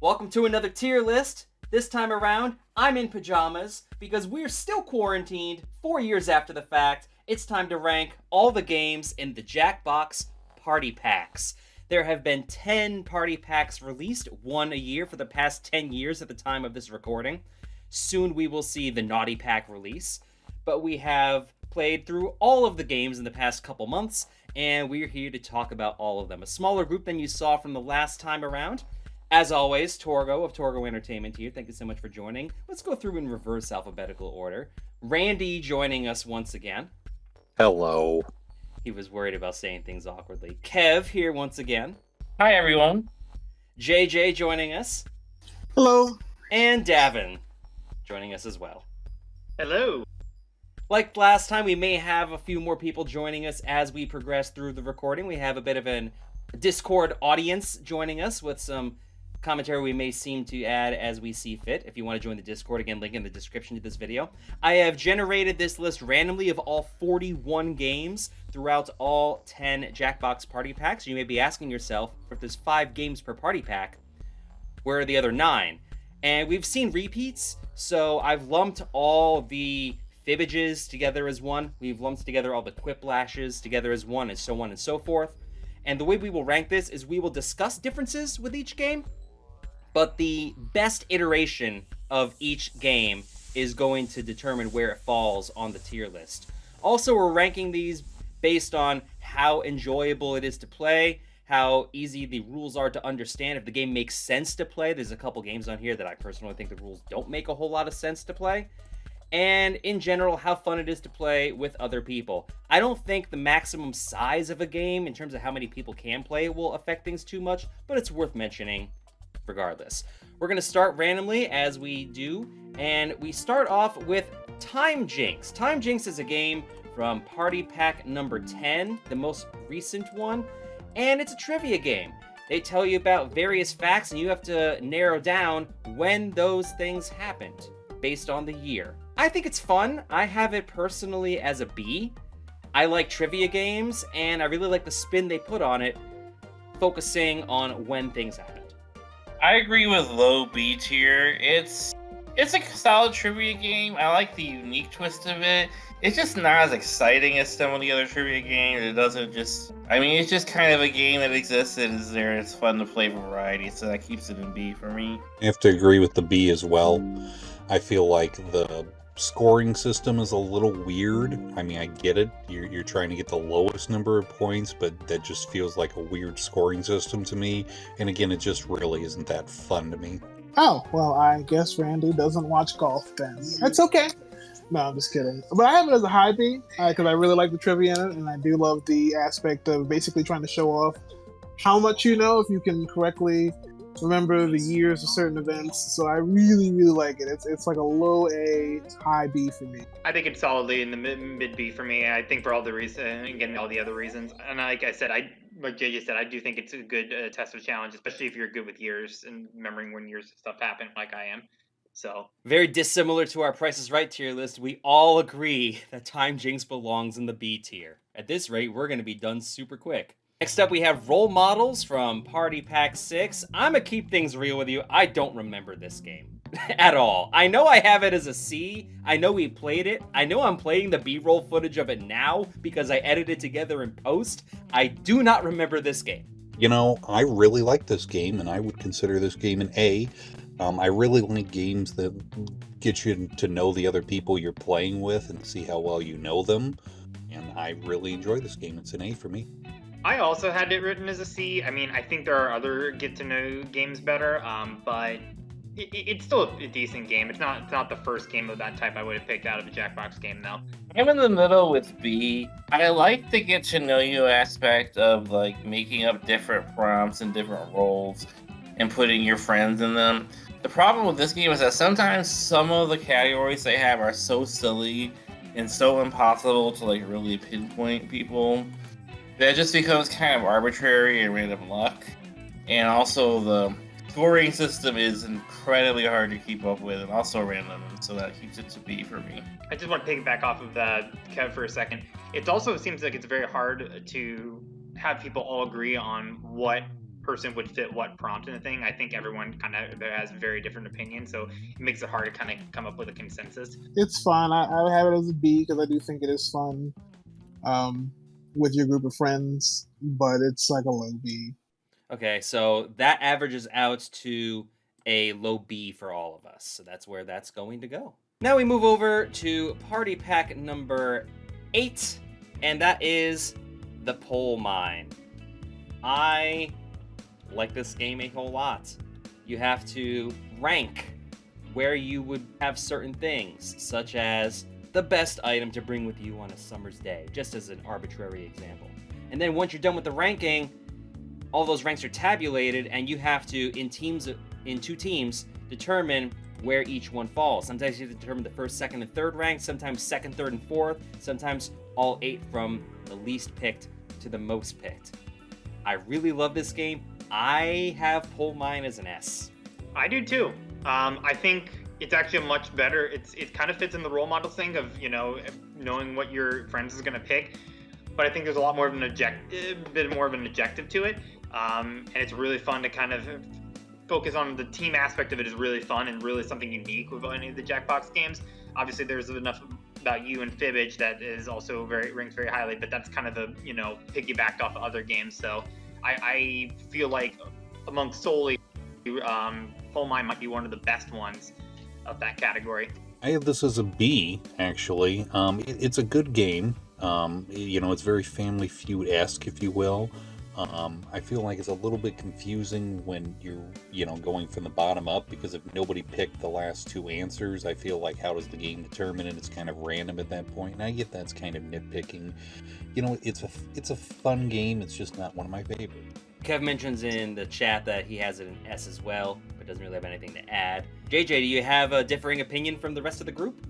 Welcome to another tier list. This time around, I'm in pajamas because we're still quarantined 4 years after the fact. It's time to rank all the games in the Jackbox Party Packs. There have been 10 Party Packs released, one a year for the past 10 years at the time of this recording. Soon we will see the Naughty Pack release, but we have played through all of the games in the past couple months, and we're here to talk about all of them. A smaller group than you saw from the last time around. As always, Torgo of Torgo Entertainment here. Thank you so much for joining. Let's go through in reverse alphabetical order. Randy joining us once again. Hello. He was worried about saying things awkwardly. Kev here once again. Hi, everyone. JJ joining us. Hello. And Davin joining us as well. Hello. Like last time, we may have a few more people joining us as we progress through the recording. We have a bit of a Discord audience joining us with some commentary we may seem to add as we see fit. If you want to join the Discord, again, link in the description to this video. I have generated this list randomly of all 41 games throughout all 10 Jackbox Party Packs. You may be asking yourself, if there's 5 games per Party Pack, where are the other 9? And we've seen repeats, so I've lumped all the Fibbages together as one. We've lumped together all the Quiplashes together as one, and so on and so forth. And the way we will rank this is we will discuss differences with each game, but the best iteration of each game is going to determine where it falls on the tier list. Also, we're ranking these based on how enjoyable it is to play, how easy the rules are to understand, if the game makes sense to play. There's a couple games on here that I personally think the rules don't make a whole lot of sense to play. And in general, how fun it is to play with other people. I don't think the maximum size of a game, in terms of how many people can play, will affect things too much, but it's worth mentioning regardless. We're going to start randomly, as we do, and we start off with Timejinx. Timejinx is a game from Party Pack number 10, the most recent one, and it's a trivia game. They tell you about various facts, and you have to narrow down when those things happened, based on the year. I think it's fun. I have it personally as a B. I like trivia games, and I really like the spin they put on it, focusing on when things happened. I agree with low B tier. It's a solid trivia game. I like the unique twist of it. It's just not as exciting as some of the other trivia games. It's just kind of a game that exists and is there. It's fun to play for variety, so that keeps it in B for me. I have to agree with the B as well. I feel like the scoring system is a little weird. I mean, I get it. You're trying to get the lowest number of points, but that just feels like a weird scoring system to me. And again, it just really isn't that fun to me. Oh, well, I guess Randy doesn't watch golf then. That's okay. No, I'm just kidding. But I have it as a high B, because I really like the trivia in it, and I do love the aspect of basically trying to show off how much you know if you can correctly remember the years of certain events. So I really, really like it. It's like a low A, high B for me. I think it's solidly in the mid B for me. I think for all the reasons, again, all the other reasons. And like I said, like JJ said, I do think it's a good test of challenge, especially if you're good with years and remembering when years of stuff happened, like I am. So very dissimilar to our Price is Right tier list. We all agree that Timejinx belongs in the B tier. At this rate, we're going to be done super quick. Next up, we have Role Models from Party Pack 6. I'm going to keep things real with you. I don't remember this game at all. I know I have it as a C. I know we played it. I know I'm playing the B-roll footage of it now because I edited it together in post. I do not remember this game. You know, I really like this game, and I would consider this game an A. I really like games that get you to know the other people you're playing with and see how well you know them. And I really enjoy this game. It's an A for me. I also had it written as a C. I mean, I think there are other get-to-know games better, but it's still a decent game. It's not the first game of that type I would have picked out of a Jackbox game, though. I'm in the middle with B. I like the get-to-know-you aspect of, like, making up different prompts and different roles and putting your friends in them. The problem with this game is that sometimes some of the categories they have are so silly and so impossible to, like, really pinpoint people that just becomes kind of arbitrary and random luck. And also the scoring system is incredibly hard to keep up with and also random, so that keeps it to B for me. I just want to piggyback off of that, Kev, for a second. It also seems like it's very hard to have people all agree on what person would fit what prompt in the thing. I think everyone kind of has very different opinions, so it makes it hard to kind of come up with a consensus. It's fun. I have it as a B because I do think it is fun with your group of friends, but it's like a low B. Okay, so that averages out to a low B for all of us. So that's where that's going to go. Now we move over to party pack number 8, and that is the Pole Mine. I like this game a whole lot. You have to rank where you would have certain things, such as the best item to bring with you on a summer's day, just as an arbitrary example. And then once you're done with the ranking, all those ranks are tabulated, and you have to, in 2 teams, determine where each one falls. Sometimes you have to determine the first, second, and third rank, sometimes second, third, and fourth, sometimes all 8 from the least picked to the most picked. I really love this game. I have Pole Mine as an S. I do too. I think it's actually a much better. It kind of fits in the role model thing of knowing what your friends is gonna pick, but I think there's a lot more of a bit more of an objective to it, and it's really fun to kind of focus on the team aspect of it. Is really fun and really something unique with any of the Jackbox games. Obviously, there's enough about you and Fibbage that is also ranks very highly, but that's kind of a piggybacked off of other games. So I feel like among solely Pole Mine might be one of the best ones of that category. I have this as a B, actually. It's a good game. It's very Family Feud-esque, if you will. I feel like it's a little bit confusing when you're, going from the bottom up, because if nobody picked the last 2 answers, I feel like how does the game determine it? It's kind of random at that point, and I get that's kind of nitpicking. It's a fun game. It's just not one of my favorites. Kev mentions in the chat that he has it in S as well, but doesn't really have anything to add. JJ, do you have a differing opinion from the rest of the group?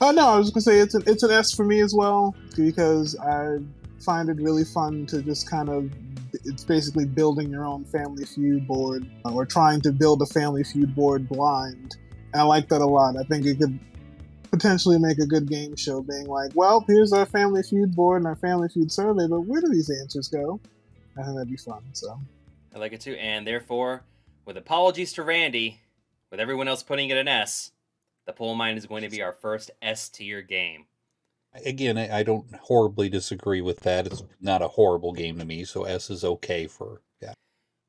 No, I was gonna say it's an S for me as well, because I find it really fun to just kind of, it's basically building your own Family Feud board, or trying to build a Family Feud board blind. And I like that a lot. I think it could potentially make a good game show, being like, well, here's our Family Feud board and our Family Feud survey, but where do these answers go? I think that'd be fun. So I like it too, and therefore, with apologies to Randy, with everyone else putting it an S, the Pole Mine is going to be our first S tier game. Again, I don't horribly disagree with that. It's not a horrible game to me, so S is okay for that.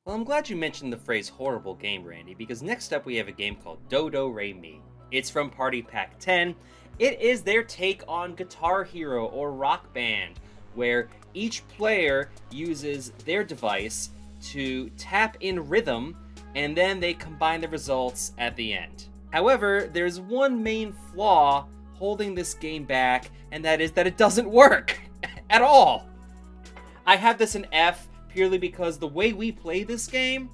Well, I'm glad you mentioned the phrase horrible game, Randy, because next up we have a game called Dodo Re Mi. It's from Party Pack 10. It is their take on Guitar Hero or Rock Band, where each player uses their device to tap in rhythm, and then they combine the results at the end. However, there's one main flaw holding this game back, and that is that it doesn't work at all. I have this in F purely because the way we play this game,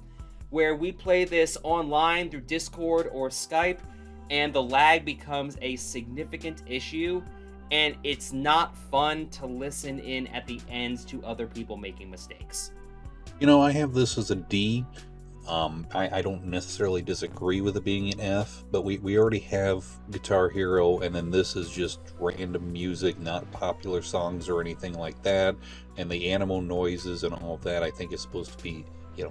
where we play this online through Discord or Skype, and the lag becomes a significant issue, and it's not fun to listen in at the ends to other people making mistakes. I have this as a D. I don't necessarily disagree with it being an F, but we already have Guitar Hero, and then this is just random music, not popular songs or anything like that, and the animal noises and all of that I think is supposed to be,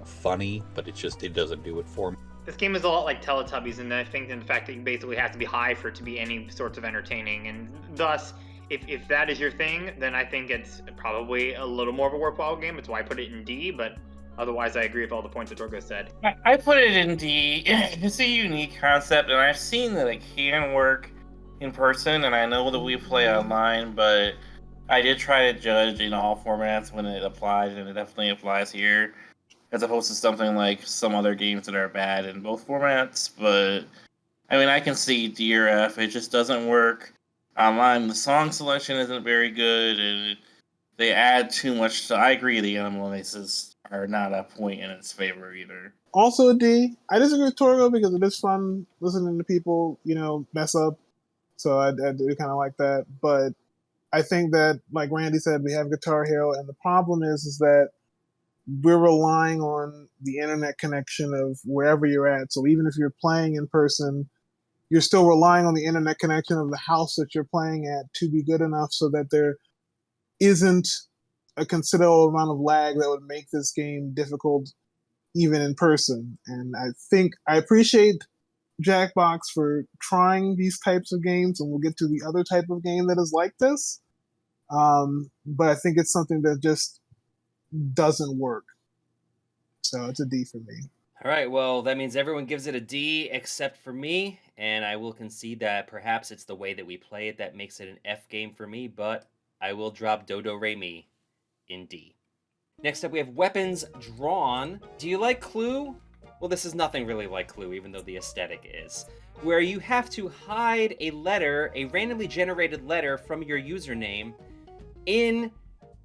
funny, but it doesn't do it for me. This game is a lot like Teletubbies, and I think in fact that you basically have to be high for it to be any sorts of entertaining, and thus, if that is your thing, then I think it's probably a little more of a worthwhile game. It's why I put it in D, but otherwise I agree with all the points that Torgo said. I put it in D. It's a unique concept, and I've seen that it can work in person, and I know that we play online, but I did try to judge in all formats when it applies, and it definitely applies here, as opposed to something like some other games that are bad in both formats. But I can see D or F. It just doesn't work online. The song selection isn't very good, and they add too much. I agree, the animal noises are not a point in its favor either. also a D. I disagree with Torgo because it is fun listening to people, mess up. So I do kind of like that. But I think that, like Randy said, we have Guitar Hero, and the problem is that we're relying on the internet connection of wherever you're at. So even if you're playing in person, you're still relying on the internet connection of the house that you're playing at to be good enough so that there isn't a considerable amount of lag that would make this game difficult even in person. And I think I appreciate Jackbox for trying these types of games, and we'll get to the other type of game that is like this. But I think it's something that just doesn't work. So it's a D for me. All right, well, that means everyone gives it a D except for me, and I will concede that perhaps it's the way that we play it that makes it an F game for me, but I will drop Dodo Re Mi in D. Next up, we have Weapons Drawn. Do you like Clue? Well, this is nothing really like Clue, even though the aesthetic is, where you have to hide a letter, a randomly generated letter from your username in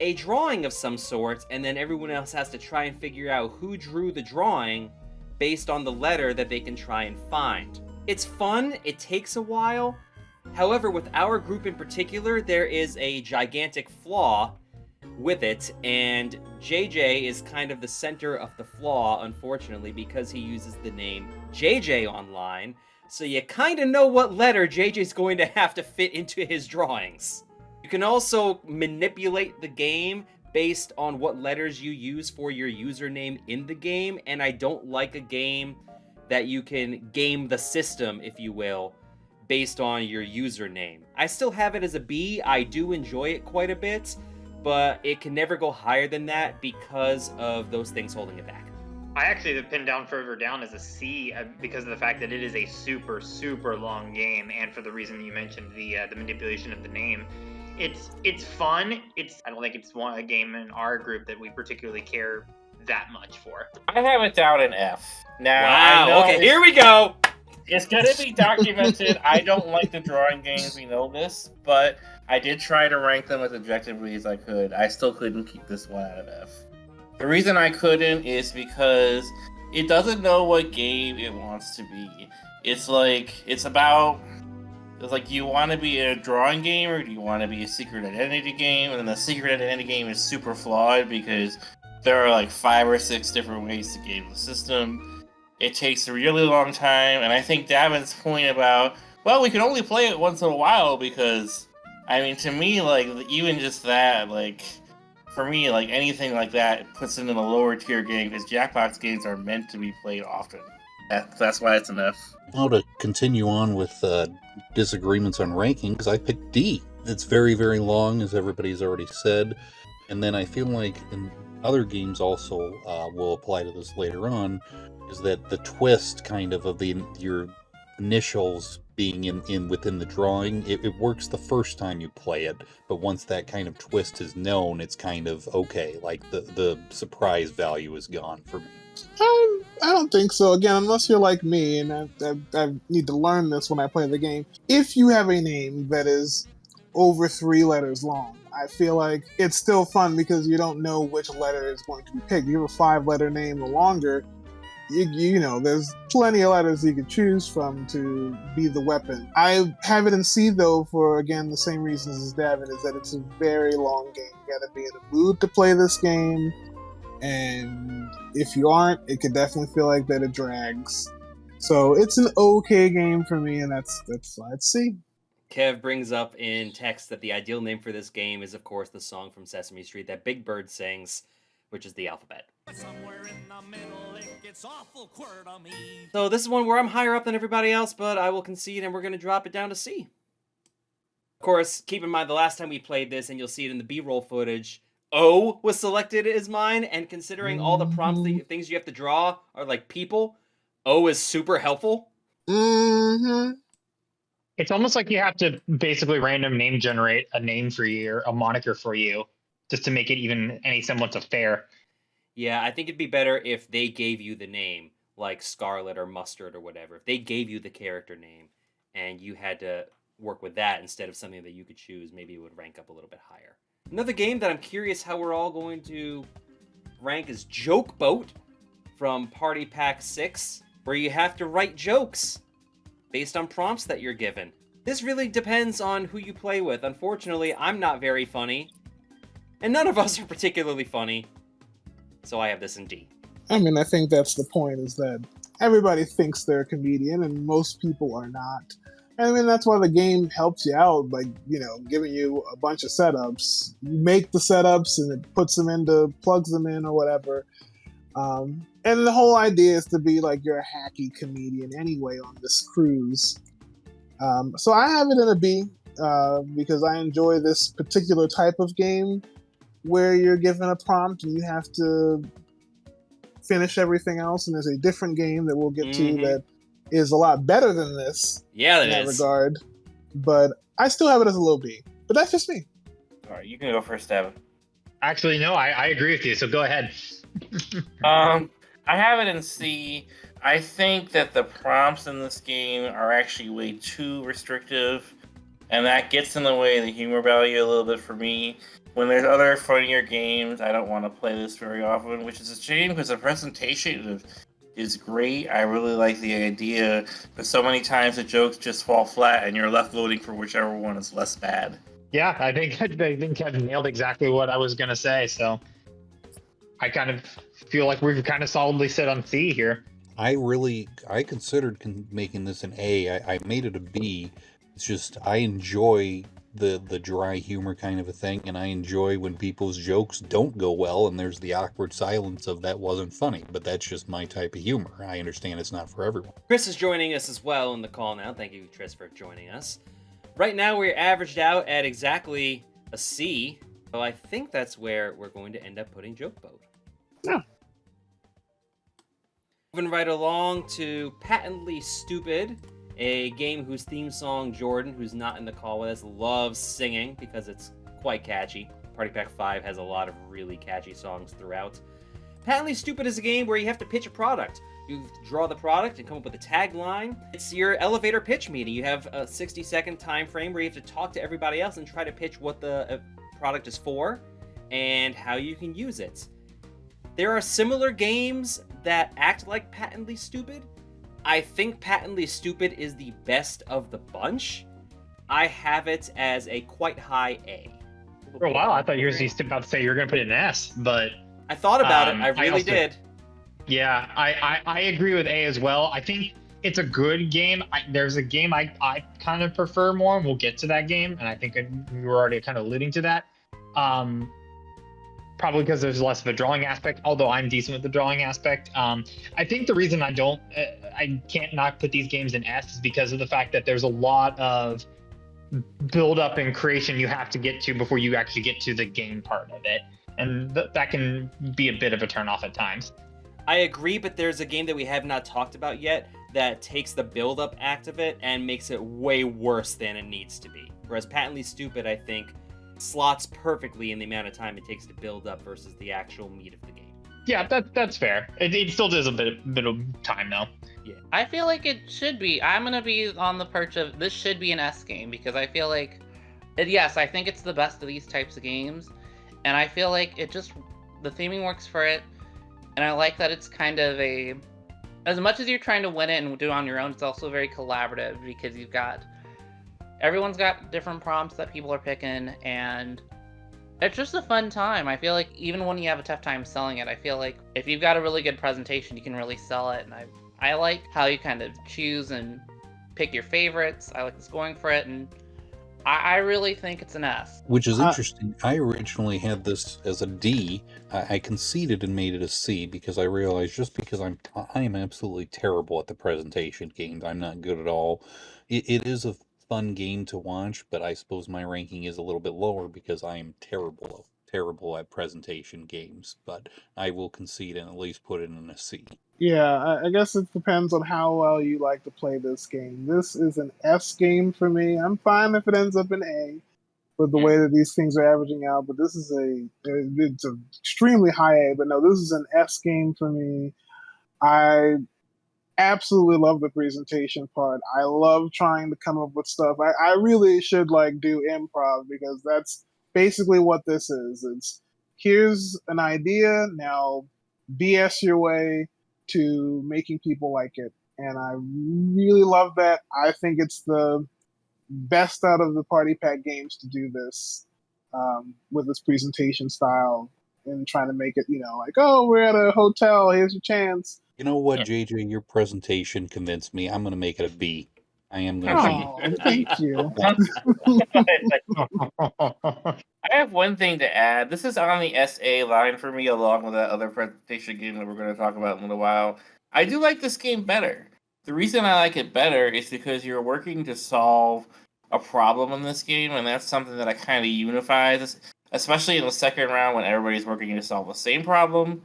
a drawing of some sort, and then everyone else has to try and figure out who drew the drawing based on the letter that they can try and find. It's fun, it takes a while. However, with our group in particular, there is a gigantic flaw with it, and JJ is kind of the center of the flaw, unfortunately, because he uses the name JJ online, so you kind of know what letter JJ's going to have to fit into his drawings. You can also manipulate the game based on what letters you use for your username in the game, and I don't like a game that you can game the system, if you will, based on your username. I still have it as a B. I do enjoy it quite a bit, but it can never go higher than that because of those things holding it back. I actually have pinned down further down as a C because of the fact that it is a super, super long game, and for the reason you mentioned, the manipulation of the name. It's fun. I don't think it's a game in our group that we particularly care that much for. I have it down in F. Now, Wow, okay, here we go! It's gonna be documented. I don't like the drawing games, we know this, but I did try to rank them as objectively as I could. I still couldn't keep this one out of F. The reason I couldn't is because it doesn't know what game it wants to be. It's like, do you want to be a drawing game or do you want to be a secret identity game? And then the secret identity game is super flawed because there are like 5 or 6 different ways to game the system. It takes a really long time, and I think Davin's point about, well, we can only play it once in a while because, I mean, to me, like, even just that, like, for me, like, anything like that puts it in a lower tier game because Jackbox games are meant to be played often. That's why it's an F. Now to continue on with disagreements on rankings, I picked D. It's very, very long, as everybody's already said, and then I feel like in other games also will apply to this later on, is that the twist kind of your initials being in within the drawing, it works the first time you play it, but once that kind of twist is known, it's kind of okay, like the surprise value is gone for me. I don't think so. Again, unless you're like me, and I need to learn this when I play the game. If you have a name that is over 3 letters long, I feel like it's still fun because you don't know which letter is going to be picked. You have a 5-letter name or longer, you know, there's plenty of letters you could choose from to be the weapon. I have it in C, though, for, again, the same reasons as Davin, is that it's a very long game. You gotta be in a mood to play this game, and if you aren't, it could definitely feel like that it drags. So it's an okay game for me, and that's why it's C. Kev brings up in text that the ideal name for this game is, of course, the song from Sesame Street that Big Bird sings, which is the alphabet. Somewhere in the middle, it gets awful quirk on me. So this is one where I'm higher up than everybody else, but I will concede and we're going to drop it down to C. Of course, keep in mind the last time we played this, and you'll see it in the B-roll footage, O was selected as mine, and considering all the prompts, things you have to draw are like people, O is super helpful. Mm-hmm. It's almost like you have to basically random name generate a name for you, or a moniker for you, just to make it even any semblance of fair. Yeah, I think it'd be better if they gave you the name, like Scarlet or Mustard or whatever. If they gave you the character name and you had to work with that instead of something that you could choose, maybe it would rank up a little bit higher. Another game that I'm curious how we're all going to rank is Joke Boat from Party Pack 6, where you have to write jokes based on prompts that you're given. This really depends on who you play with. Unfortunately, I'm not very funny, and none of us are particularly funny, so I have this in D. I mean, I think that's the point, is that everybody thinks they're a comedian, and most people are not. I mean, that's why the game helps you out, like, you know, giving you a bunch of setups. You make the setups, and it puts them into, plugs them in or whatever. And the whole idea is to be like you're a hacky comedian anyway on this cruise. So I have it in a B because I enjoy this particular type of game where you're given a prompt and you have to finish everything else. And there's a different game that we'll get to that is a lot better than this in that regard. But I still have it as a low B. But that's just me. All right, you can go first, Devin. Actually, no, I agree with you. So go ahead. I have it in C. I think that the prompts in this game are actually way too restrictive, and that gets in the way of the humor value a little bit for me. When there's other funnier games, I don't want to play this very often, which is a shame because the presentation is great. I really like the idea, but so many times the jokes just fall flat, and you're left voting for whichever one is less bad. Yeah, I think I've nailed exactly what I was gonna say. So I kind of feel like we've kind of solidly set on C here. I considered making this an A. I made it a B. It's just I enjoy the dry humor kind of a thing, and I enjoy when people's jokes don't go well and there's the awkward silence of that wasn't funny. But that's just my type of humor. I understand it's not for everyone. Chris is joining us as well in the call now. Thank you, Tris, for joining us. Right now, we're averaged out at exactly a C. So I think that's where we're going to end up putting Joke Boat. Yeah. Moving right along to Patently Stupid, a game whose theme song Jordan, who's not in the call with us, loves singing because it's quite catchy. Party Pack 5 has a lot of really catchy songs throughout. Patently Stupid is a game where you have to pitch a product. You draw the product and come up with a tagline. It's your elevator pitch meeting. You have a 60-second time frame where you have to talk to everybody else and try to pitch what the product is for and how you can use it. There are similar games that act like Patently Stupid. I think Patently Stupid is the best of the bunch. I have it as a quite high A. For a while, I thought you were about to say you were going to put it in S, but I thought about it. I really did. Yeah, I agree with A as well. I think it's a good game. There's a game I kind of prefer more, and we'll get to that game, and I think we were already kind of alluding to that. Probably because there's less of a drawing aspect, although I'm decent with the drawing aspect. I think the reason I can't not put these games in S is because of the fact that there's a lot of build up and creation you have to get to before you actually get to the game part of it. And that can be a bit of a turnoff at times. I agree, but there's a game that we have not talked about yet that takes the build-up act of it and makes it way worse than it needs to be. Whereas Patently Stupid, I think, slots perfectly in the amount of time it takes to build up versus the actual meat of the game. Yeah, that's fair. It still does a bit of time, though. Yeah. I feel like it should be. I'm going to be on the perch of this should be an S game because I feel like, yes, I think it's the best of these types of games. And I feel like the theming works for it. And I like that it's kind of as much as you're trying to win it and do it on your own, it's also very collaborative because everyone's got different prompts that people are picking, and it's just a fun time. I feel like even when you have a tough time selling it, I feel like if you've got a really good presentation, you can really sell it. And I like how you kind of choose and pick your favorites. I like the scoring for it, and I really think it's an S. Which is interesting. I originally had this as a D. I conceded and made it a C because I realized just because I am absolutely terrible at the presentation games. I'm not good at all. It is a fun game to watch, but I suppose my ranking is a little bit lower because I am terrible at presentation games. But I will concede and at least put it in a C. Yeah, I guess it depends on how well you like to play this game. This is an S game for me. I'm fine if it ends up in A with the way that these things are averaging out, but it's an extremely high A. But no, this is an S game for me. I absolutely love the presentation part. I love trying to come up with stuff. I really should do improv because that's basically what this is. It's here's an idea, now BS your way to making people like it. And I really love that. I think it's the best out of the Party Pack games to do this with this presentation style and trying to make it, we're at a hotel, here's your chance. You know what, JJ? Your presentation convinced me. I'm going to make it a B. I am going to Oh, thank you. I I have one thing to add. This is on the SA line for me, along with that other presentation game that we're going to talk about in a little while. I do like this game better. The reason I like it better is because you're working to solve a problem in this game, and that's something that I kind of unifies, especially in the second round when everybody's working to solve the same problem.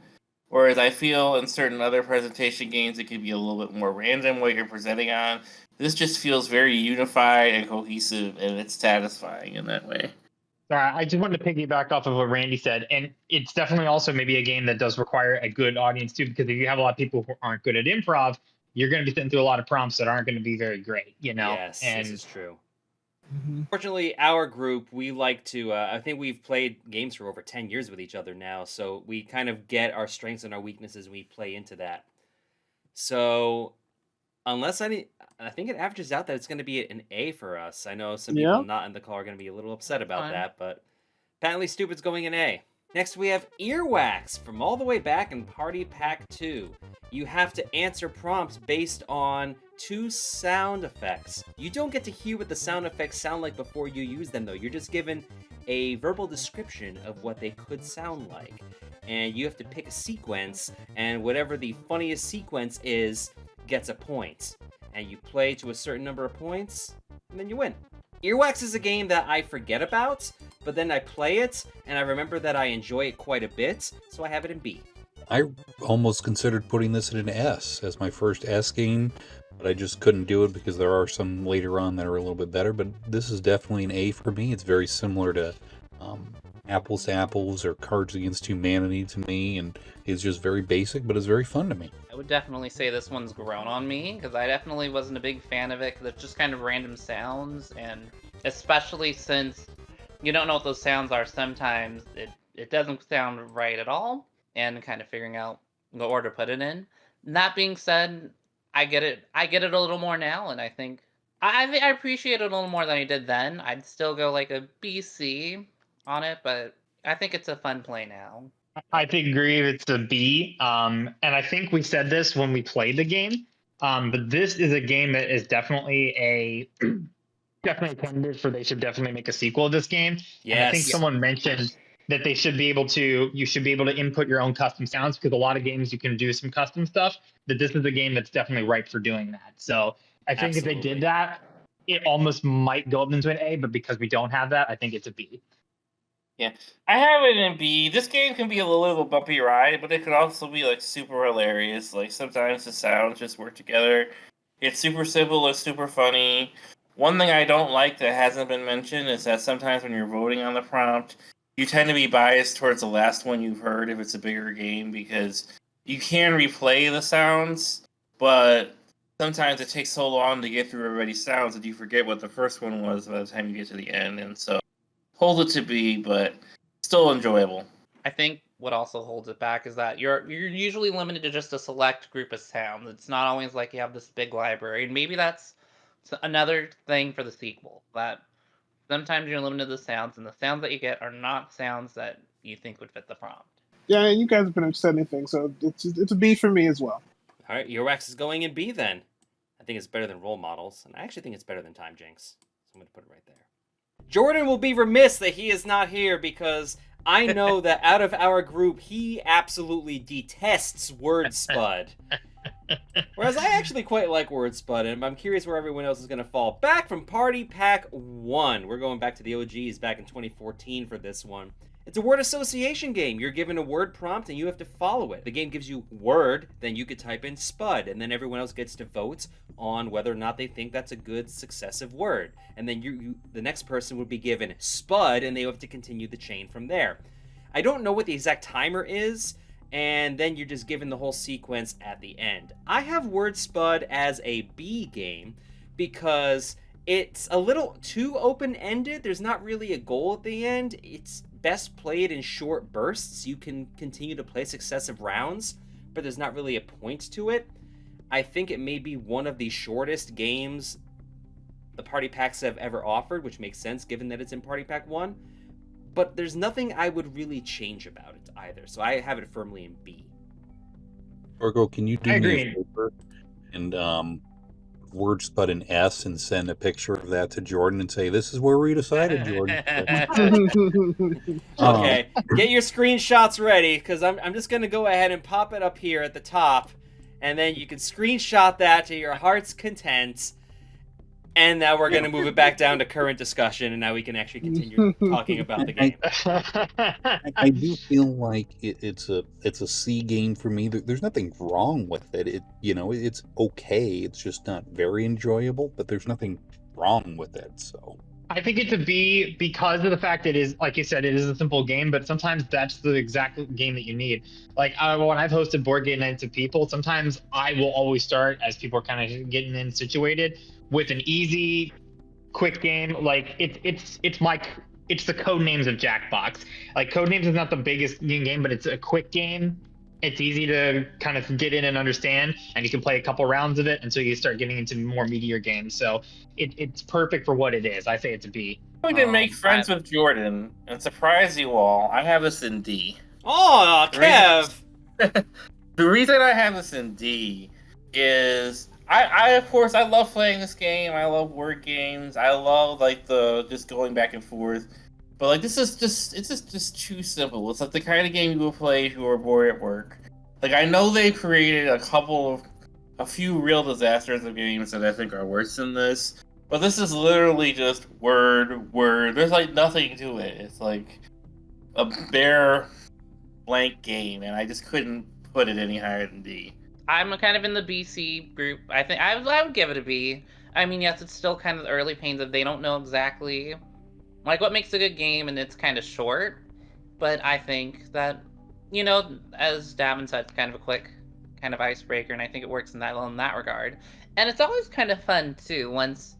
Whereas I feel in certain other presentation games, it can be a little bit more random what you're presenting on. This just feels very unified and cohesive, and it's satisfying in that way. I just wanted to piggyback off of what Randy said, and it's definitely also maybe a game that does require a good audience too, because if you have a lot of people who aren't good at improv, you're going to be sitting through a lot of prompts that aren't going to be very great, you know? Yes, and this is true. Mhm. Fortunately, our group, we like to, I think we've played games for over 10 years with each other now, so we kind of get our strengths and our weaknesses, and we play into that. So, unless I think it averages out that it's going to be an A for us. I know some people Yeah. not in the call are going to be a little upset about Fine. that, but Patently Stupid's going an A. Next, we have Earwax from all the way back in Party Pack 2. You have to answer prompts based on 2 sound effects. You don't get to hear what the sound effects sound like before you use them, though. You're just given a verbal description of what they could sound like. And you have to pick a sequence, and whatever the funniest sequence is gets a point. And you play to a certain number of points, and then you win. Earwax is a game that I forget about, but then I play it, and I remember that I enjoy it quite a bit, so I have it in B. I almost considered putting this in an S as my first S game, but I just couldn't do it because there are some later on that are a little bit better. But this is definitely an A for me. It's very similar to Apples to Apples or Cards Against Humanity to me, and it's just very basic, but it's very fun to me. I would definitely say this one's grown on me, because I definitely wasn't a big fan of it, because it's just kind of random sounds, and especially since you don't know what those sounds are, sometimes it doesn't sound right at all, and kind of figuring out the order to put it in. That being said, I get it a little more now, and I think I appreciate it a little more than I did then. I'd still go like a BC on it, but I think it's a fun play now. I think agree it's a B. And I think we said this when we played the game. But this is a game that is definitely definitely a candidate for they should definitely make a sequel of this game. Yes. And I think someone mentioned that you should be able to input your own custom sounds, because a lot of games you can do some custom stuff, that this is a game that's definitely ripe for doing that. So I think if they Absolutely. did that, it almost might go up into an A, but because we don't have that, I think it's a B. Yeah, I have it in B. This game can be a little bumpy ride, but it could also be like super hilarious. Like sometimes the sounds just work together. It's super simple. It's super funny. One thing I don't like that hasn't been mentioned is that sometimes when you're voting on the prompt, you tend to be biased towards the last one you've heard if it's a bigger game, because you can replay the sounds, but sometimes it takes so long to get through everybody's sounds that you forget what the first one was by the time you get to the end, and so hold it to B, but still enjoyable. I think what also holds it back is that you're usually limited to just a select group of sounds. It's not always like you have this big library, and maybe that's another thing for the sequel, that sometimes you're limited to the sounds, and the sounds that you get are not sounds that you think would fit the prompt. Yeah, and you guys have been said anything, so it's a B for me as well. All right, Earwax is going in B then. I think it's better than Role Models, and I actually think it's better than Timejinx. So I'm going to put it right there. Jordan will be remiss that he is not here, because I know that out of our group, he absolutely detests Word Spud. Whereas I actually quite like Word Spud, and I'm curious where everyone else is going to fall. Back from Party Pack 1. We're going back to the OGs back in 2014 for this one. It's a word association game. You're given a word prompt and you have to follow it. The game gives you word, then you could type in Spud, and then everyone else gets to vote on whether or not they think that's a good successive word. And then the next person would be given Spud, and they have to continue the chain from there. I don't know what the exact timer is, and then you're just given the whole sequence at the end. I have Word Spud as a B game because it's a little too open-ended. There's not really a goal at the end. It's best played in short bursts. You can continue to play successive rounds, but there's not really a point to it. I think it may be one of the shortest games the Party Packs have ever offered, which makes sense given that it's in Party Pack 1. But there's nothing I would really change about it either, so I have it firmly in B. Torgo, can you do I me agree. a favor and word Spud an S and send a picture of that to Jordan and say, "This is where we decided, Jordan." Okay, get your screenshots ready, because I'm just going to go ahead and pop it up here at the top, and then you can screenshot that to your heart's content. And now we're going to move it back down to current discussion, and now we can actually continue talking about the game. I do feel like it's a C game for me. There's nothing wrong with it. It's okay. It's just not very enjoyable, but there's nothing wrong with it. So I think it's a B because of the fact it is, like you said, it is a simple game, but sometimes that's the exact game that you need. Like when I've hosted board game nights with people, sometimes I will always start, as people are kind of getting in situated, with an easy, quick game. Like it's the code names of Jackbox. Like Codenames is not the biggest game, but it's a quick game. It's easy to kind of get in and understand, and you can play a couple rounds of it until you start getting into more meatier games. So it's perfect for what it is. I say it's a B. I'm going to make friends with Jordan and surprise you all. I have this in D. Oh, Kev! The reason I have this in D is I of course I love playing this game. I love word games. I love like the just going back and forth. But like this is just too simple. It's like the kind of game you will play if you were bored at work. Like I know they created a few real disasters of games that I think are worse than this. But this is literally just word. There's like nothing to it. It's like a bare blank game, and I just couldn't put it any higher than D. I'm kind of in the BC group. I think I would give it a B. I mean, yes, it's still kind of the early pains of they don't know exactly like what makes a good game, and it's kind of short. But I think that, as Davin said, it's kind of a quick kind of icebreaker, and I think it works in that regard. And it's always kind of fun too once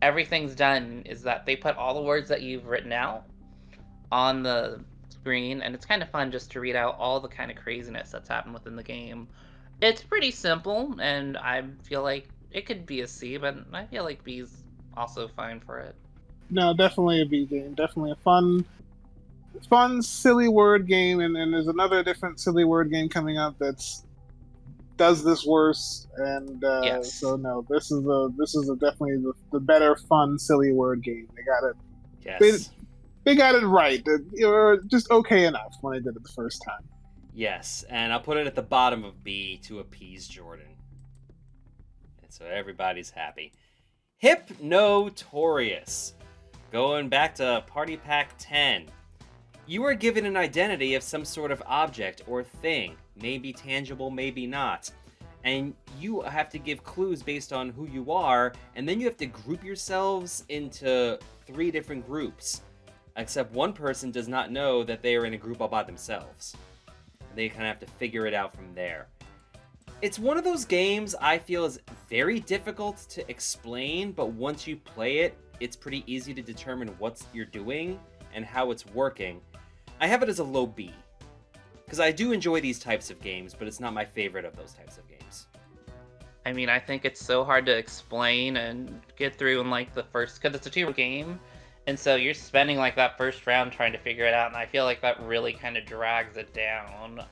everything's done, is that they put all the words that you've written out on the screen, and it's kind of fun just to read out all the kind of craziness that's happened within the game. It's pretty simple, and I feel like it could be a C, but I feel like B's also fine for it. No, definitely a B game. Definitely a fun, silly word game, and there's another different silly word game coming up that's does this worse, and Yes. So no, this is definitely the better, fun, silly word game. They got it. Yes. They got it right. Or just okay enough when they did it the first time. Yes, and I'll put it at the bottom of B to appease Jordan. And so everybody's happy. Hypnotorious. Going back to Party Pack 10. You are given an identity of some sort of object or thing, maybe tangible, maybe not. And you have to give clues based on who you are, and then you have to group yourselves into 3 different groups. Except one person does not know that they are in a group all by themselves. They kind of have to figure it out from there. It's one of those games I feel is very difficult to explain, but once you play it, it's pretty easy to determine what you're doing and how it's working. I have it as a low B, because I do enjoy these types of games, but it's not my favorite of those types of games. I mean, I think it's so hard to explain and get through in like the first, because it's a 2 game, and so you're spending like that first round trying to figure it out, and I feel like that really kind of drags it down.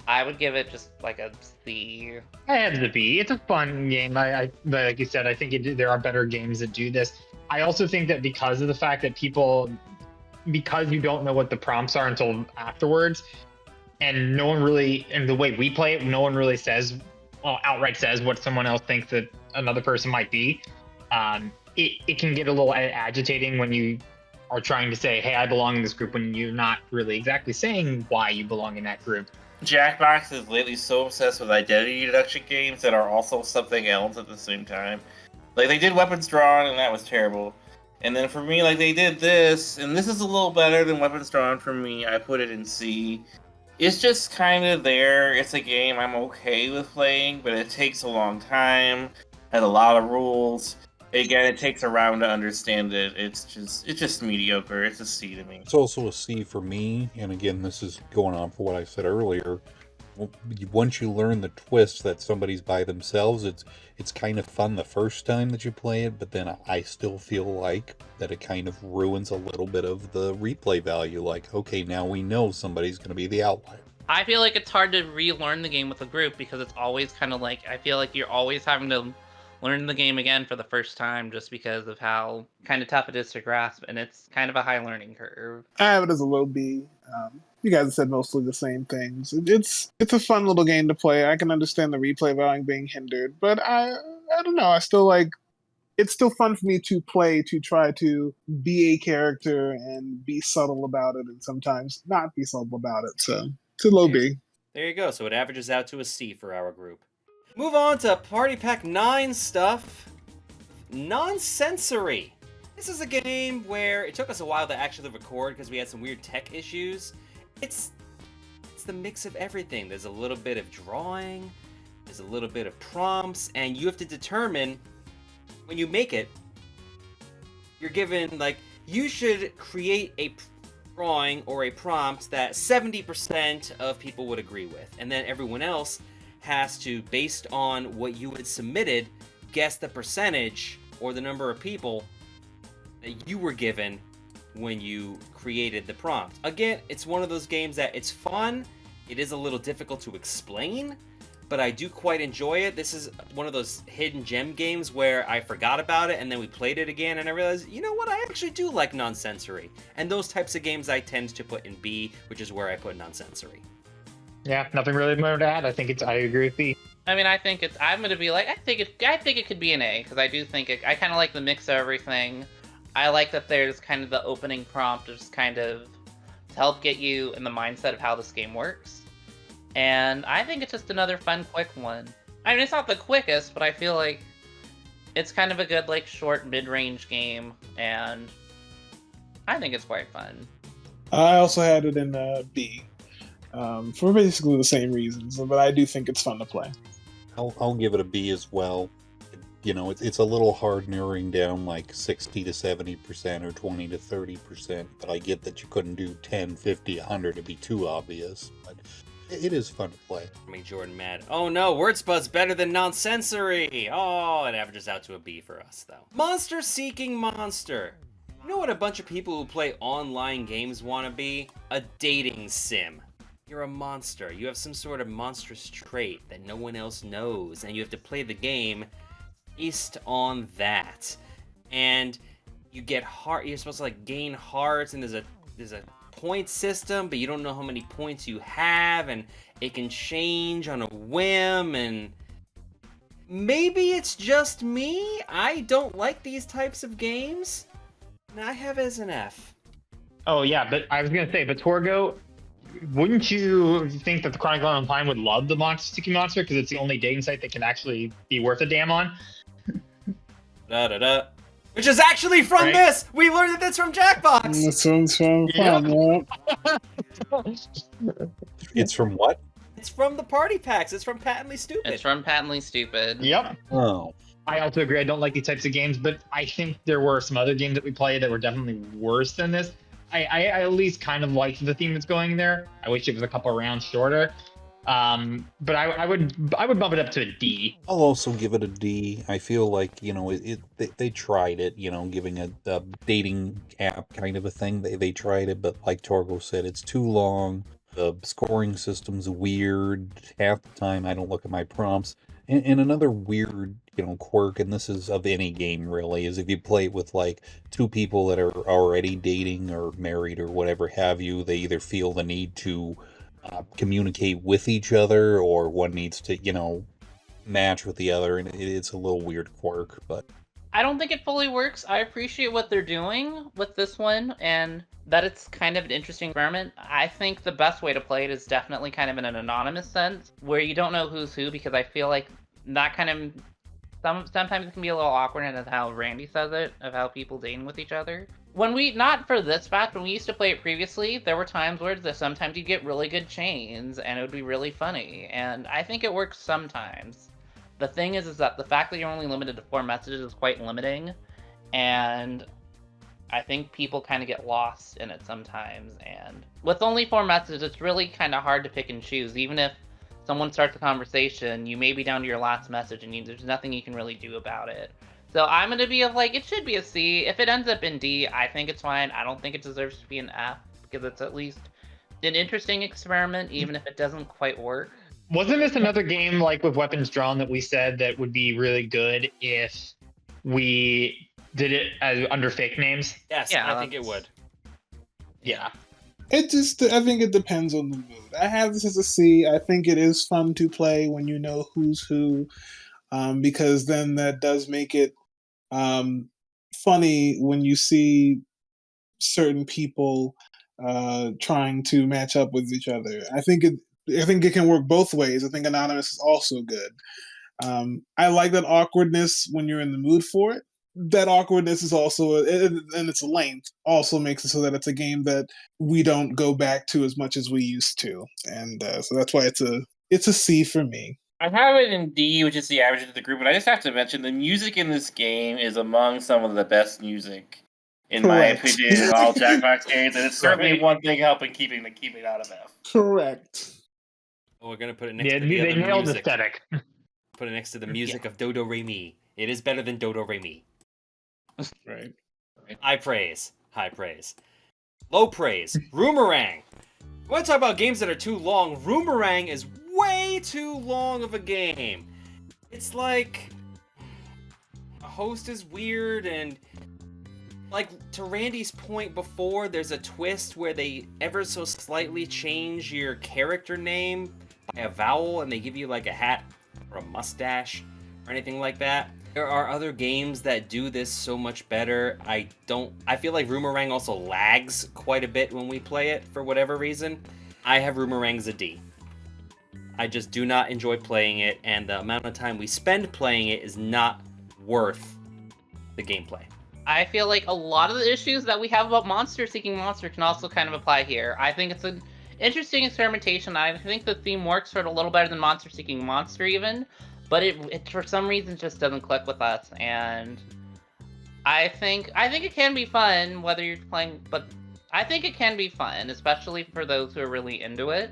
I would give it just like a C. I have the B. It's a fun game. But like you said, I think there are better games that do this. I also think that because of the fact that because you don't know what the prompts are until afterwards, and no one really, and the way we play it, no one really outright says what someone else thinks that another person might be. It can get a little agitating when you are trying to say, hey, I belong in this group, when you're not really exactly saying why you belong in that group. Jackbox is lately so obsessed with identity deduction games that are also something else at the same time. Like, they did Weapons Drawn, and that was terrible. And then for me, like, they did this, and this is a little better than Weapons Drawn for me. I put it in C. It's just kind of there. It's a game I'm okay with playing, but it takes a long time. Has a lot of rules. Again, it takes a round to understand it. It's just mediocre. It's a C to me. It's also a C for me, and again, this is going on for what I said earlier. Once you learn the twist that somebody's by themselves, it's kind of fun the first time that you play it, but then I still feel like that it kind of ruins a little bit of the replay value. Like, okay, now we know somebody's going to be the outlier. I feel like it's hard to relearn the game with a group, because it's always kind of like, I feel like you're always having to learning the game again for the first time just because of how kind of tough it is to grasp, and it's kind of a high learning curve. I have it as a low B. You guys said mostly the same things. It's a fun little game to play. I can understand the replay value being hindered, but I don't know. I still like. It's still fun for me to play, to try to be a character and be subtle about it, and sometimes not be subtle about it. So it's a low B. There you go. So it averages out to a C for our group. Move on to Party Pack 9 stuff. Nonsensory. This is a game where it took us a while to actually record because we had some weird tech issues. It's the mix of everything. There's a little bit of drawing, there's a little bit of prompts, and you have to determine when you make it, you're given, like, you should create a drawing or a prompt that 70% of people would agree with. And then everyone else has to, based on what you had submitted, guess the percentage or the number of people that you were given when you created the prompt. Again, it's one of those games that it's fun. It is a little difficult to explain, but I do quite enjoy it. This is one of those hidden gem games where I forgot about it and then we played it again and I realized, you know what, I actually do like Nonsensory. And those types of games I tend to put in B, which is where I put Nonsensory. Yeah, nothing really more to add. I agree with B. I mean, I'm gonna be like, I think it could be an A, because I do think I kind of like the mix of everything. I like that there's kind of the opening prompt, just kind of to help get you in the mindset of how this game works. And I think it's just another fun, quick one. I mean, it's not the quickest, but I feel like it's kind of a good, like, short, mid-range game, and I think it's quite fun. I also had it in B, for basically the same reasons, but I do think it's fun to play. I'll give it a B as well. You know, it's a little hard narrowing down like 60 to 70% or 20 to 30%, but I get that you couldn't do 10, 50, 100 to be too obvious. But it is fun to play. Make Jordan mad. Oh no, WordSpud's better than Nonsensory. Oh, it averages out to a B for us, though. Monster Seeking Monster. You know what a bunch of people who play online games want to be? A dating sim. You're a monster. You have some sort of monstrous trait that no one else knows, and you have to play the game based on that. And you get heart. You're supposed to like gain hearts, and there's a point system, but you don't know how many points you have, and it can change on a whim. And maybe it's just me. I don't like these types of games. And I have it as an F. Oh yeah, but I was gonna say, but Torgo, wouldn't you think that the Chronicle Online would love the Monster Seeking Monster because it's the only dating site that can actually be worth a damn on? Da-da-da. Which is actually from this! We learned that that's from Jackbox! This one's from It's from what? It's from the party packs. It's from Patently Stupid. It's from Patently Stupid. Yep. Oh. I also agree. I don't like these types of games, but I think there were some other games that we played that were definitely worse than this. I at least kind of liked the theme that's going there. I wish it was a couple rounds shorter. But I would bump it up to a D. I'll also give it a D. I feel like, you know, they tried it, you know, giving a dating app kind of a thing. They tried it, but like Torgo said, it's too long. The scoring system's weird. Half the time I don't look at my prompts. And another weird, you know, quirk, and this is of any game really, is if you play it with like two people that are already dating or married or whatever have you, they either feel the need to communicate with each other, or one needs to, you know, match with the other, and it's a little weird quirk. But I don't think it fully works. I appreciate what they're doing with this one, and that it's kind of an interesting experiment. I think the best way to play it is definitely kind of in an anonymous sense, where you don't know who's who, because I feel like that kind of sometimes it can be a little awkward, and that's how Randy says it, of how people dating with each other. When we, not for this fact, when we used to play it previously, there were times where sometimes you'd get really good chains, and it would be really funny, and I think it works sometimes. The thing is that the fact that you're only limited to 4 messages is quite limiting, and I think people kind of get lost in it sometimes, and with only 4 messages, it's really kind of hard to pick and choose. Even if someone starts a conversation, you may be down to your last message, and there's nothing you can really do about it. So I'm going to be like, it should be a C. If it ends up in D, I think it's fine. I don't think it deserves to be an F, because it's at least an interesting experiment, even if it doesn't quite work. Wasn't this another game like with weapons drawn that we said that would be really good if we did it under fake names? Yes, Yeah, I think it would. Yeah. I think it depends on the mood. I have this as a C. I think it is fun to play when you know who's who, because then that does make it funny when you see certain people trying to match up with each other. I think it can work both ways. I think anonymous is also good. I like that awkwardness when you're in the mood for it. That awkwardness is also, and its length also makes it so that it's a game that we don't go back to as much as we used to, and so that's why it's a C for me. I have it in D, which is the average of the group, but I just have to mention the music in this game is among some of the best music, in my Correct. opinion, in all Jackbox games, and it's certainly Right. one thing helping keeping it out of F. Correct. Oh, we're gonna put it next Yeah, to the they other nailed music. aesthetic. Put it next to the music of Dodo Re Mi. It is better than Dodo Re Mi. Right. High praise. High praise. Low praise. Roomerang. I want to talk about games that are too long. Roomerang is way too long of a game. It's like a host is weird, and like to Randy's point before, there's a twist where they ever so slightly change your character name by a vowel, and they give you like a hat or a mustache or anything like that. There are other games that do this so much better. I feel like Roomerang also lags quite a bit when we play it for whatever reason. I have Roomerang as a D. I just do not enjoy playing it, and the amount of time we spend playing it is not worth the gameplay. I feel like a lot of the issues that we have about Monster Seeking Monster can also kind of apply here. I think it's an interesting experimentation. I think the theme works for it a little better than Monster Seeking Monster even, but it for some reason just doesn't click with us. And I think it can be fun whether you're playing, but I think it can be fun, especially for those who are really into it.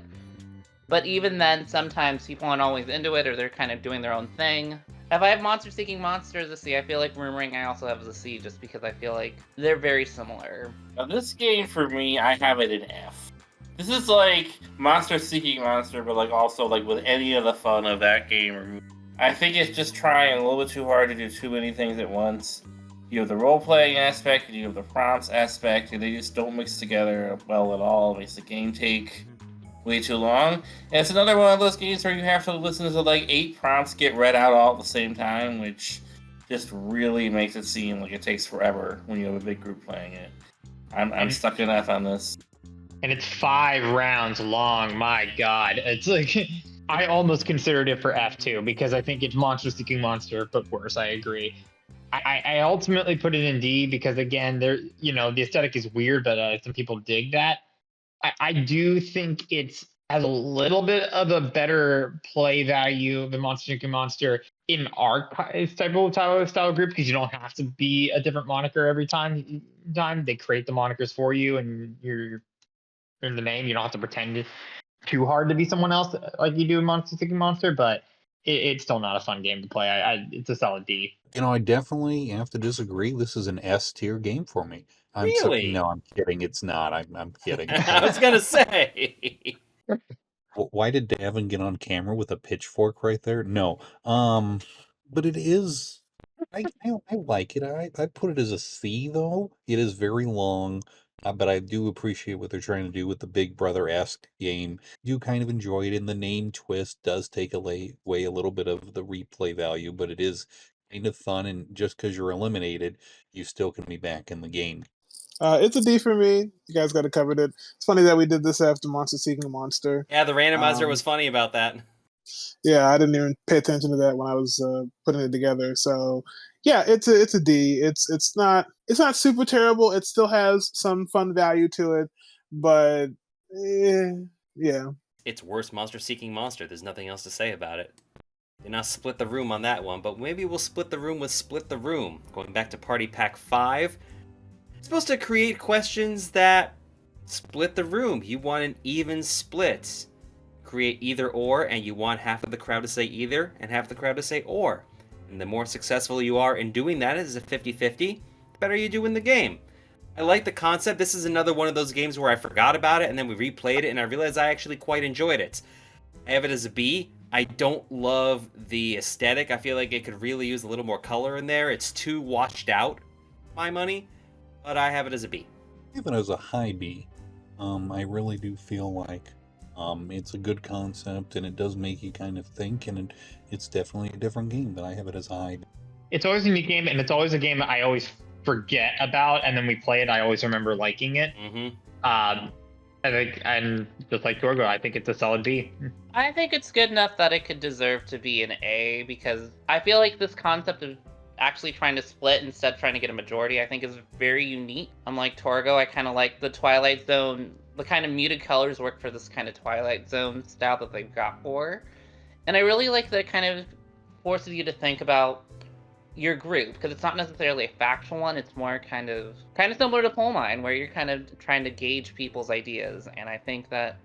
But even then, sometimes people aren't always into it, or they're kind of doing their own thing. If I have Monster Seeking Monster as a C, I feel like Roomerang I also have as a C, just because I feel like they're very similar. Now, this game for me, I have it in F. This is like Monster Seeking Monster, but like also like with any of the fun of that game. I think it's just trying a little bit too hard to do too many things at once. You have the role-playing aspect, and you have the prompts aspect, and they just don't mix together well at all. It makes the game take way too long. And it's another one of those games where you have to listen to like 8 prompts get read out all at the same time, which just really makes it seem like it takes forever when you have a big group playing it. I'm stuck in F on this. And it's 5 rounds long. My God, it's like I almost considered it for F2 because I think it's Monster Seeking Monster, but worse. I agree. I ultimately put it in D because again, the aesthetic is weird, but some people dig that. I do think it's has a little bit of a better play value than Monster Seeking Monster in our type of style group because you don't have to be a different moniker every time. They create the monikers for you, and you're in the name. You don't have to pretend too hard to be someone else like you do in Monster Seeking Monster, but it's still not a fun game to play. It's a solid D. I definitely have to disagree. This is an S tier game for me. Really? No, I'm kidding. It's not. I'm kidding. I was gonna say. Why did Davin get on camera with a pitchfork right there? No. But it is. I like it. I put it as a C though. It is very long, but I do appreciate what they're trying to do with the Big Brother-esque game. Do kind of enjoy it, and the name twist does take away a little bit of the replay value, but it is kind of fun. And just because you're eliminated, you still can be back in the game. It's a D for me. You guys got it covered. It's funny that we did this after Monster Seeking Monster. Yeah, the randomizer was funny about that. Yeah, I didn't even pay attention to that when I was putting it together. So yeah, it's a D. It's not super terrible. It still has some fun value to it, but yeah. It's worse Monster Seeking Monster. There's nothing else to say about it. Did not split the room on that one, but maybe we'll split the room with Split the Room. Going back to Party Pack 5. It's supposed to create questions that split the room. You want an even split. Create either or, and you want half of the crowd to say either and half the crowd to say or. And the more successful you are in doing that as a 50-50, the better you do in the game. I like the concept. This is another one of those games where I forgot about it and then we replayed it and I realized I actually quite enjoyed it. I have it as a B. I don't love the aesthetic. I feel like it could really use a little more color in there. It's too washed out, my money, but I have it as a B. Even as a high B, I really do feel like it's a good concept and it does make you kind of think, and it's definitely a different game, but I have it as a high B. It's always a neat game, and it's always a game that I always forget about, and then we play it, I always remember liking it. I think, and just like Torgo, I think it's a solid B. I think it's good enough that it could deserve to be an A, because I feel like this concept of actually trying to split instead of trying to get a majority, I think is very unique. Unlike Torgo, I kind of like the Twilight Zone, the kind of muted colors work for this kind of Twilight Zone style that they've got for. And I really like that it kind of forces you to think about your group, because it's not necessarily a factual one, it's more kind of similar to Poll Mine, where you're kind of trying to gauge people's ideas, and I think that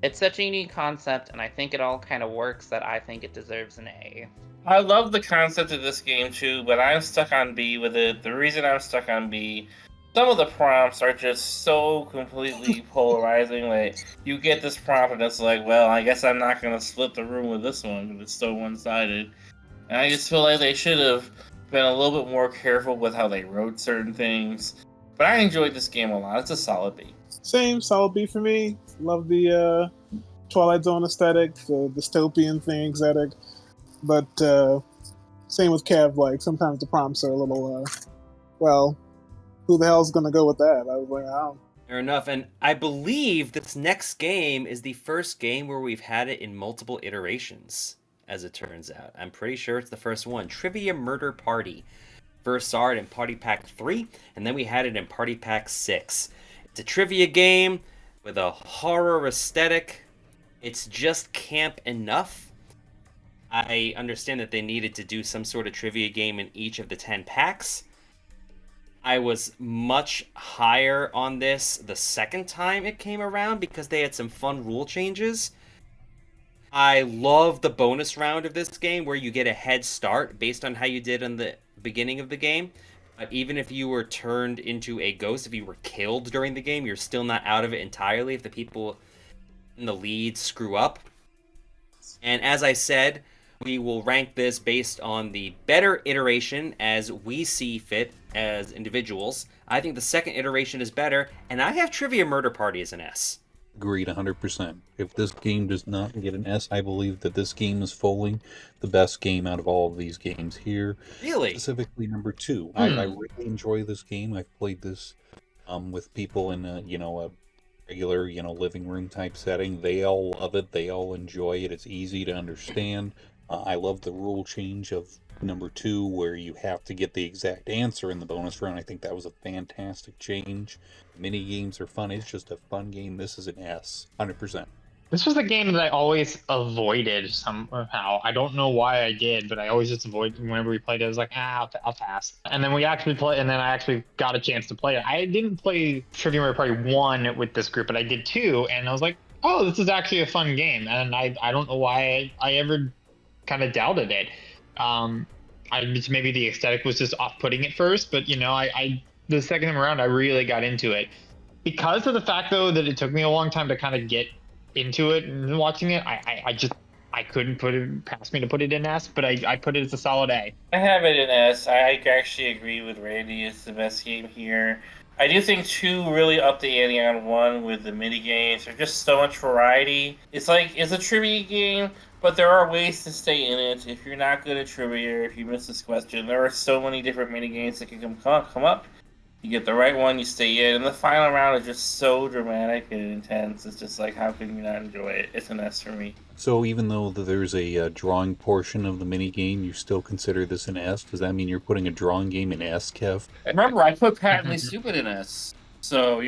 it's such a unique concept, and I think it all kind of works that I think it deserves an A. I love the concept of this game too, but I'm stuck on B with it. The reason I'm stuck on B, some of the prompts are just so completely polarizing. Like, you get this prompt and it's like, well, I guess I'm not going to split the room with this one because it's so one-sided. And I just feel like they should have been a little bit more careful with how they wrote certain things. But I enjoyed this game a lot. It's a solid B. Same, solid B for me. Love the Twilight Zone aesthetic, the dystopian thing aesthetic. But same with Kev, like, sometimes the prompts are a little, well, who the hell's going to go with that? I was like, I don't. Fair enough, and I believe this next game is the first game where we've had it in multiple iterations, as it turns out. I'm pretty sure it's the first one. Trivia Murder Party. First saw it in Party Pack 3, and then we had it in Party Pack 6. It's a trivia game with a horror aesthetic. It's just camp enough. I understand that they needed to do some sort of trivia game in each of the 10 packs. I was much higher on this the second time it came around because they had some fun rule changes. I love the bonus round of this game where you get a head start based on how you did in the beginning of the game. But even if you were turned into a ghost, if you were killed during the game, you're still not out of it entirely if the people in the lead screw up. And as I said, we will rank this based on the better iteration as we see fit as individuals. I think the second iteration is better, and I have Trivia Murder Party as an S. Agreed 100%. If this game does not get an S, I believe that this game is fully the best game out of all of these games here. Really? Specifically number 2. I really enjoy this game. I've played this with people in a regular, living room type setting. They all love it. They all enjoy it. It's easy to understand. I love the rule change of number 2 where you have to get the exact answer in the bonus round. I think that was a fantastic change. Mini games are fun. It's just a fun game. This is an S, 100%. This was a game that I always avoided somehow. I don't know why I did, but I always just avoided whenever we played it. I was like, I'll pass. And then we actually play, and then I actually got a chance to play it. I didn't play Trivia Murder Party 1 with this group, but I did 2, and I was like, oh, this is actually a fun game. And I don't know why I ever kind of doubted it. Maybe the aesthetic was just off-putting at first, but the second time around I really got into it because of the fact though that it took me a long time to kind of get into it and watching it. I couldn't put it past me to put it in S, but I put it as a solid A. I have it in S. I actually agree with Randy. It's the best game here. I do think 2 really upped the ante on 1 with the mini games. There's just so much variety. It's a trivia game, but there are ways to stay in it. If you're not good at trivia, if you miss this question, there are so many different mini games that can come up. You get the right one, you stay in, and the final round is just so dramatic and intense. It's just like, how can you not enjoy it? It's an S for me. So even though there's a drawing portion of the mini game, you still consider this an S? Does that mean you're putting a drawing game in S, Kev? Remember, I put Patently Stupid in S. So,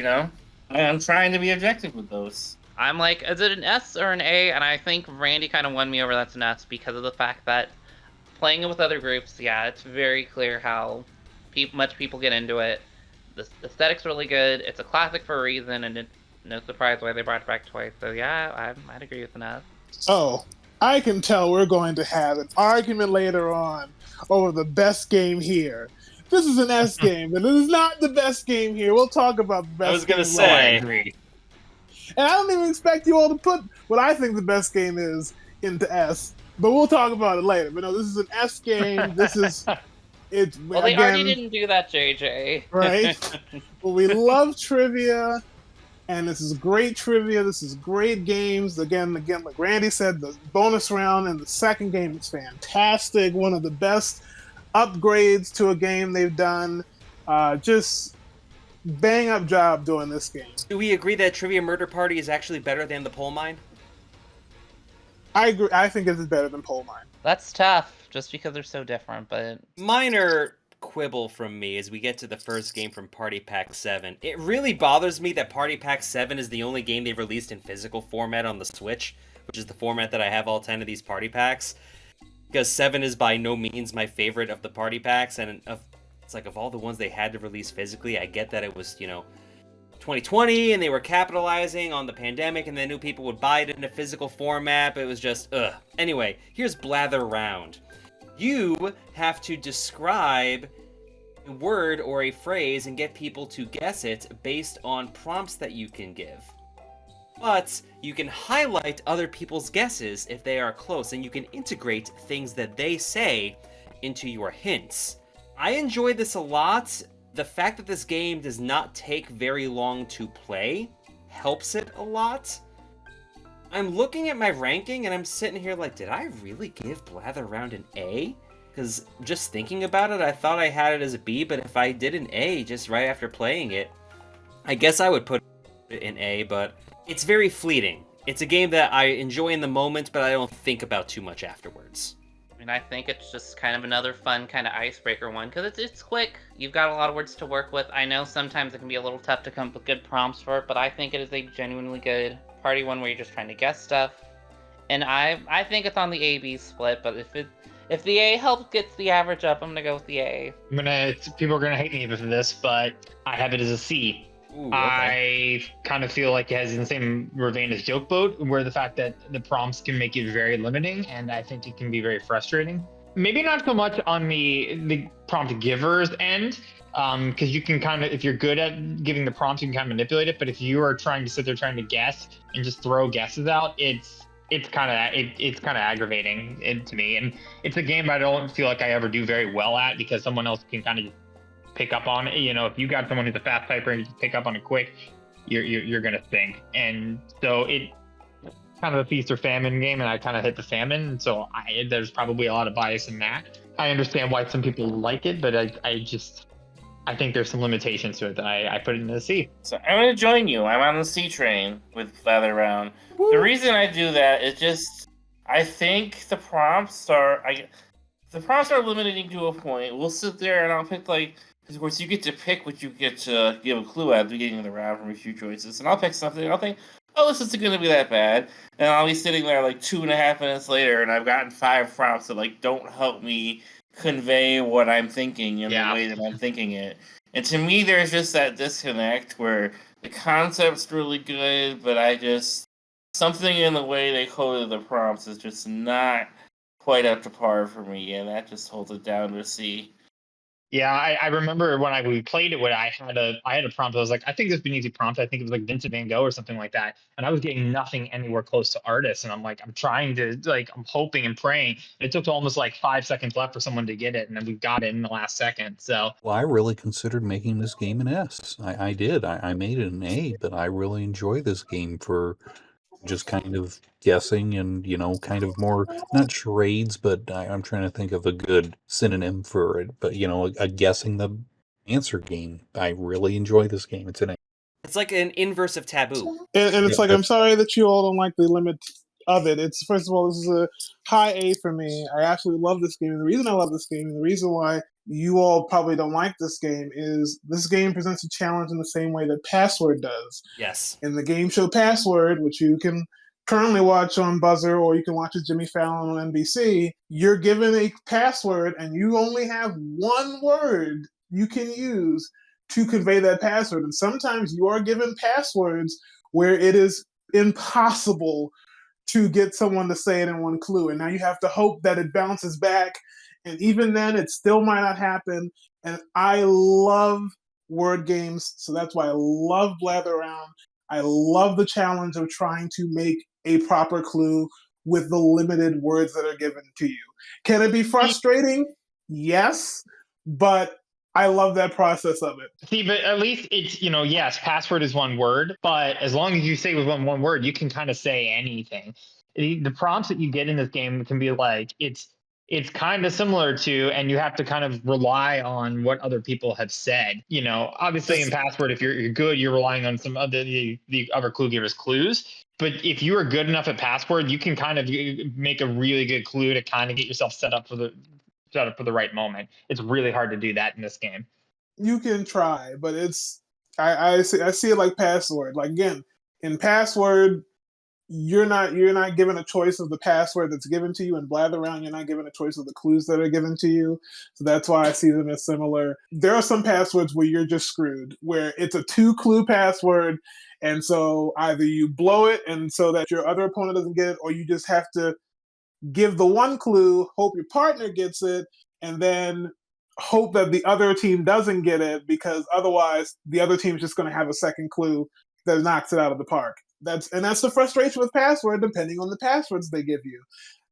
I'm trying to be objective with those. I'm like, is it an S or an A? And I think Randy kind of won me over that's an S because of the fact that playing it with other groups, yeah, it's very clear how much people get into it. The aesthetic's really good. It's a classic for a reason, and it's no surprise why they brought it back twice. So yeah, I'd agree with an S. Oh, I can tell we're going to have an argument later on over the best game here. This is an S game, but it is not the best game here. We'll talk about the best game. I was going to say. I agree. And I don't even expect you all to put what I think the best game is into S. But we'll talk about it later. But no, this is an S game. It's Well, they already again, didn't do that, JJ. right? But we love trivia, and this is great trivia. This is great games. Again, like Randy said, the bonus round and the second game is fantastic. One of the best upgrades to a game they've done. Just bang up job doing this game. Do we agree that Trivia Murder Party is actually better than the Poll Mine? I agree. I think this is better than Poll Mine. That's tough, just because they're so different, but... Minor quibble from me as we get to the first game from Party Pack 7. It really bothers me that Party Pack 7 is the only game they've released in physical format on the Switch, which is the format that I have all 10 of these Party Packs. Because 7 is by no means my favorite of the Party Packs, and it's like of all the ones they had to release physically, I get that it was, 2020 and they were capitalizing on the pandemic and they knew people would buy it in a physical format, but it was just, ugh. Anyway, here's Blather Round. You have to describe a word or a phrase and get people to guess it based on prompts that you can give. But you can highlight other people's guesses if they are close, and you can integrate things that they say into your hints. I enjoy this a lot. The fact that this game does not take very long to play helps it a lot. I'm looking at my ranking and I'm sitting here like, did I really give Blather Round an A? Because just thinking about it, I thought I had it as a B, but if I did an A just right after playing it, I guess I would put it in A, but it's very fleeting. It's a game that I enjoy in the moment, but I don't think about too much afterwards. I mean, I think it's just kind of another fun kind of icebreaker one, because it's quick. You've got a lot of words to work with. I know sometimes it can be a little tough to come up with good prompts for it, but I think it is a genuinely good party one where you're just trying to guess stuff. And I think it's on the A-B split, but if the A helps gets the average up, I'm gonna go with the A. People are gonna hate me for this, but I have it as a C. Ooh, okay. I kind of feel like it has the same vein as Joke Boat, where the fact that the prompts can make it very limiting, and I think it can be very frustrating. Maybe not so much on the prompt giver's end, because you can kind of, if you're good at giving the prompts, you can kind of manipulate it. But if you are trying to sit there trying to guess and just throw guesses out, it's kind of aggravating to me. And it's a game I don't feel like I ever do very well at, because someone else can kind of pick up on it. If you got someone who's a fast typer and you just pick up on it quick, you're gonna think. And so it's kind of a feast or famine game, and I kind of hit the famine. So there's probably a lot of bias in that. I understand why some people like it, but I think there's some limitations to it that I put it in the C. So I'm gonna join you. I'm on the C train with Blather Round. Woo. The reason I do that is just I think the prompts are limiting to a point. We'll sit there and I'll pick because of course you get to pick what you get to give a clue at the beginning of the round from a few choices, and I'll pick something and I'll think, oh, this isn't going to be that bad, and I'll be sitting there 2.5 minutes later and I've gotten 5 prompts that don't help me convey what I'm thinking in the way that I'm thinking it. And to me, there's just that disconnect where the concept's really good, but something in the way they coded the prompts is just not quite up to par for me, and that just holds it down to a C. Yeah, I remember when we played it, when I had a prompt. I was like, I think this would be an easy prompt. I think it was Vincent Van Gogh or something like that. And I was getting nothing anywhere close to artists. And I'm like, I'm trying to I'm hoping and praying. It took almost 5 seconds left for someone to get it, and then we got it in the last second. So Well, I really considered making this game an S. I did. I made it an A, but I really enjoy this game for just kind of guessing and, kind of more, not charades, but I'm trying to think of a good synonym for it. But, a guessing the answer game. I really enjoy this game. It's an A. It's like an inverse of Taboo. And it's I'm sorry that you all don't like the limit of it. It's, first of all, this is a high A for me. I absolutely love this game. And the reason I love this game, and the reason why you all probably don't like this game, is this game presents a challenge in the same way that Password does. Yes. In the game show Password, which you can currently watch on Buzzer, or you can watch it Jimmy Fallon on NBC, you're given a password and you only have one word you can use to convey that password. And sometimes you are given passwords where it is impossible to get someone to say it in one clue. And now you have to hope that it bounces back. And even then, it still might not happen. And I love word games, so that's why I love Blather Round. I love the challenge of trying to make a proper clue with the limited words that are given to you. Can it be frustrating? Yes, but I love that process of it. See, but at least it's, yes, password is one word, but as long as you say with one word, you can kind of say anything. The prompts that you get in this game can be like, it's kind of similar to, and you have to kind of rely on what other people have said. Obviously in password, if you're good, you're relying on some other the other clue givers' clues. But if you are good enough at password, you can kind of make a really good clue to kind of get yourself set up for the right moment. It's really hard to do that in this game. You can try, but I see it like password. Like, again, in password, you're not given a choice of the password that's given to you. In Blather Round, you're not given a choice of the clues that are given to you. So that's why I see them as similar. There are some passwords where you're just screwed, where it's a 2-clue password, and so either you blow it and so that your other opponent doesn't get it, or you just have to give the 1 clue, hope your partner gets it, and then hope that the other team doesn't get it, because otherwise the other team's just going to have a second clue that knocks it out of the park. That's the frustration with password, depending on the passwords they give you.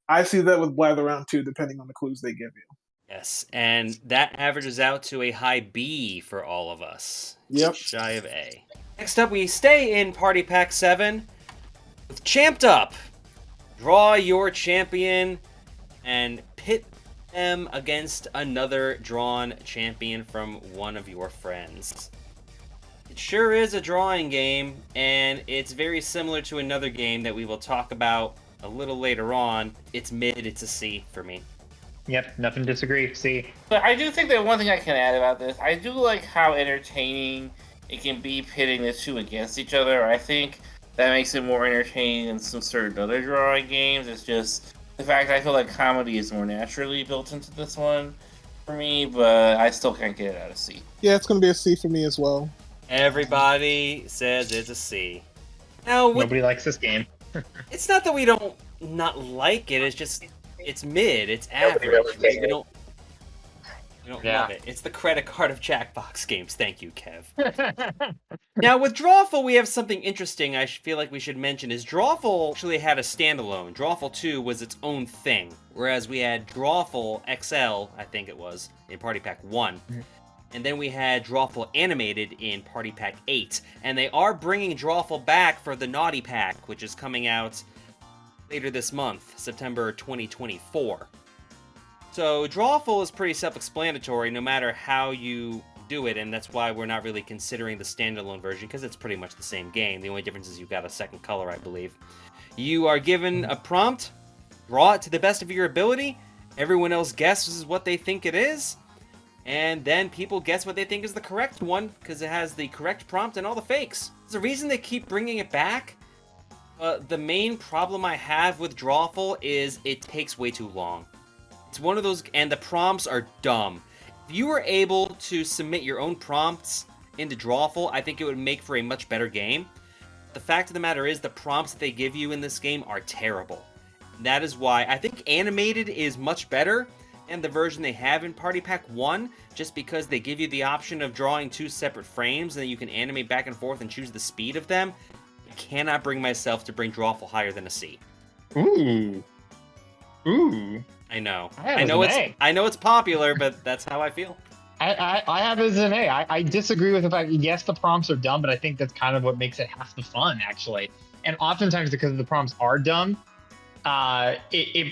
I see that with Blather Round too, depending on the clues they give you. Yes, and that averages out to a high B for all of us. Yep. Shy of A. Next up, we stay in Party Pack 7 with Champed Up. Draw your champion and pit them against another drawn champion from one of your friends. It sure is a drawing game, and it's very similar to another game that we will talk about a little later on. It's mid, it's a C for me. Yep, nothing to disagree. C. But I do think that one thing I can add about this, I do like how entertaining it can be pitting the two against each other. I think that makes it more entertaining than some certain other drawing games. It's just the fact I feel like comedy is more naturally built into this one for me, but I still can't get it out of C. Yeah, it's going to be a C for me as well. Everybody says it's a C. Now, Nobody likes this game. It's not that we don't not like it, it's just, it's mid, it's average. We don't love it. It's the credit card of Jackbox games. Thank you, Kev. Now, with Drawful, we have something interesting I feel like we should mention, is Drawful actually had a standalone. Drawful 2 was its own thing, whereas we had Drawful XL, I think it was, in Party Pack 1. And then we had Drawful Animated in Party Pack 8. And they are bringing Drawful back for the Naughty Pack, which is coming out later this month, September 2024. So Drawful is pretty self-explanatory no matter how you do it, and that's why we're not really considering the standalone version, because it's pretty much the same game. The only difference is you've got a second color, I believe. You are given a prompt, draw it to the best of your ability, everyone else guesses what they think it is, and then people guess what they think is the correct one, because it has the correct prompt and all the fakes. There's a reason they keep bringing it back. The main problem I have with Drawful is it takes way too long. It's one of those, and the prompts are dumb. If you were able to submit your own prompts into Drawful, I think it would make for a much better game. The fact of the matter is, the prompts that they give you in this game are terrible. That is why I think Animated is much better than the version they have in Party Pack 1, just because they give you the option of drawing 2 separate frames, and then you can animate back and forth and choose the speed of them. I cannot bring myself to bring Drawful higher than a C. Ooh. I know. I know it's popular, but that's how I feel. I have it as an A. I disagree with the fact that, yes, the prompts are dumb, but I think that's kind of what makes it half the fun, actually. And oftentimes, because the prompts are dumb, it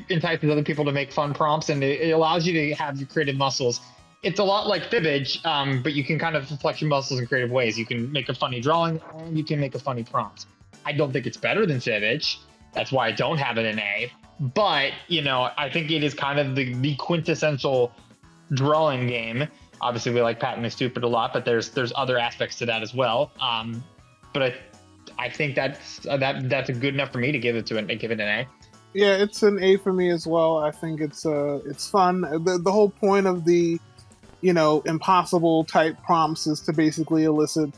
entices other people to make fun prompts, and it allows you to have your creative muscles. It's a lot like Fibbage, but you can kind of flex your muscles in creative ways. You can make a funny drawing, and you can make a funny prompt. I don't think it's better than Fibbage. That's why I don't have it in A. But, I think it is kind of the quintessential drawing game. Obviously, we like Patting is Stupid a lot, but there's other aspects to that as well. But I think that's a good enough for me to give it an A. Yeah, it's an A for me as well. I think it's fun. The whole point of the impossible type prompts is to basically elicit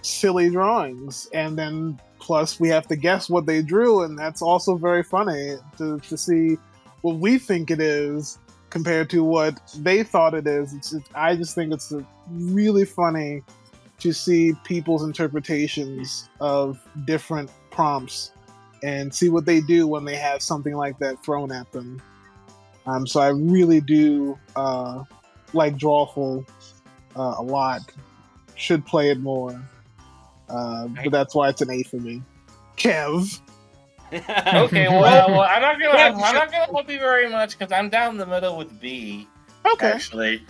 silly drawings, and then plus we have to guess what they drew, and that's also very funny to see what we think it is compared to what they thought it is. I just think it's a really funny to see people's interpretations of different prompts and see what they do when they have something like that thrown at them. So I really do like Drawful a lot. Should play it more. But that's why it's an A for me. Kev. Okay, well, I'm not gonna help you very much because I'm down the middle with B. Okay. Actually,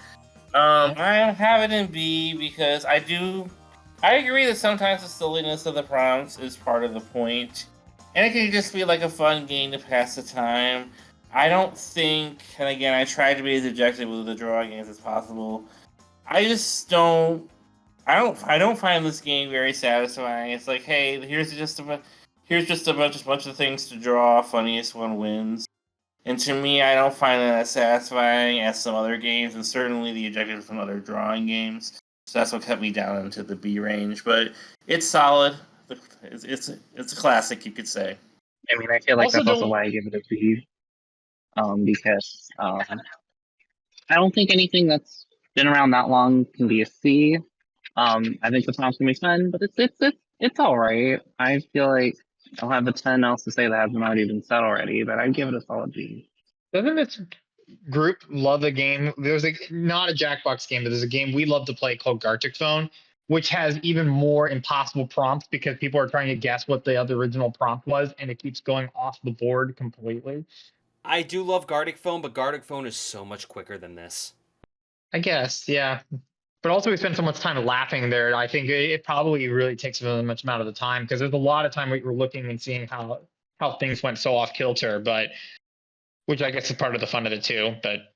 I have it in B because I agree that sometimes the silliness of the prompts is part of the point, and it can just be like a fun game to pass the time. I don't think, and again, I try to be as objective with the drawing games as possible. I just don't. I don't find this game very satisfying. It's like, hey, here's just a bunch of things to draw. Funniest one wins. And to me, I don't find that as satisfying as some other games, and certainly the objectives from other drawing games. So that's what kept me down into the B range. But it's solid. It's a classic, you could say. I mean, I feel like Also that's also don't- why I give it a B. Because I don't think anything that's been around that long can be a C. I think the prompts can be fun, but it's all right. I feel like I'll have a 10 else to say that hasn't already been said already, but I'd give it a solid B. Doesn't this group love a game? There's not a Jackbox game, but there's a game we love to play called Gartic Phone, which has even more impossible prompts because people are trying to guess what the other original prompt was, and it keeps going off the board completely. I do love Gartic Phone, but Gartic Phone is so much quicker than this. I guess, yeah. But also, we spend so much time laughing there. I think it probably really takes really much amount of the time because there's a lot of time where you're looking and seeing how things went so off kilter. But which I guess is part of the fun of it too. But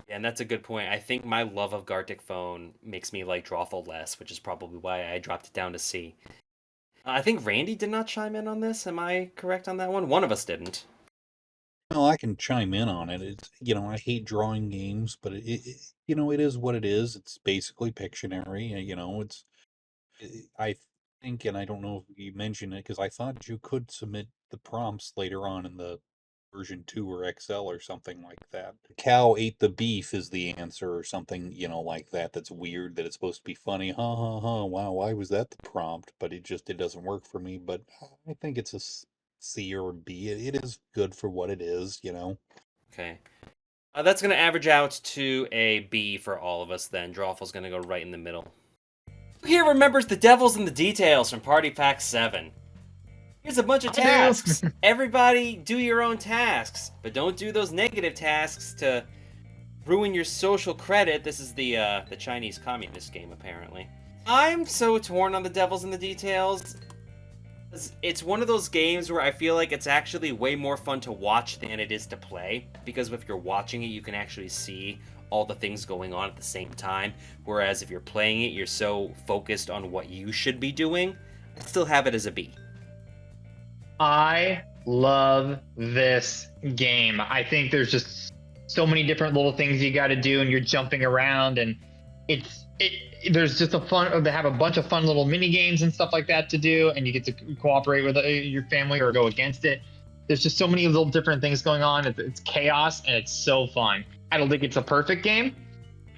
Yeah, and that's a good point. I think my love of Gartic Phone makes me like Drawful less, which is probably why I dropped it down to C. I think Randy did not chime in on this. Am I correct on that one? One of us didn't. Well, I can chime in on it. It's, I hate drawing games, but it is what it is. It's basically Pictionary. I think, and I don't know if you mentioned it because I thought you could submit the prompts later on in the version 2 or XL or something like that. The cow ate the beef is the answer or something, like that. That's weird that it's supposed to be funny. Ha ha ha. Wow, why was that the prompt? But it doesn't work for me. But I think it's a C or a B. It is good for what it is. Okay. That's going to average out to a B for all of us then. Drawful's going to go right in the middle. Who here remembers the Devils in the Details from Party Pack 7? Here's a bunch of tasks. Everybody do your own tasks, but don't do those negative tasks to ruin your social credit. This is the Chinese communist game, apparently. I'm so torn on the Devils in the Details. It's one of those games where I feel like it's actually way more fun to watch than it is to play, because if you're watching it, you can actually see all the things going on at the same time, whereas if you're playing it, you're so focused on what you should be doing. I still have it as a B. I love this game. I think there's just so many different little things you got to do, and you're jumping around, and there's just they have a bunch of fun little mini games and stuff like that to do, and you get to cooperate with your family or go against it. There's just so many little different things going on. It's chaos, and it's so fun. I don't think it's a perfect game,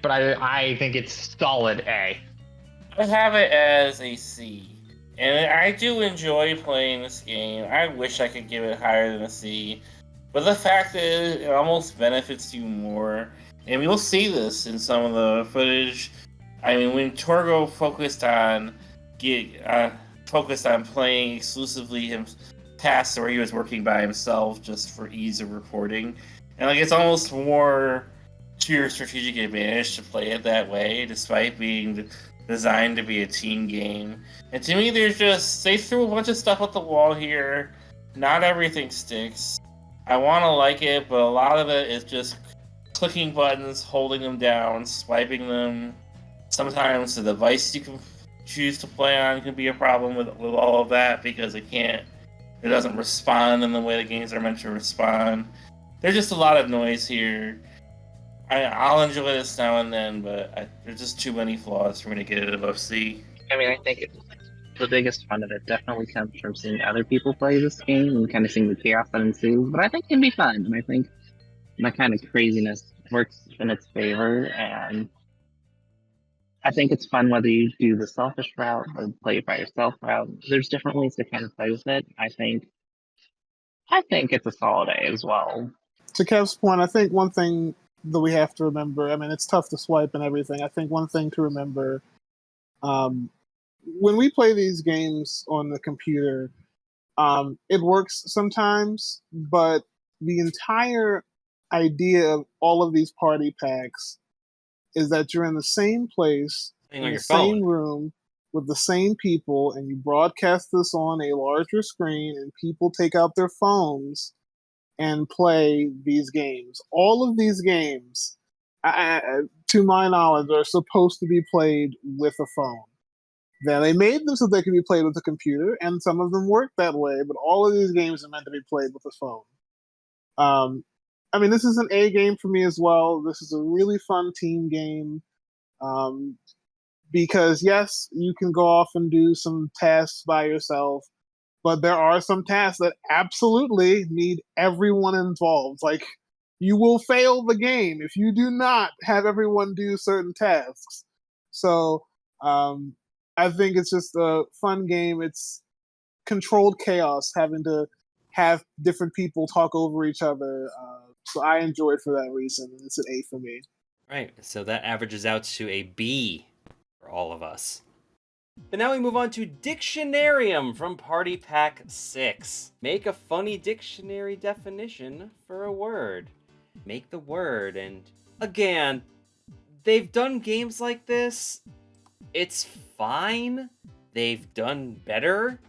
but I think it's solid A. I have it as a C. And I do enjoy playing this game. I wish I could give it higher than a C. But the fact is, it almost benefits you more. And we'll see this in some of the footage. I mean, when Torgo focused on playing exclusively him tasks where he was working by himself just for ease of recording. And it's almost more to your strategic advantage to play it that way, despite being designed to be a team game. And to me, they threw a bunch of stuff at the wall here. Not everything sticks. I want to like it, but a lot of it is just clicking buttons, holding them down, swiping them. Sometimes the device you can choose to play on can be a problem with all of that because it doesn't respond in the way the games are meant to respond. There's just a lot of noise here. I'll enjoy this now and then, but there's just too many flaws for me to get it above C. I mean, I think the biggest fun of it definitely comes from seeing other people play this game and kind of seeing the chaos that ensues. But I think it can be fun, and I think that kind of craziness works in its favor. And I think it's fun whether you do the selfish route or play it by yourself route. There's different ways to kind of play with it. I think it's a solid A as well. To Kev's point, I think one thing that we have to remember, I mean, it's tough to swipe and everything. I think one thing to remember, when we play these games on the computer, it works sometimes, but the entire idea of all of these party packs is that you're in the same place, Playing in on the your phone. same room, with the same people, and you broadcast this on a larger screen, and people take out their phones and play these games. All of these games, to my knowledge, are supposed to be played with a phone. Now, they made them so they could be played with a computer, and some of them work that way, but all of these games are meant to be played with a phone. I mean, this is an A game for me as well. This is a really fun team game. Because, yes, you can go off and do some tasks by yourself, but there are some tasks that absolutely need everyone involved. Like, you will fail the game if you do not have everyone do certain tasks. So, I think it's just a fun game. It's controlled chaos, having to have different people talk over each other. So I enjoy it for that reason. It's an A for me. Right, so that averages out to a B for all of us. But now we move on to Dictionarium from Party Pack 6. Make a funny dictionary definition for a word. Make the word, and again, they've done games like this. It's fine. They've done better.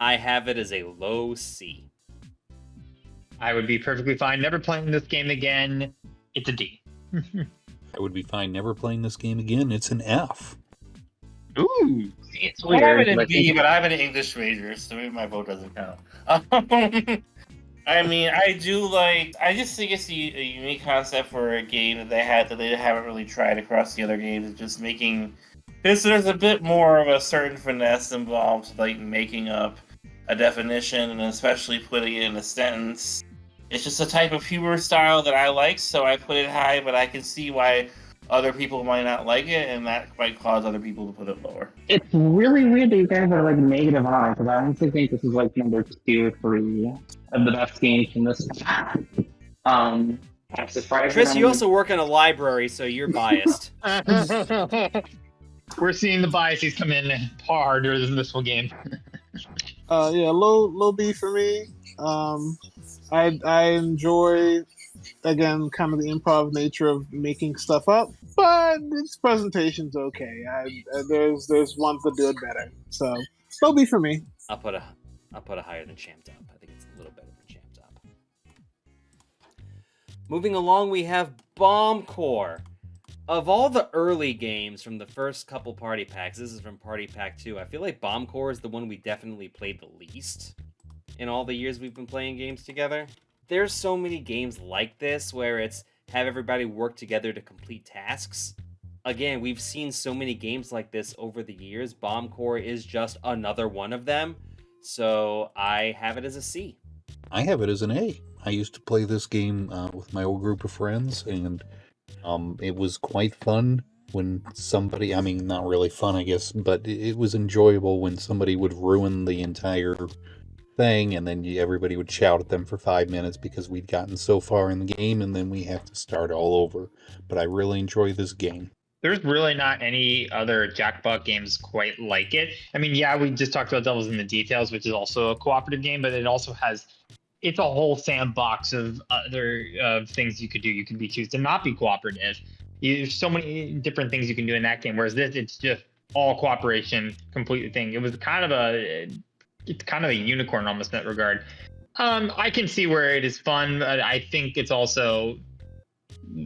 I have it as a low C. I would be perfectly fine never playing this game again. It's a D. I would be fine never playing this game again. It's an F. Ooh, it's I have weird. it in but B, but I'm an English major, so maybe my vote doesn't count. I mean, I just think it's a unique concept for a game that they haven't really tried across the other games. It's just making, because there's a bit more of a certain finesse involved, like making up a definition and especially putting it in a sentence. It's just a type of humor style that I like, so I put it high, but I can see why other people might not like it, and that might cause other people to put it lower. It's really weird that you guys are like negative on it, because I honestly think this is like number 2 or 3 of the best games from this. I'm surprised. Chris, you also work in a library, so you're biased. We're seeing the biases come in harder than this whole game. Yeah, low B for me. I enjoy, again, kind of the improv nature of making stuff up, but its presentation's okay. There's ones that do it better, so low B for me. I'll put a higher than Champed Up. I think it's a little better than Champed Up. Moving along, we have Bomb Core. Of all the early games from the first couple party packs, this is from Party Pack 2, I feel like Bomb Core is the one we definitely played the least in all the years we've been playing games together. There's so many games like this where it's have everybody work together to complete tasks. Again, we've seen so many games like this over the years. Bomb Core is just another one of them. So I have it as a C. I have it as an A. I used to play this game with my old group of friends, and it was quite fun when somebody, I mean, not really fun, I guess, but it was enjoyable when somebody would ruin the entire thing, and then everybody would shout at them for 5 minutes because we'd gotten so far in the game, and then we have to start all over. But I really enjoy this game. There's really not any other Jackbox games quite like it. I mean, yeah, we just talked about Devils in the Details, which is also a cooperative game, but it also has, it's a whole sandbox of other things you could do. You could choose to not be cooperative. There's so many different things you can do in that game, whereas this, it's just all cooperation, complete thing. It was kind of a unicorn almost in that regard. I can see where it is fun, but I think it's also,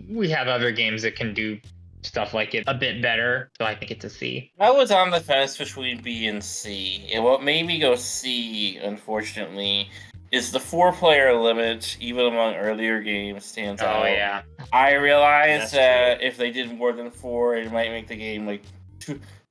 we have other games that can do stuff like it a bit better, so I think it's a C. I was on the fence between B and C, and what made me go C, unfortunately, is the 4-player limit, even among earlier games, stands out. Oh yeah. I realized That's that if they did more than 4, it might make the game like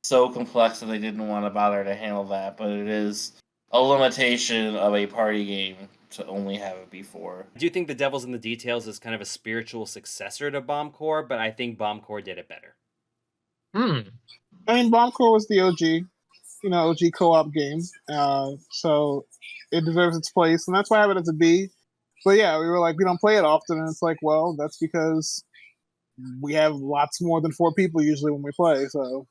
so complex that they didn't want to bother to handle that, but it is a limitation of a party game to only have it be 4. I do think The Devil's in the Details is kind of a spiritual successor to Bomb Core, but I think Bomb Core did it better. Hmm. I mean, Bombcore was the OG, OG co-op game, so it deserves its place, and that's why I have it as a B. But yeah, we were like, we don't play it often, and it's like, well, that's because we have lots more than 4 people usually when we play. So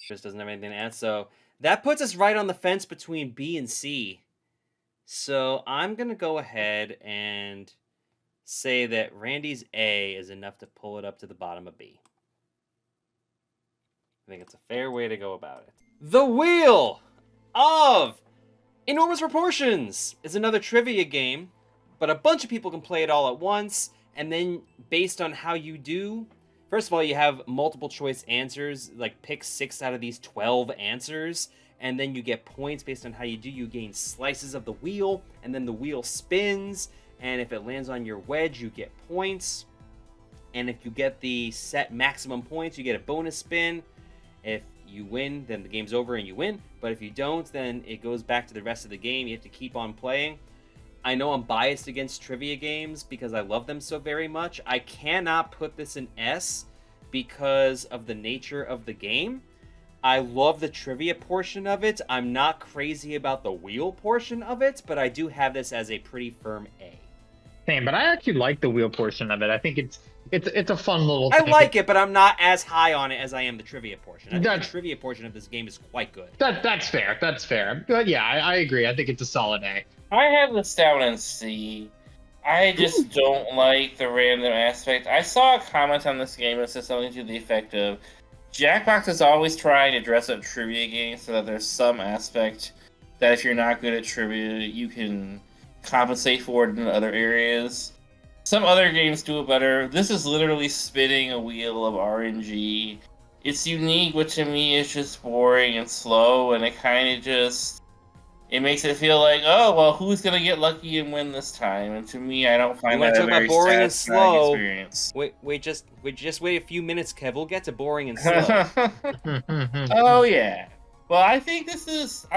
Chris doesn't have anything to add. So that puts us right on the fence between B and C. So I'm gonna go ahead and say that Randy's A is enough to pull it up to the bottom of B. I think it's a fair way to go about it. The Wheel of Enormous Proportions is another trivia game, but a bunch of people can play it all at once, and then based on how you do, first of all, you have multiple choice answers, like pick 6 out of these 12 answers, and then you get points based on how you do. You gain slices of the wheel, and then the wheel spins, and if it lands on your wedge, you get points. And if you get the set maximum points, you get a bonus spin. If you win, then the game's over and you win. But if you don't, then it goes back to the rest of the game. You have to keep on playing. I know I'm biased against trivia games because I love them so very much. I cannot put this in S because of the nature of the game. I love the trivia portion of it. I'm not crazy about the wheel portion of it, but I do have this as a pretty firm A. Same, but I actually like the wheel portion of it. I think it's a fun little thing. I like it, but I'm not as high on it as I am the trivia portion. I think That's- the trivia portion of this game is quite good. That's fair. That's fair. But yeah, I agree. I think it's a solid A. I have this down in C. I just don't like the random aspect. I saw a comment on this game that said something to the effect of, Jackbox is always trying to dress up trivia games so that there's some aspect that if you're not good at trivia, you can compensate for it in other areas. Some other games do it better. This is literally spinning a wheel of RNG. It's unique, but to me it's just boring and slow, and it kind of it makes it feel like, oh, well, who's going to get lucky and win this time? And to me, I don't find that a very boring and satisfying slow. experience. Wait, just wait a few minutes, Kev. We'll get to boring and slow. Oh, yeah. Well, I think this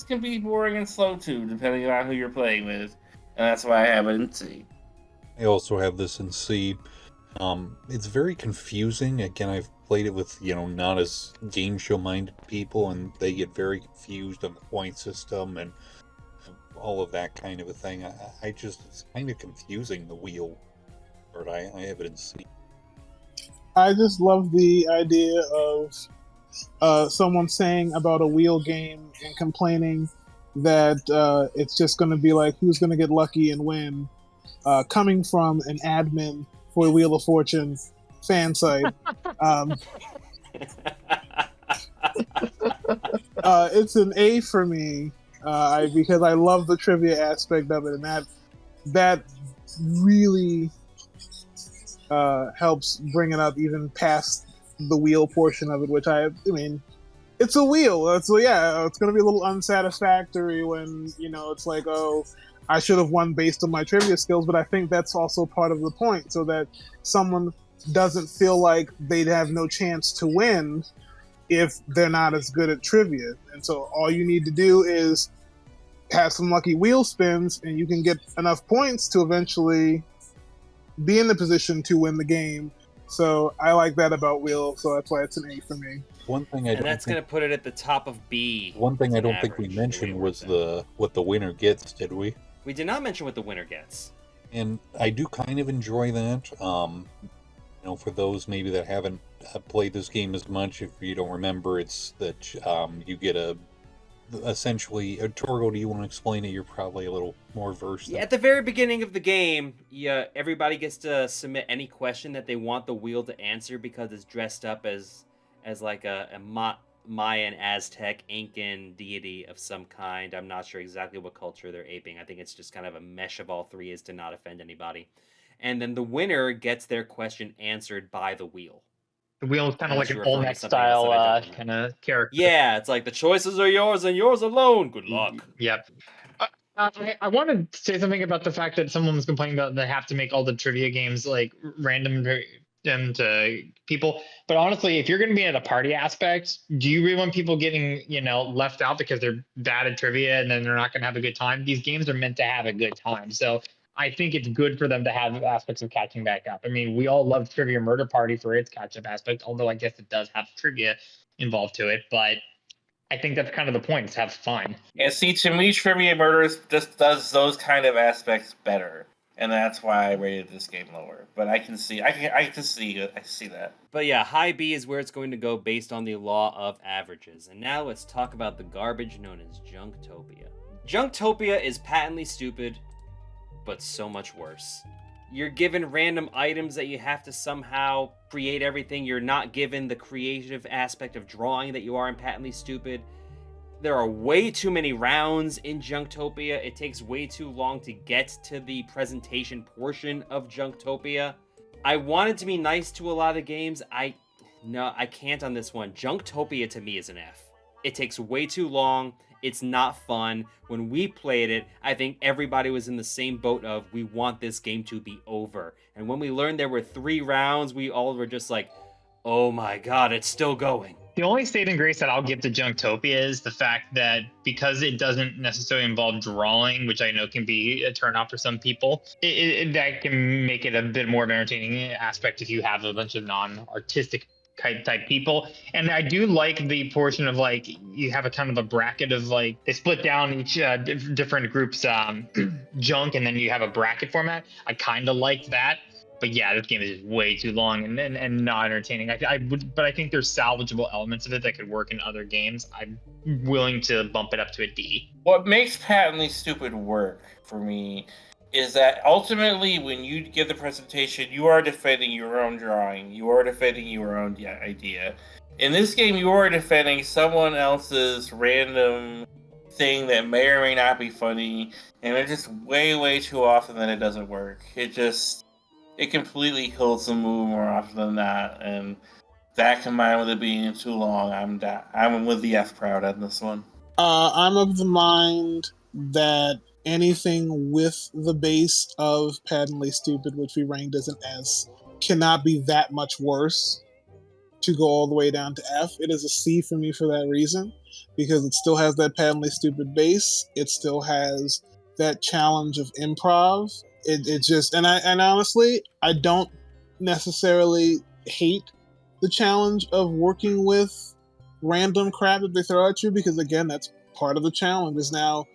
can be boring and slow too, depending on who you're playing with. And that's why I have it in C. I also have this in C. It's very confusing. Again, I've played it with, not as game show minded people, and they get very confused on the point system and all of that kind of a thing. It's kind of confusing, the wheel part. I have it in C. I just love the idea of someone saying about a wheel game and complaining that it's just going to be like, who's going to get lucky and win, coming from an admin for Wheel of Fortune fan site. It's an A for me because I love the trivia aspect of it, and that really helps bring it up even past the wheel portion of it, which I mean, it's a wheel. So yeah, it's going to be a little unsatisfactory when, it's like, oh, I should have won based on my trivia skills, but I think that's also part of the point, so that someone doesn't feel like they'd have no chance to win if they're not as good at trivia. And so all you need to do is have some lucky wheel spins, and you can get enough points to eventually be in the position to win the game. So I like that about Wheel, so that's why it's an A for me. One thing And that's going to put it at the top of B. One thing as I an don't think we average, mentioned the way it was works what the winner gets, did we? We did not mention what the winner gets. And I do kind of enjoy that. For those maybe that haven't played this game as much, if you don't remember, it's that you get essentially, Torgo, do you want to explain it? You're probably a little more versed. Yeah, at the very beginning of the game, everybody gets to submit any question that they want the wheel to answer because it's dressed up as like a Mayan, Aztec, Incan deity of some kind. I'm not sure exactly what culture they're aping. I think it's just kind of a mesh of all three, is to not offend anybody. And then the winner gets their question answered by the wheel. The wheel is kind of like an Unless you're referring to Olmec something else that I style don't remember. kind of character. Yeah, it's like the choices are yours and yours alone. Good luck. Yep. I want to say something about the fact that someone was complaining about they have to make all the trivia games like random to people. But honestly, if you're going to be at a party aspect, do you really want people getting, left out because they're bad at trivia and then they're not going to have a good time? These games are meant to have a good time. So I think it's good for them to have aspects of catching back up. I mean, we all love Trivia Murder Party for its catch-up aspect, although I guess it does have trivia involved to it, but I think that's kind of the point, is have fun. And see, to me, Trivia Murders just does those kind of aspects better. And that's why I rated this game lower. But I can see that. But yeah, high B is where it's going to go based on the law of averages. And now let's talk about the garbage known as Junktopia. Junktopia is patently stupid, but so much worse. You're given random items that you have to somehow create everything. You're not given the creative aspect of drawing that you are in Patently Stupid. There are way too many rounds in Junktopia. It takes way too long to get to the presentation portion of Junktopia. I wanted to be nice to a lot of the games. I can't on this one. Junktopia to me is an F. It takes way too long. It's not fun. When we played it, I think everybody was in the same boat of, we want this game to be over. And when we learned there were 3 rounds, we all were just like, oh my god, it's still going. The only saving grace that I'll give to Junktopia is the fact that because it doesn't necessarily involve drawing, which I know can be a turnoff for some people, that can make it a bit more of an entertaining aspect if you have a bunch of non-artistic type people. And I do like the portion of, like, you have a kind of a bracket of, like, they split down each different groups junk, and then you have a bracket format. I kind of like that. But yeah, this game is just way too long and not entertaining. But I think there's salvageable elements of it that could work in other games. I'm willing to bump it up to a D. What makes Patently Stupid work for me is that ultimately when you give the presentation, you are defending your own drawing. You are defending your own idea. In this game, you are defending someone else's random thing that may or may not be funny. And it's just way, way too often that it doesn't work. It completely kills the move more often than not, and that combined with it being too long, I'm with the F crowd on this one. I'm of the mind that anything with the base of Patently Stupid, which we ranked as an S, cannot be that much worse to go all the way down to F. It is a C for me for that reason, because it still has that Patently Stupid base. It still has that challenge of improv. It just, and honestly, I don't necessarily hate the challenge of working with random crap that they throw at you, because again, that's part of the challenge. Is now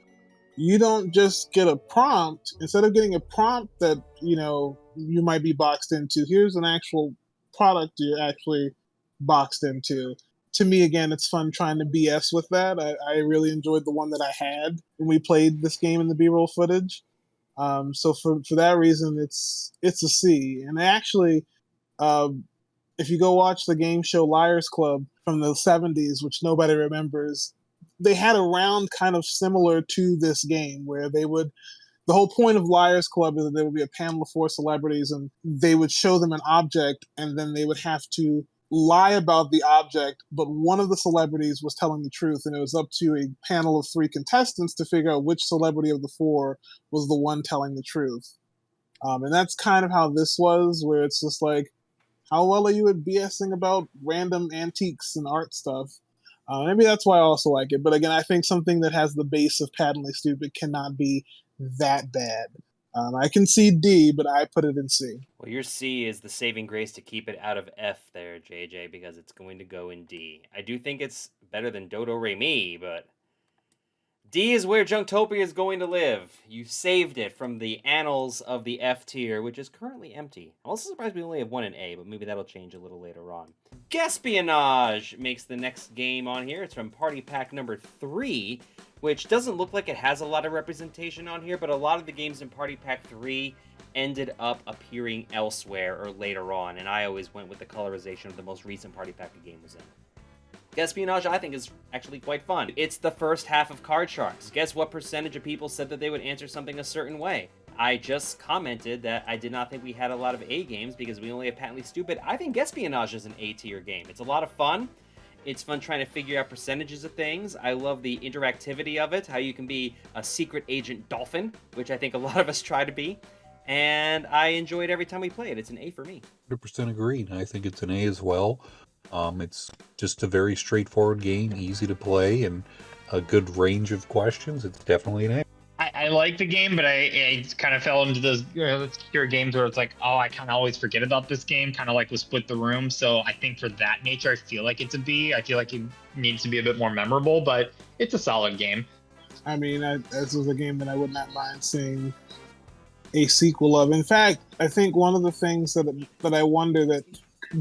you don't just get a prompt. Instead of getting a prompt that you might be boxed into, here's an actual product you're actually boxed into. To me, again, it's fun trying to BS with that. I really enjoyed the one that I had when we played this game in the B-roll footage. So for that reason, it's a C. And actually, if you go watch the game show Liars Club from the 70s, which nobody remembers, they had a round kind of similar to this game where the whole point of Liars Club is that there would be a panel of 4 celebrities and they would show them an object and then they would have to lie about the object, but one of the celebrities was telling the truth, and it was up to a panel of 3 contestants to figure out which celebrity of the 4 was the one telling the truth. And that's kind of how this was, where it's just like, how well are you at BSing about random antiques and art stuff? Maybe that's why I also like it. But again, I think something that has the base of Patently Stupid cannot be that bad. I can see D, but I put it in C. Well, your C is the saving grace to keep it out of F there, JJ, because it's going to go in D. I do think it's better than Dodo Re Mi, but D is where Junktopia is going to live. You saved it from the annals of the F tier, which is currently empty. I'm also surprised we only have 1 in A, but maybe that'll change a little later on. Guesspionage makes the next game on here. It's from Party Pack number 3, which doesn't look like it has a lot of representation on here, but a lot of the games in Party Pack 3 ended up appearing elsewhere or later on, and I always went with the colorization of the most recent Party Pack the game was in. Guesspionage, I think, is actually quite fun. It's the first half of Card Sharks. Guess what percentage of people said that they would answer something a certain way? I just commented that I did not think we had a lot of A games because we only have Patently Stupid. I think Guesspionage is an A tier game. It's a lot of fun. It's fun trying to figure out percentages of things. I love the interactivity of it, how you can be a secret agent dolphin, which I think a lot of us try to be. And I enjoy it every time we play it. It's an A for me. 100% agreed. I think it's an A as well. It's just a very straightforward game, easy to play, and a good range of questions. It's definitely an A. I like the game, but I kind of fell into those obscure games where it's like, oh, I kind of always forget about this game, kind of like with Split the Room. So I think for that nature, I feel like it's a B. I feel like it needs to be a bit more memorable, but it's a solid game. I mean, this was a game that I would not mind seeing a sequel of. In fact, I think one of the things that I wonder that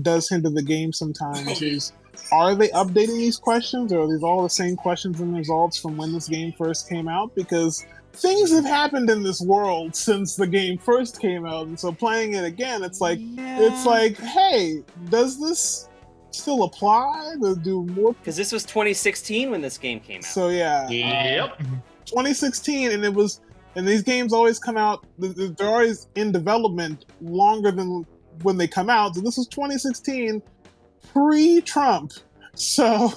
does hinder the game sometimes is, are they updating these questions, or are these all the same questions and results from when this game first came out? Because things have happened in this world since the game first came out, and so playing it again, it's like, hey, does this still apply? To do more? Because this was 2016 when this game came out. So yeah, Yep. 2016, and it was, and these games always come out. They're always in development longer than when they come out. So this was 2016, pre-Trump. So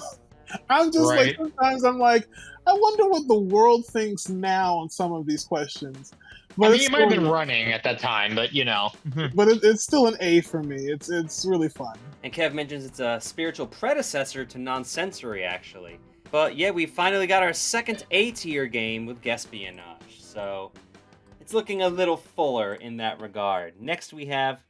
I'm just like, sometimes I'm like, I wonder what the world thinks now on some of these questions. But I mean, it might have been running at that time, but you know. But it's still an A for me. It's really fun. And Kev mentions it's a spiritual predecessor to Nonsensory, actually. But yeah, we finally got our second A-tier game with Guesspionage, so it's looking a little fuller in that regard. Next we have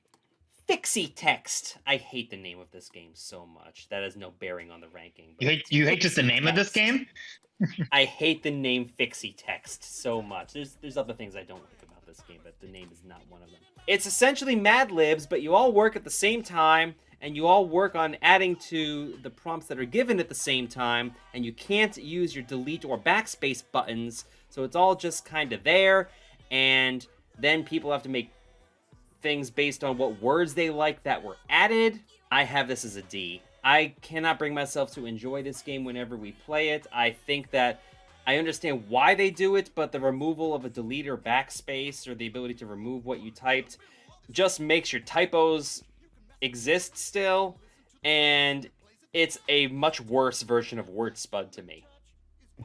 FixyText. I hate the name of this game so much. That has no bearing on the ranking. You hate just the name of this game? I hate the name FixyText so much. There's other things I don't like about this game, but the name is not one of them. It's essentially Mad Libs, but you all work at the same time, and you all work on adding to the prompts that are given at the same time, and you can't use your delete or backspace buttons, so it's all just kind of there, and then people have to make things based on what words they like that were added. I have this as a D. I cannot bring myself to enjoy this game whenever we play it. I think that I understand why they do it, but the removal of a delete or backspace, or the ability to remove what you typed, just makes your typos exist still, and it's a much worse version of word Spud to me.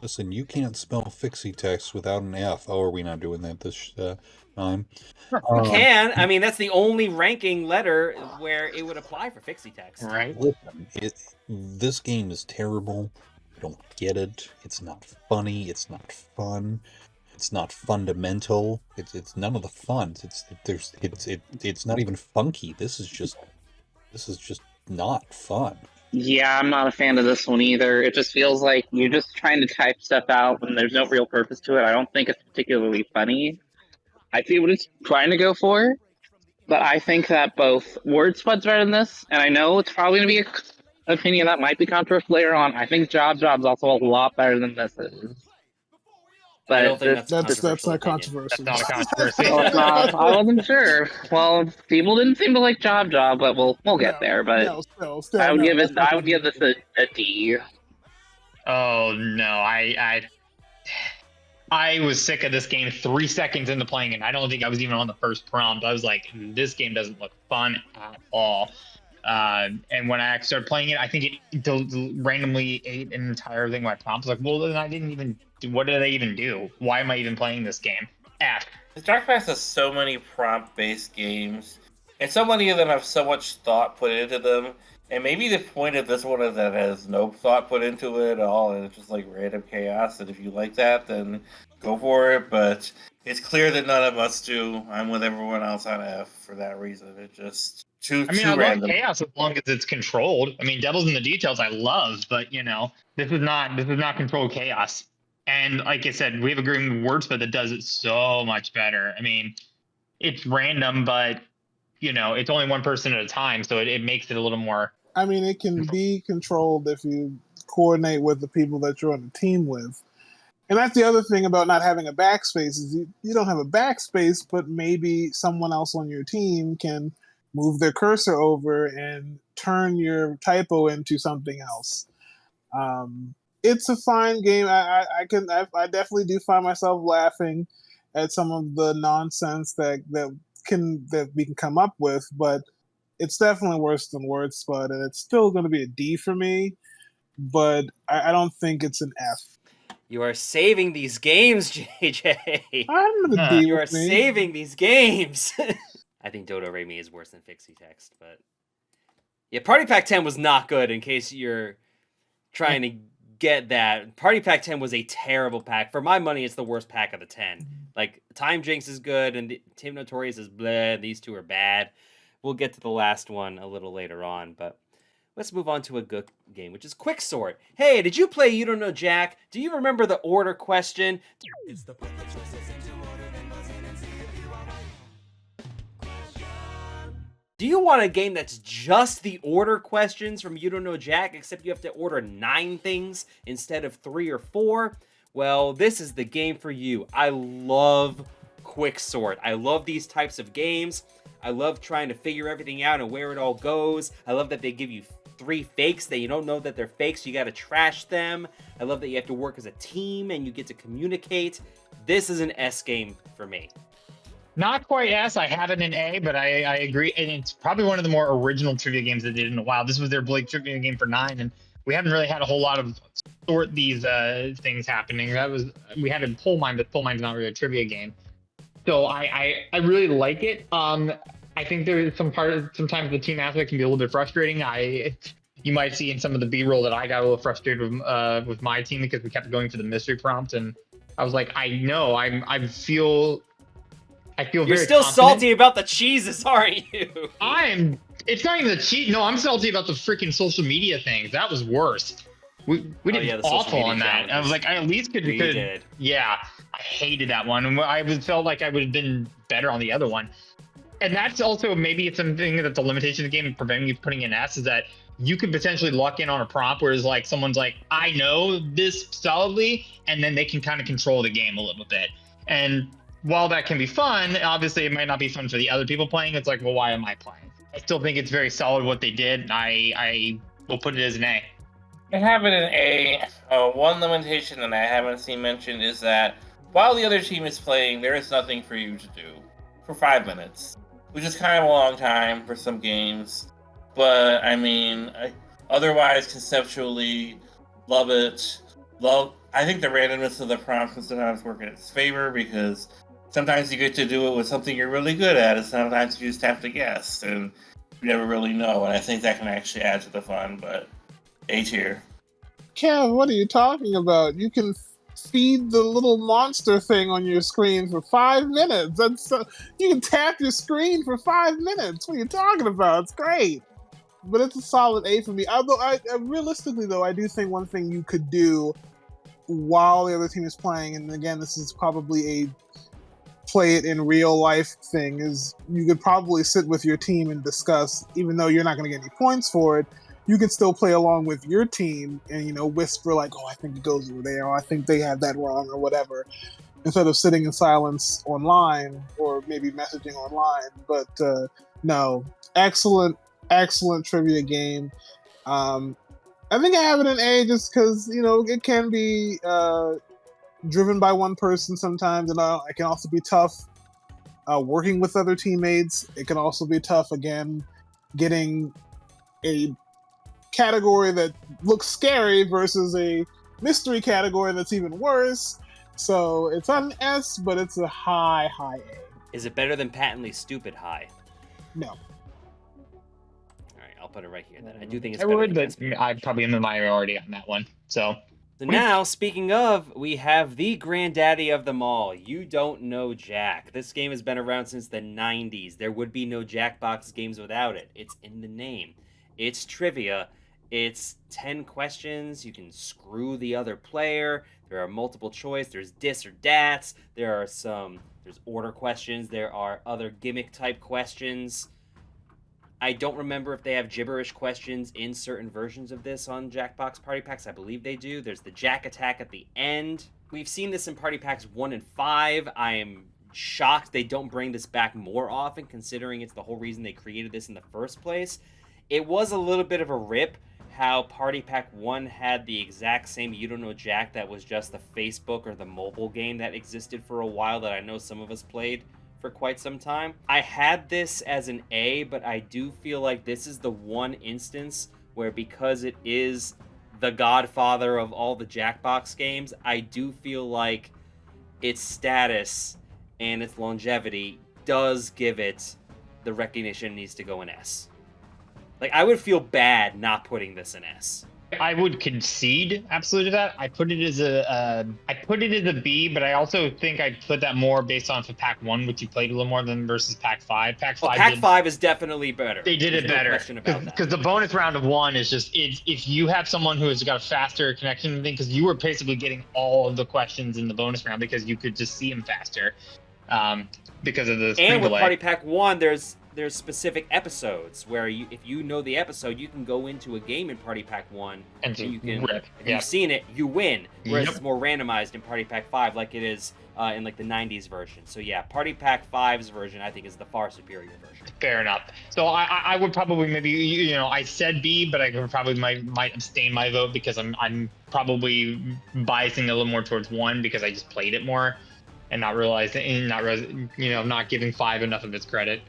Listen, you can't spell FixyText without an F. Oh, are we not doing that this time? You can. I mean, that's the only ranking letter where it would apply for FixyText. Right. Listen, this game is terrible. I don't get it. It's not funny. It's not fun. It's not fundamental. It's none of the fun. It's not even funky. This is just not fun. Yeah, I'm not a fan of this one either. It just feels like you're just trying to type stuff out when there's no real purpose to it. I don't think it's particularly funny. I see what it's trying to go for, but I think that both Word Spud's better than this, and I know it's probably going to be an opinion that might be controversial later on. I think Job's also a lot better than this is. But I don't think that's not controversial. That's not a controversy. I wasn't sure. Well, people didn't seem to like Job, but we'll get there. But still, I would give this a D. Oh no, I was sick of this game 3 seconds into playing it. I don't think I was even on the first prompt. I was like, this game doesn't look fun at all. And when I actually started playing it, I think it randomly ate an entire thing by prompt. I was like, well, then I didn't even. What did I even do? Why am I even playing this game? F. Jackbox has so many prompt-based games, and so many of them have so much thought put into them. And maybe the point of this one is that it has no thought put into it at all, and it's just like random chaos. And if you like that, then go for it. But it's clear that none of us do. I'm with everyone else on F for that reason. It just too I random. love chaos as long as it's controlled. I mean, Devil's in the Details I love, but this is not controlled chaos. And like I said, we have a great word Spud that does it so much better. I mean, it's random, but it's only one person at a time, so it makes it a little more. I mean, it can be controlled if you coordinate with the people that you're on the team with. And that's the other thing about not having a backspace is you don't have a backspace, but maybe someone else on your team can move their cursor over and turn your typo into something else. It's a fine game. I definitely do find myself laughing at some of the nonsense that we can come up with, but it's definitely worse than Word Spud, and it's still going to be a D for me, but I don't think it's an F. You are saving these games, JJ. I'm going to D. You are saving these games. I think Dodo Re Mi is worse than FixyText, but yeah, Party Pack 10 was not good. In case you're trying to get that. Party Pack 10 was a terrible pack. For my money, it's the worst pack of the 10. Like, Timejinx is good, and Hypnotorious is bleh. These two are bad. We'll get to the last one a little later on, but let's move on to a good game, which is Quixort. Hey, did you play You Don't Know Jack? Do you remember the order question? Do you want a game that's just the order questions from You Don't Know Jack, except you have to order 9 things instead of 3 or 4? Well, this is the game for you. I love Quixort. I love these types of games. I love trying to figure everything out and where it all goes. I love that they give you 3 fakes that you don't know that they're fakes. You got to trash them. I love that you have to work as a team and you get to communicate. This is an S game for me. Not quite S. I have it in A, but I agree. And it's probably one of the more original trivia games they did in a while. This was their Blake trivia game for 9, and we haven't really had a whole lot of sort these things happening. We had a Pull Mine, but Pull Mine's not really a trivia game. So I really like it. I think there's sometimes the team aspect can be a little bit frustrating. You might see in some of the B-roll that I got a little frustrated with my team because we kept going for the mystery prompt, and I was like, I know, I feel You're very still confident. salty about the cheeses, aren't you? It's not even the cheat. No, I'm salty about the freaking social media things. That was worse. We did awful on that. I was like, I at least could. Yeah, I hated that one. Felt like I would have been better on the other one. And that's also maybe it's something that's a limitation of the game and preventing you from putting in S is that you could potentially lock in on a prompt where it's like someone's like, I know this solidly, and then they can kind of control the game a little bit. And while that can be fun, obviously it might not be fun for the other people playing. It's like, well, why am I playing? I still think it's very solid what they did. And I will put it as an A. I have it in A. One limitation that I haven't seen mentioned is that while the other team is playing, there is nothing for you to do for 5 minutes, which is kind of a long time for some games. But I mean, otherwise conceptually, love it. I think the randomness of the prompts can sometimes work in its favor because sometimes you get to do it with something you're really good at, and sometimes you just have to guess, and you never really know. And I think that can actually add to the fun. But A tier. Kev, what are you talking about? You can feed the little monster thing on your screen for 5 minutes. You can tap your screen for 5 minutes. What are you talking about? It's great. But it's a solid A for me. Although, realistically, though, I do think one thing you could do while the other team is playing, and again, this is probably a play it in real life thing, is you could probably sit with your team and discuss, even though you're not going to get any points for it, you could still play along with your team and, whisper like, oh, I think it goes over there, or I think they have that wrong, or whatever, instead of sitting in silence online or maybe messaging online. But no, excellent trivia game. I think I have it in A just because, it can be driven by one person sometimes, and it can also be tough working with other teammates. It can also be tough, again, getting a category that looks scary versus a mystery category that's even worse. So it's not an S, but it's a high A. Is it better than Patently Stupid High? No. I'll put it right here then. I do think it's I better would, than but I probably am in the minority on that one. So now, speaking of, we have the granddaddy of them all, You Don't Know Jack. This game has been around since the 90s. There would be no Jackbox games without it. It's in the name. It's trivia. It's 10 questions. You can screw the other player. There are multiple choice. There's dis or dats. There's order questions. There are other gimmick type questions. I don't remember if they have gibberish questions in certain versions of this on Jackbox Party Packs. I believe they do. There's the Jack Attack at the end. We've seen this in Party Packs 1 and 5. I am shocked they don't bring this back more often, considering it's the whole reason they created this in the first place. It was a little bit of a rip how Party Pack 1 had the exact same You Don't Know Jack that was just the Facebook or the mobile game that existed for a while that I know some of us played for quite some time. I had this as an A, but I do feel like this is the one instance where, because it is the godfather of all the Jackbox games, I do feel like its status and its longevity does give it the recognition it needs to go in S. Like, I would feel bad not putting this in S. I would concede absolutely to that. I put it as a B, but I also think I put that more based on Pack 1, which you played a little more than versus Pack 5. Pack 5 Pack 5 is definitely better. They did There's it no better question about that. because the bonus round of 1 is just if you have someone who has got a faster connection thing, because you were basically getting all of the questions in the bonus round because you could just see them faster, because of the screen And with delay. Party Pack 1, there's specific episodes where if you know the episode, you can go into a game in Party Pack 1 and you can rip. If you've seen it, you win. Whereas Yep. it's more randomized in Party Pack 5 like it is in like the 90s version. So yeah, Party Pack 5's version I think is the far superior version. Fair enough. So I would probably maybe I said B, but I could probably might abstain my vote because I'm probably biasing a little more towards 1 because I just played it more and not giving 5 enough of its credit.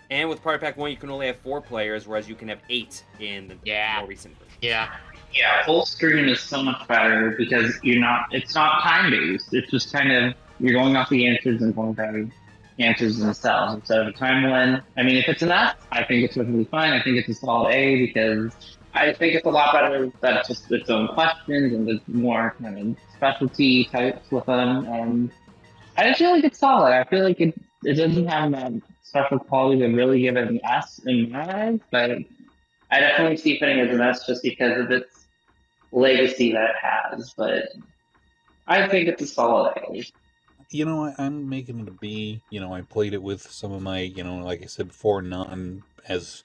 And with Party Pack 1, you can only have 4 players, whereas you can have 8 in the more recent version. Yeah. Yeah, full screen is so much better because it's not time based. It's just kind of, you're going off the answers and going by the answers themselves instead of a time one. I mean, if it's an F, I think it's perfectly fine. I think it's a solid A because I think it's a lot better that it's just its own questions and there's more kind of specialty types with them. And I just feel like it's solid. I feel like it doesn't have that special quality to really give it an S in my eyes, but I definitely see putting it as an S just because of its legacy that it has. But I think it's a solid A. I'm making it a B. I played it with some of my, like I said before, non as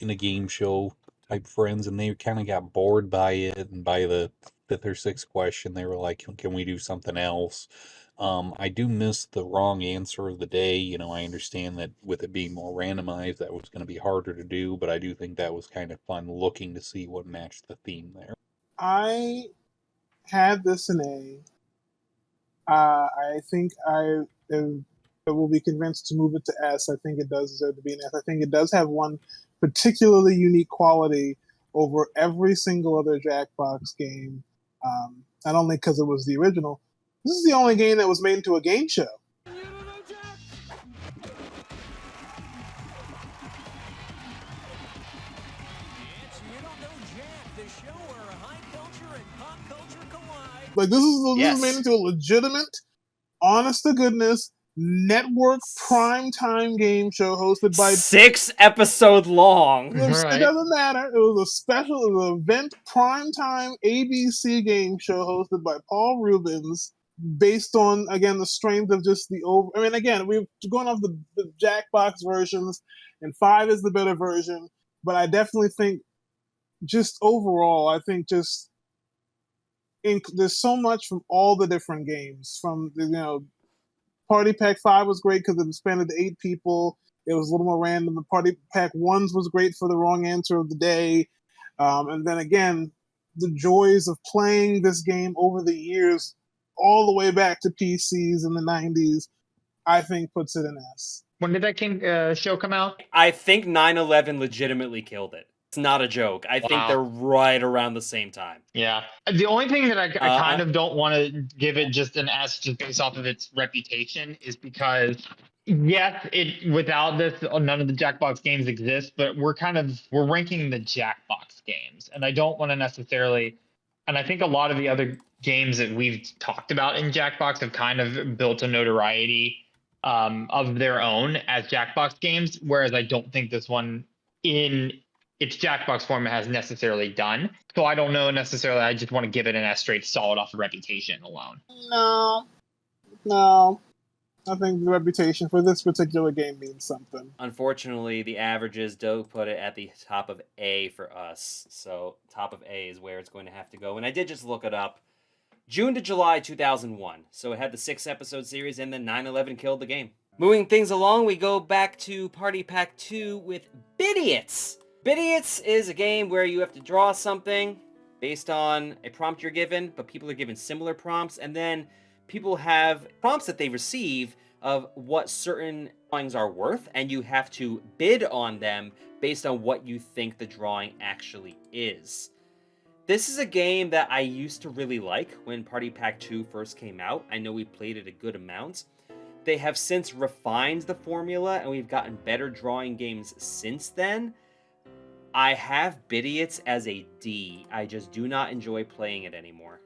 in a game show type friends, and they kind of got bored by it. And by the 5th or 6th question, they were like, "Can we do something else?" I do miss the wrong answer of the day. I understand that with it being more randomized, that was going to be harder to do, but I do think that was kind of fun looking to see what matched the theme there. I had this in A. I think I will be convinced to move it to S. I think it does deserve to be an S. I think it does have one particularly unique quality over every single other Jackbox game. Not only because it was the original, this is the only game that was made into a game show. Like this is made into a legitimate, honest to goodness network primetime game show hosted by 6 episode long. It doesn't matter. It was an event primetime ABC game show hosted by Paul Rubens, based on again the strength of just the over. I mean, again, we've gone off the Jackbox versions, and 5 is the better version. But I definitely think, just overall, I think just there's so much from all the different games. From Party Pack 5 was great because it expanded to 8 people. It was a little more random. The Party Pack 1s was great for the wrong answer of the day. And then again, the joys of playing this game over the years, all the way back to PCs in the 90s, I think puts it in S. When did that show come out? I think 9/11 legitimately killed it. It's not a joke. I think they're right around the same time. Yeah. The only thing that I kind of don't want to give it just an S just based off of its reputation is because, yes, without this, none of the Jackbox games exist, but we're ranking the Jackbox games. And I don't want to necessarily, and I think a lot of the other games that we've talked about in Jackbox have kind of built a notoriety of their own as Jackbox games, whereas I don't think this one in its Jackbox format has necessarily done. So I don't know necessarily. I just want to give it an S straight solid off the reputation alone. No. I think the reputation for this particular game means something. Unfortunately, the averages do put it at the top of A for us. So top of A is where it's going to have to go. And I did just look it up. June to July 2001. So it had the 6-episode series, and then 9/11 killed the game. Moving things along, we go back to Party Pack 2 with Bidiots. Bidiots is a game where you have to draw something based on a prompt you're given, but people are given similar prompts, and then people have prompts that they receive of what certain drawings are worth, and you have to bid on them based on what you think the drawing actually is. This is a game that I used to really like when Party Pack 2 first came out. I know we played it a good amount. They have since refined the formula, and we've gotten better drawing games since then. I have Bidiots as a D. I just do not enjoy playing it anymore.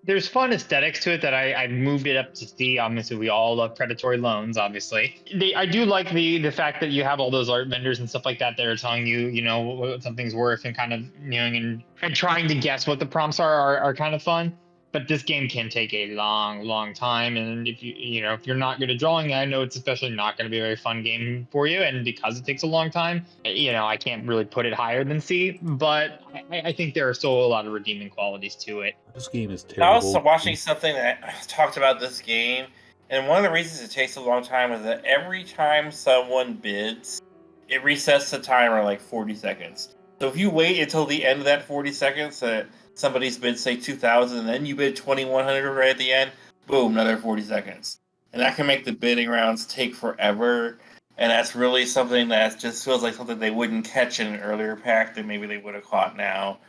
There's fun aesthetics to it that I moved it up to C. Obviously, we all love predatory loans. Obviously, I do like the fact that you have all those art vendors and stuff like that that are telling you, you know, what something's worth, and kind of, you know, and trying to guess what the prompts are kind of fun. But this game can take a long time, and if if you're not good at drawing, I know it's especially not going to be a very fun game for you. And because it takes a long time, I can't really put it higher than C. But I think there are still a lot of redeeming qualities to it. This game is I was terrible. watching something that talked about this game, and one of the reasons it takes a long time is that every time someone bids, it resets the timer like 40 seconds. So if you wait until the end of that 40 seconds that somebody's bid, say 2,000, and then you bid 2,100 right at the end, boom, another 40 seconds. And that can make the bidding rounds take forever, and that's really something that just feels like something they wouldn't catch in an earlier pack that maybe they would have caught now.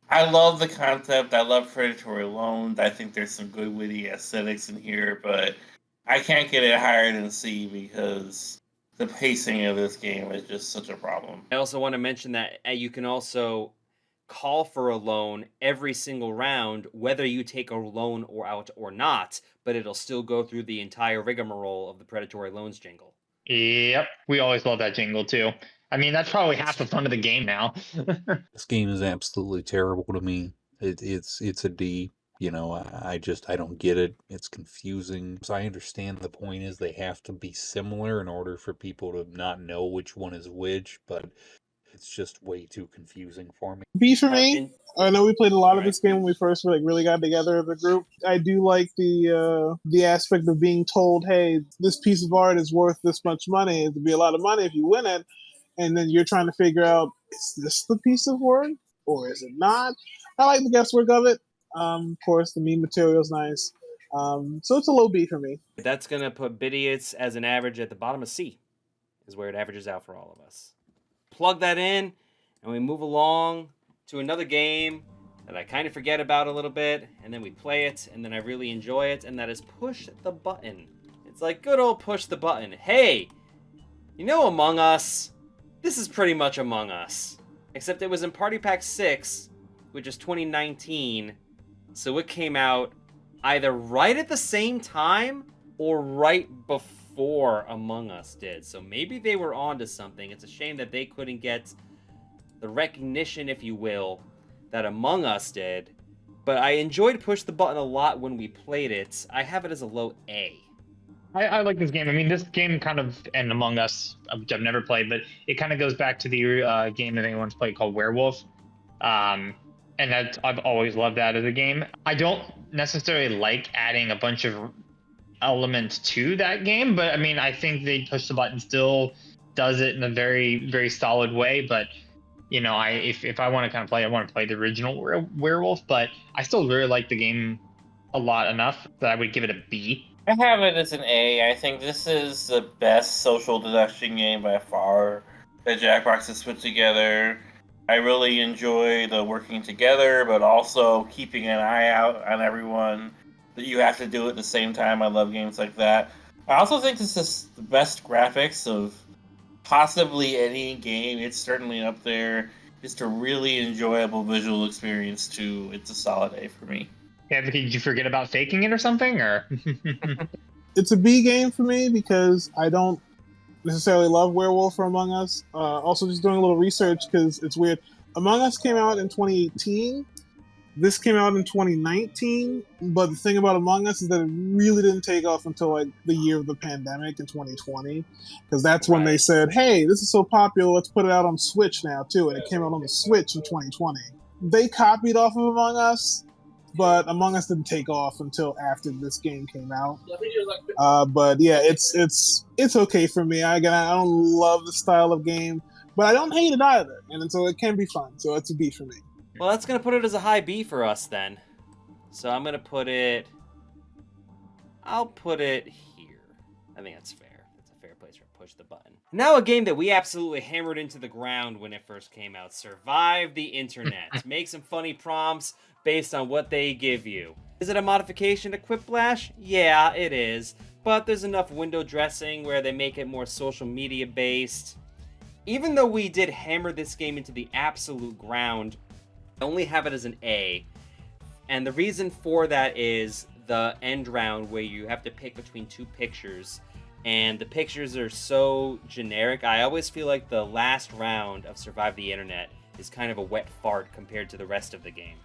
I love the concept. I love predatory loans. I think there's some good witty aesthetics in here, but I can't get it higher than C because the pacing of this game is just such a problem. I also want to mention that you can also call for a loan every single round, whether you take a loan out or not, but it'll still go through the entire rigmarole of the predatory loans jingle. Yep, we always love that jingle too. I mean, that's probably half the fun of the game now. This game is absolutely terrible to me. It's a D. I don't get it. It's confusing. So I understand the point is they have to be similar in order for people to not know which one is which, but it's just way too confusing for me. B for me. I know we played a lot of this game when we first really got together as a group. I do like the aspect of being told, hey, this piece of art is worth this much money. It'd be a lot of money if you win it. And then you're trying to figure out, is this the piece of work or is it not? I like the guesswork of it. Of course, the meme material is nice. So it's a low B for me. That's going to put Bidiots as an average at the bottom of C, is where it averages out for all of us. Plug that in, and we move along to another game that I kind of forget about a little bit, and then we play it, and then I really enjoy it, and that is Push the Button. It's like good old Push the Button. Hey, Among Us? This is pretty much Among Us, except it was in Party Pack 6, which is 2019, so it came out either right at the same time or right before Among Us did. So maybe they were onto something. It's a shame that they couldn't get the recognition, if you will, that Among Us did. But I enjoyed Push the Button a lot when we played it. I have it as a low A. I like this game. I mean, this game kind of, and Among Us, which I've never played, but it kind of goes back to the game that anyone's played called Werewolf. And I've always loved that as a game. I don't necessarily like adding a bunch of elements to that game, but I mean, I think they Push the Button still does it in a very, very solid way. But if I want to kind of play, I want to play the original Werewolf, but I still really like the game a lot enough that I would give it a B. I have it as an A. I think this is the best social deduction game by far that Jackbox has put together. I really enjoy the working together, but also keeping an eye out on everyone that you have to do at the same time. I love games like that. I also think this is the best graphics of possibly any game. It's certainly up there. Just a really enjoyable visual experience too. It's a solid A for me. Yeah, but did you forget about Faking It or something? Or It's a B game for me because I don't necessarily love Werewolf or Among Us. Also, just doing a little research because it's weird. Among Us came out in 2018. This came out in 2019. But the thing about Among Us is that it really didn't take off until like the year of the pandemic in 2020, because that's when they said, "Hey, this is so popular. Let's put it out on Switch now too." And it came out on the Switch in 2020. They copied off of Among Us, but Among Us didn't take off until after this game came out. But yeah, it's okay for me. I don't love the style of game, but I don't hate it either, and so it can be fun. So it's a B for me. Well, that's going to put it as a high B for us then. So I'm going to put it... I'll put it here. I think that's fair. That's a fair place for Push the Button. Now a game that we absolutely hammered into the ground when it first came out. Survive the Internet. Make some funny prompts based on what they give you. Is it a modification to Quiplash? Yeah, it is. But there's enough window dressing where they make it more social media based. even though we did hammer this game into the absolute ground, I only have it as an A. And the reason for that is the end round where you have to pick between two pictures. And the pictures are so generic. I always feel like the last round of Survive the Internet is kind of a wet fart compared to the rest of the game.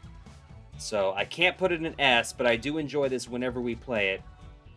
So I can't put it in an S, but I do enjoy this whenever we play it.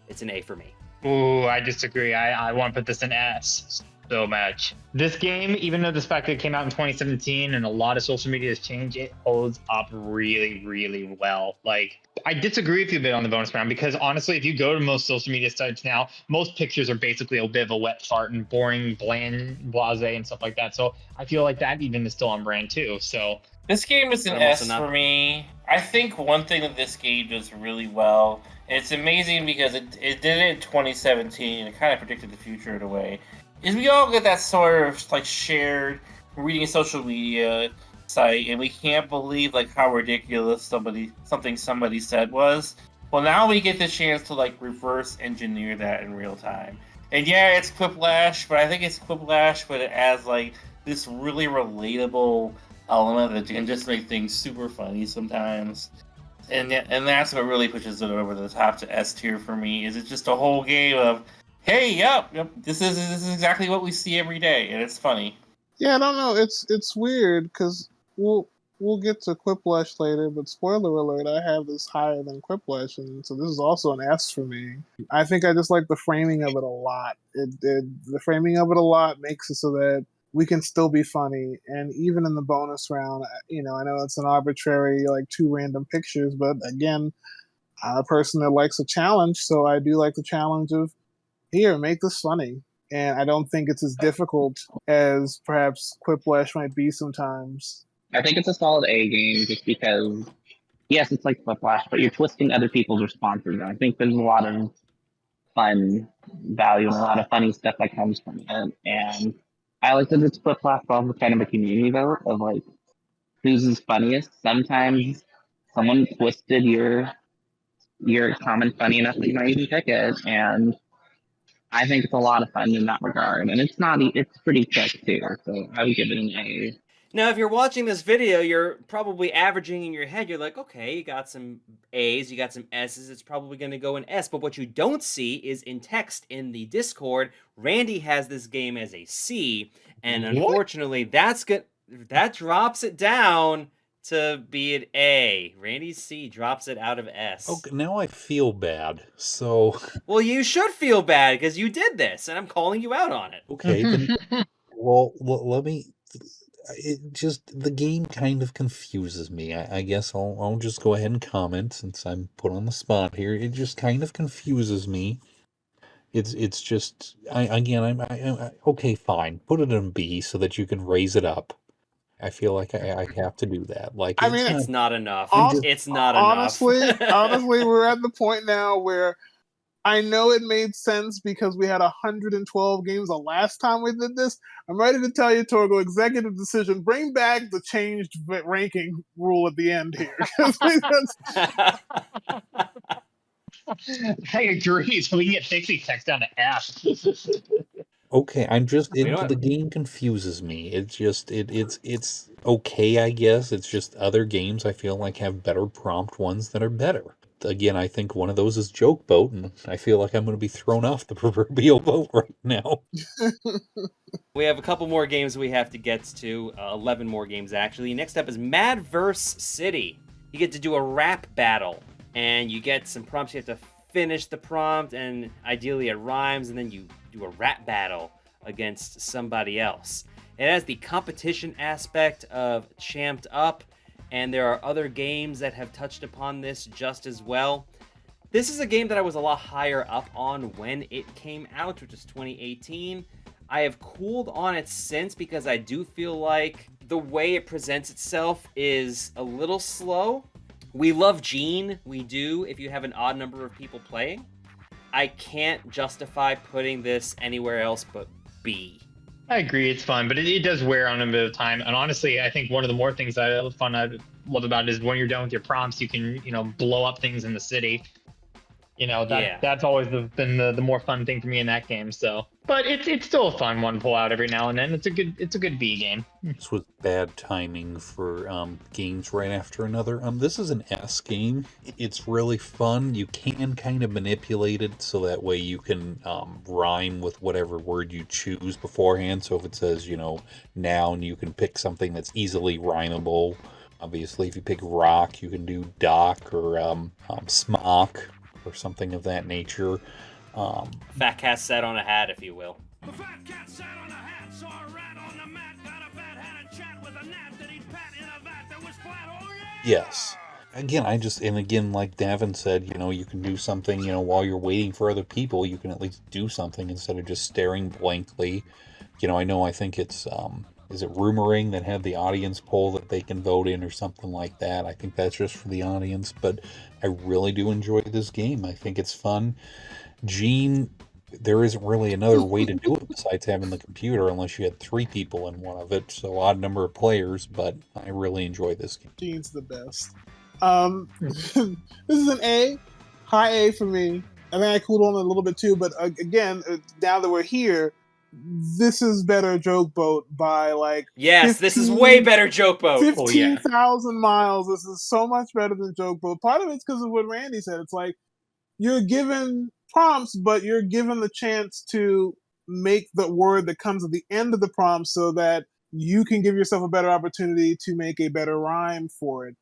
It's an A for me. Ooh, I disagree. I want to put this in S so much. This game, even though the fact that it came out in 2017 and a lot of social media has changed, it holds up really, really well. Like, I disagree with you a bit on the bonus round because honestly, if you go to most social media sites now, most pictures are basically a bit of a wet fart and boring, bland, blasé and stuff like that. So I feel like that even is still on brand too. So this game is an S for me. I think one thing that this game does really well, and it's amazing because it did it in 2017 and it kind of predicted the future in a way, is we all get that sort of like shared reading a social media site and we can't believe like how ridiculous something somebody said was. Well, now we get the chance to like reverse engineer that in real time. And yeah, it's Quiplash, but I think it's Quiplash, but it adds like this really relatable element that can just make things super funny sometimes. And that's what really pushes it over the top to S tier for me. Is it's just a whole game of, hey, yep, this is exactly what we see every day, and it's funny. Yeah, I don't know. It's weird because we'll get to Quiplash later, but spoiler alert, I have this higher than Quiplash, and so this is also an S for me. I think I just like the framing of it a lot. The framing of it a lot makes it so that we can still be funny, and even in the bonus round, I know it's an arbitrary, like, 2 random pictures, but again, I'm a person that likes a challenge, so I do like the challenge of, here, make this funny. And I don't think it's as difficult as perhaps Quiplash might be sometimes. I think it's a solid A game just because, yes, it's like Quiplash, but you're twisting other people's responses. And I think there's a lot of fun value and a lot of funny stuff that comes from it. And I like that it's Quiplash, but also kind of a community vote of like who's funniest. Sometimes someone twisted your comment funny enough that you might even pick it, and I think it's a lot of fun in that regard. And it's pretty quick too, so I would give it an A. Now, if you're watching this video, you're probably averaging in your head. You're like, okay, you got some A's, you got some S's. It's probably going to go in S. But what you don't see is in text in the Discord, Randy has this game as a C, and unfortunately, that drops it down to be an A. Randy's C drops it out of S. Okay, now I feel bad. So, well, you should feel bad because you did this, and I'm calling you out on it. Okay, then, well, let me. The game kind of confuses me. I guess I'll just go ahead and comment since I'm put on the spot here. It just kind of confuses me. It's just okay, fine. Put it in B so that you can raise it up. I feel like I have to do that. Like, I mean, it's not enough. It's not honestly, enough. Honestly, we're at the point now where I know it made sense because we had 112 games the last time we did this. I'm ready to tell you, Torgo, executive decision, bring back the changed ranking rule at the end here. I agree, so we can get FixyText down to F. Okay, the game confuses me. It's okay, I guess. It's just other games I feel like have better prompt ones that are better. Again, I think one of those is Joke Boat, and I feel like I'm going to be thrown off the proverbial boat right now. We have a couple more games we have to get to, 11 more games actually. Next up is Madverse City. You get to do a rap battle, and you get some prompts. You have to finish the prompt, and ideally it rhymes, and then you do a rap battle against somebody else. It has the competition aspect of Champed Up, and there are other games that have touched upon this just as well. This is a game that I was a lot higher up on when it came out, which is 2018. I have cooled on it since because I do feel like the way it presents itself is a little slow. We love Gene, we do, if you have an odd number of people playing. I can't justify putting this anywhere else but B. I agree, it's fun, but it does wear on a bit of time. And honestly, I think one of the more things I love about it is when you're done with your prompts, you can, blow up things in the city. That's always been the more fun thing for me in that game. So, but it's still a fun one to pull out every now and then. It's a good B game. This was bad timing for games right after another. This is an S game. It's really fun. You can kind of manipulate it so that way you can rhyme with whatever word you choose beforehand. So if it says, noun, you can pick something that's easily rhymable. Obviously, if you pick rock, you can do dock or smock or something of that nature. Fat cat sat on a hat, if you will. The fat cat sat on a hat, saw a rat on the mat, got a bat, had a chat with a gnat that he'd pat in a vat that was flat. Oh yeah! Yes. Again, like Davin said, you can do something, while you're waiting for other people, you can at least do something instead of just staring blankly. I think it's, is it Roomerang that had the audience poll that they can vote in or something like that? I think that's just for the audience, but I really do enjoy this game. I think it's fun. Gene, there isn't really another way to do it besides having the computer unless you had 3 people in one of it, so odd number of players, but I really enjoy this game. Gene's the best. This is an A, high A for me. I think I cooled on a little bit too, but again, now that we're here, this is better Joke Boat by like Yes, this is way better Joke Boat. 15,000 miles. This is so much better than Joke Boat. Part of it's because of what Randy said. It's like you're given prompts, but you're given the chance to make the word that comes at the end of the prompt so that you can give yourself a better opportunity to make a better rhyme for it.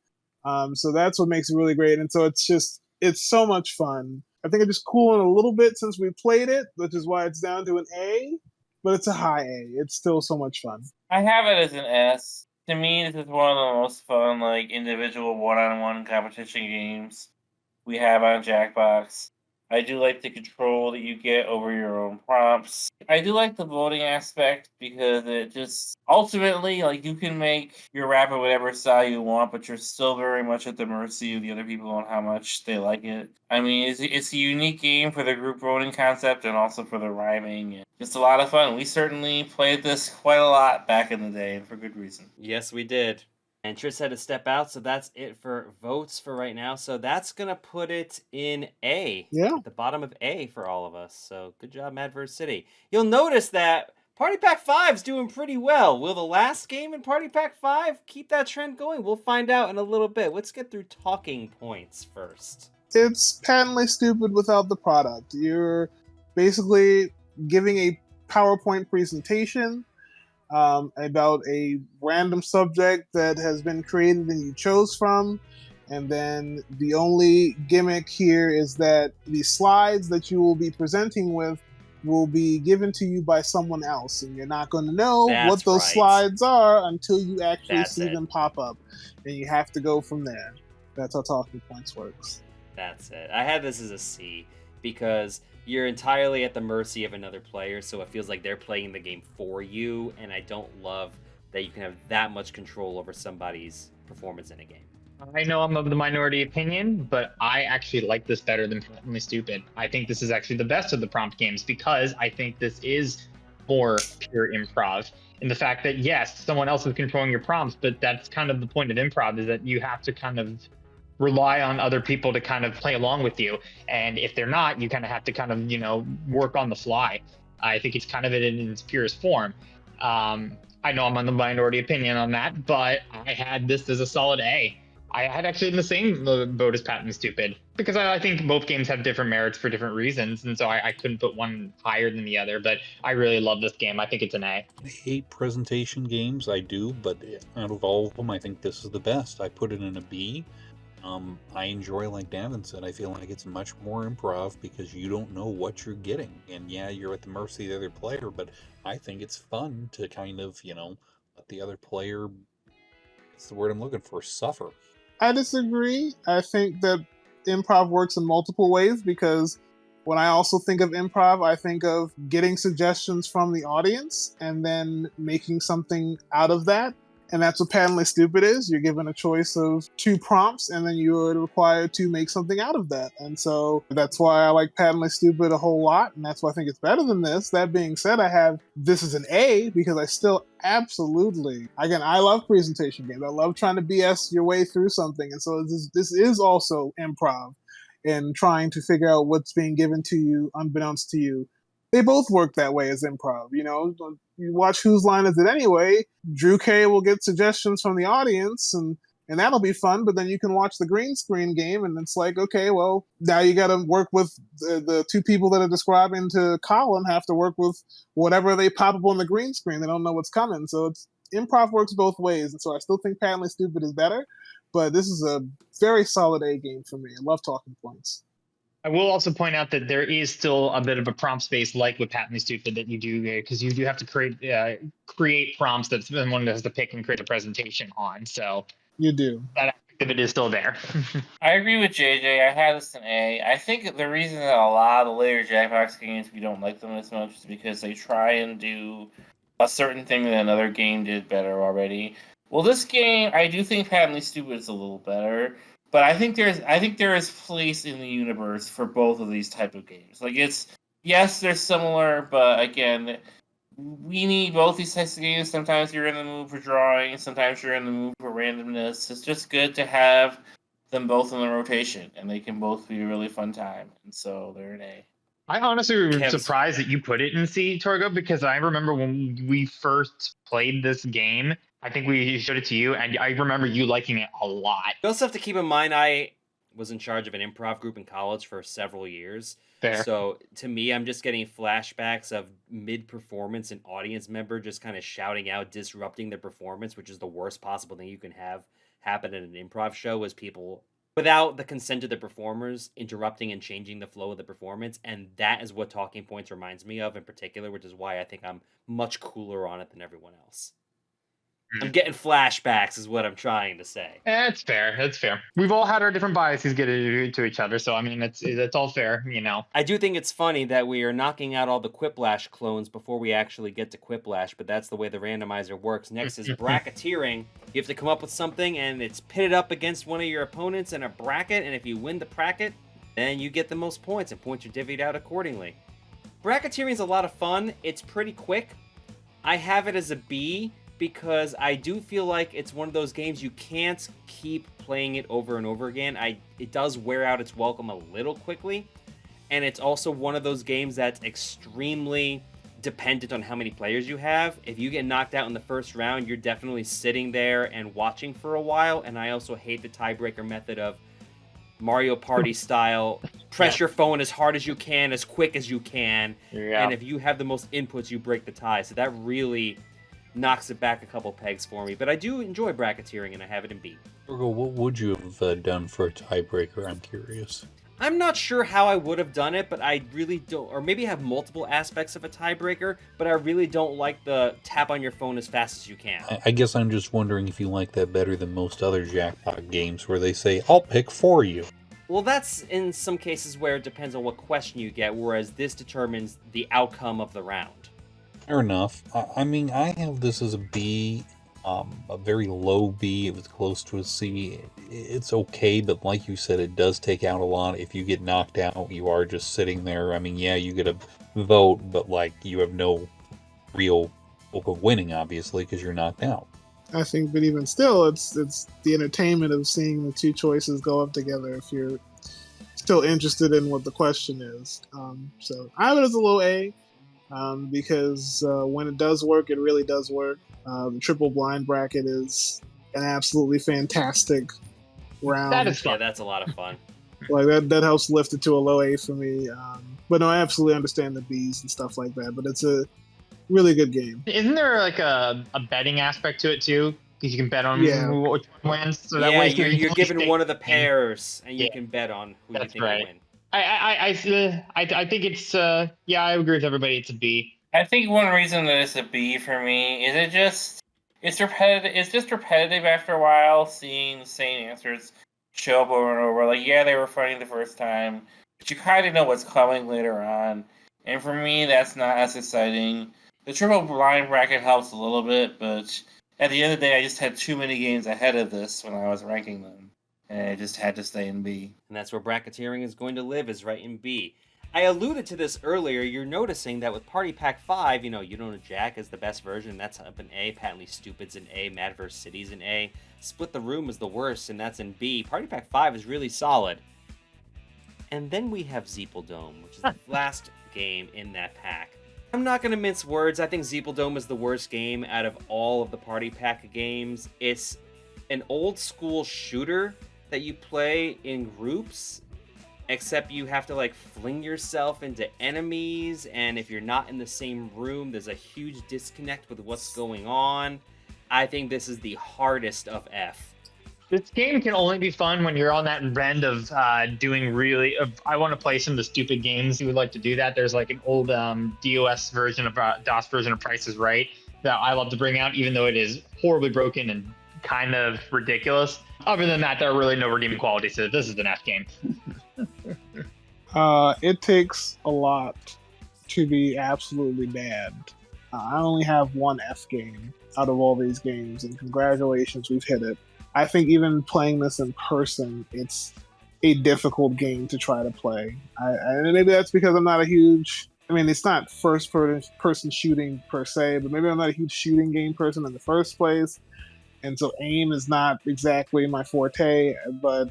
So that's what makes it really great. And so it's so much fun. I think it just cooled a little bit since we played it, which is why it's down to an A, but it's a high A. It's still so much fun. I have it as an S. To me, this is one of the most fun, individual one-on-one competition games we have on Jackbox. I do like the control that you get over your own prompts. I do like the voting aspect because it just ultimately, you can make your rap in whatever style you want, but you're still very much at the mercy of the other people on how much they like it. I mean, it's a unique game for the group voting concept and also for the rhyming. And just a lot of fun. We certainly played this quite a lot back in the day, and for good reason. Yes, we did. And Tris had to step out, so that's it for votes for right now. So that's going to put it in A. Yeah. At the bottom of A for all of us. So good job, Madverse City. You'll notice that Party Pack 5's doing pretty well. Will the last game in Party Pack 5 keep that trend going? We'll find out in a little bit. Let's get through talking points first. It's patently stupid without the product. You're basically giving a PowerPoint presentation about a random subject that has been created and you chose from, and then the only gimmick here is that the slides that you will be presenting with will be given to you by someone else, and you're not going to know what those slides are until you actually see them pop up, and you have to go from there. That's how talking points works. That's it. I had this as a C because you're entirely at the mercy of another player, so it feels like they're playing the game for you, and I don't love that you can have that much control over somebody's performance in a game. I know I'm of the minority opinion, but I actually like this better than Patently Stupid. I think this is actually the best of the prompt games because I think this is more pure improv. In the fact that, yes, someone else is controlling your prompts, but that's kind of the point of improv, is that you have to kind of rely on other people to kind of play along with you. And if they're not, you kind of have to kind of, work on the fly. I think it's kind of in its purest form. I know I'm on the minority opinion on that, but I had this as a solid A. I had actually in the same boat as Patently Stupid because I think both games have different merits for different reasons. And so I couldn't put one higher than the other, but I really love this game. I think it's an A. I hate presentation games, I do, but out of all of them, I think this is the best. I put it in a B. I enjoy, like Davin said, I feel like it's much more improv because you don't know what you're getting. And yeah, you're at the mercy of the other player, but I think it's fun to kind of, let the other player, what's the word I'm looking for, suffer. I disagree. I think that improv works in multiple ways because when I also think of improv, I think of getting suggestions from the audience and then making something out of that. And that's what Patently Stupid is. You're given a choice of 2 prompts, and then you're required to make something out of that. And so that's why I like Patently Stupid a whole lot, and that's why I think it's better than this. That being said, I have this as an A because I still absolutely, again, I love presentation games. I love trying to BS your way through something. And so this is also improv. and trying to figure out what's being given to you unbeknownst to you. They both work that way as improv. You watch Whose Line Is It Anyway? Drew K will get suggestions from the audience, and that'll be fun. But then you can watch the green screen game, and it's like, okay, well, now you got to work with the two people that are describing to Colin have to work with whatever they pop up on the green screen. They don't know what's coming, so it's improv works both ways. And so I still think Patently Stupid is better, but this is a very solid A game for me. I love talking points. I will also point out that there is still a bit of a prompt space, like with Patently Stupid, that you do, because you do have to create prompts that someone has to pick and create a presentation on. So you do. That aspect of it is still there. I agree with JJ. I had this in A. I think the reason that a lot of the later Jackbox games, we don't like them as much is because they try and do a certain thing that another game did better already. Well, this game, I do think Patently Stupid is a little better. But I think there is place in the universe for both of these type of games. Like yes, they're similar, but again, we need both these types of games. Sometimes you're in the mood for drawing, sometimes you're in the mood for randomness. It's just good to have them both in the rotation, and they can both be a really fun time. And so they're an A. I honestly was surprised that you put it in C, Torgo, because I remember when we first played this game, I think we showed it to you, and I remember you liking it a lot. You also have to keep in mind, I was in charge of an improv group in college for several years. Fair. So to me, I'm just getting flashbacks of mid-performance an audience member just kind of shouting out, disrupting their performance, which is the worst possible thing you can have happen at an improv show, is people, without the consent of the performers, interrupting and changing the flow of the performance. And that is what Talking Points reminds me of in particular, which is why I think I'm much cooler on it than everyone else. I'm getting flashbacks is what I'm trying to say. That's fair. That's fair. We've all had our different biases get to each other, so I mean, it's all fair, I do think it's funny that we are knocking out all the Quiplash clones before we actually get to Quiplash, but that's the way the randomizer works. Next is bracketeering. You have to come up with something, and it's pitted up against one of your opponents in a bracket, and if you win the bracket, then you get the most points, and points are divvied out accordingly. Bracketeering is a lot of fun. It's pretty quick. I have it as a B, because I do feel like it's one of those games you can't keep playing it over and over again. It does wear out its welcome a little quickly, and it's also one of those games that's extremely dependent on how many players you have. If you get knocked out in the first round, you're definitely sitting there and watching for a while, and I also hate the tiebreaker method of Mario Party style, press your phone as hard as you can, as quick as you can, and if you have the most inputs, you break the tie. So that really knocks it back a couple pegs for me. But I do enjoy bracketeering, and I have it in B. Torgo, what would you have done for a tiebreaker? I'm curious. I'm not sure how I would have done it, but I really don't, or maybe have multiple aspects of a tiebreaker, but I really don't like the tap on your phone as fast as you can. I guess I'm just wondering if you like that better than most other Jackbox games where they say, I'll pick for you. Well, that's in some cases where it depends on what question you get, whereas this determines the outcome of the round. Fair enough. I mean, I have this as a B, a very low B. It was close to a C. It's okay, but like you said, it does take out a lot. If you get knocked out, you are just sitting there. I mean, yeah, you get a vote, but like you have no real hope of winning, obviously, because you're knocked out. I think, but even still, it's the entertainment of seeing the two choices go up together if you're still interested in what the question is. So I have it as a low A. Because when it does work, it really does work. The triple blind bracket is an absolutely fantastic round. That is fun. Yeah, that's a lot of fun. Like that helps lift it to a low A for me. But no, I absolutely understand the Bs and stuff like that. But it's a really good game. Isn't there like a betting aspect to it too? Because you can bet on which one wins. So that way you're given one of the pairs, and you can bet on who you think will win. I think it's I agree with everybody. It's a B. I think one reason that it's a B for me is it's repetitive. It's just repetitive after a while, seeing the same answers show up over and over. Like, yeah, they were funny the first time, but you kind of know what's coming later on. And for me, that's not as exciting. The triple blind bracket helps a little bit, but at the end of the day, I just had too many games ahead of this when I was ranking them. And I just had to stay in B. And that's where bracketeering is going to live, is right in B. I alluded to this earlier. You're noticing that with Party Pack 5, you know Jack is the best version. That's up in A. Patently Stupid's in A. Mad vs. City's in A. Split the Room is the worst, and that's in B. Party Pack 5 is really solid. And then we have Zeeple Dome, which is the last game in that pack. I'm not going to mince words. I think Zeeple Dome is the worst game out of all of the party pack games. It's an old school shooter that you play in groups, except you have to like fling yourself into enemies, and if you're not in the same room, there's a huge disconnect with what's going on. I think this is the hardest of F. This game can only be fun when you're on that trend of doing really. I want to play some of the stupid games. You would like to do that. There's like an old DOS version of DOS version of Price is Right that I love to bring out, even though it is horribly broken and kind of ridiculous. Other than that, there are really no redeeming qualities to it. This is an F game. It takes a lot to be absolutely bad. I only have one F game out of all these games, and congratulations, we've hit it. I think even playing this in person, it's a difficult game to try to play. And maybe that's because I'm not a huge... I mean, it's not first-person shooting per se, but maybe I'm not a huge shooting game person in the first place. And so aim is not exactly my forte, but...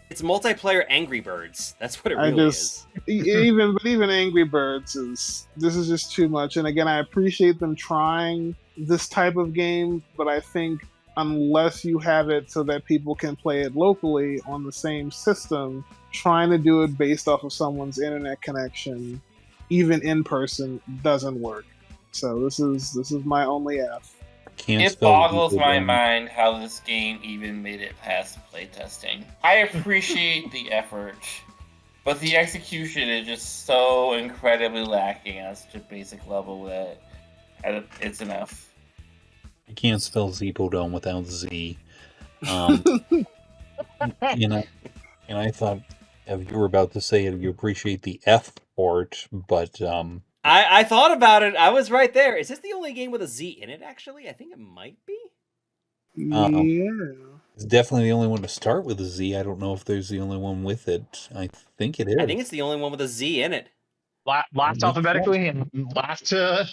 it's multiplayer Angry Birds. That's what it really is. Even Angry Birds is... This is just too much. And again, I appreciate them trying this type of game, but I think unless you have it so that people can play it locally on the same system, trying to do it based off of someone's internet connection, even in person, doesn't work. So this is my only F. It boggles my mind how this game even made it past playtesting. I appreciate the effort, but the execution is just so incredibly lacking on such a basic level that it's enough. I can't spell Zeeple Dome without Z. And I thought, if you were about to say it, you appreciate the F part, but I thought about it. I was right there. Is this the only game with a Z in it, actually? I think it might be. Yeah. It's definitely the only one to start with a Z. I don't know if there's the only one with it. I think it is. I think it's the only one with a Z in it. Last alphabetically and last to...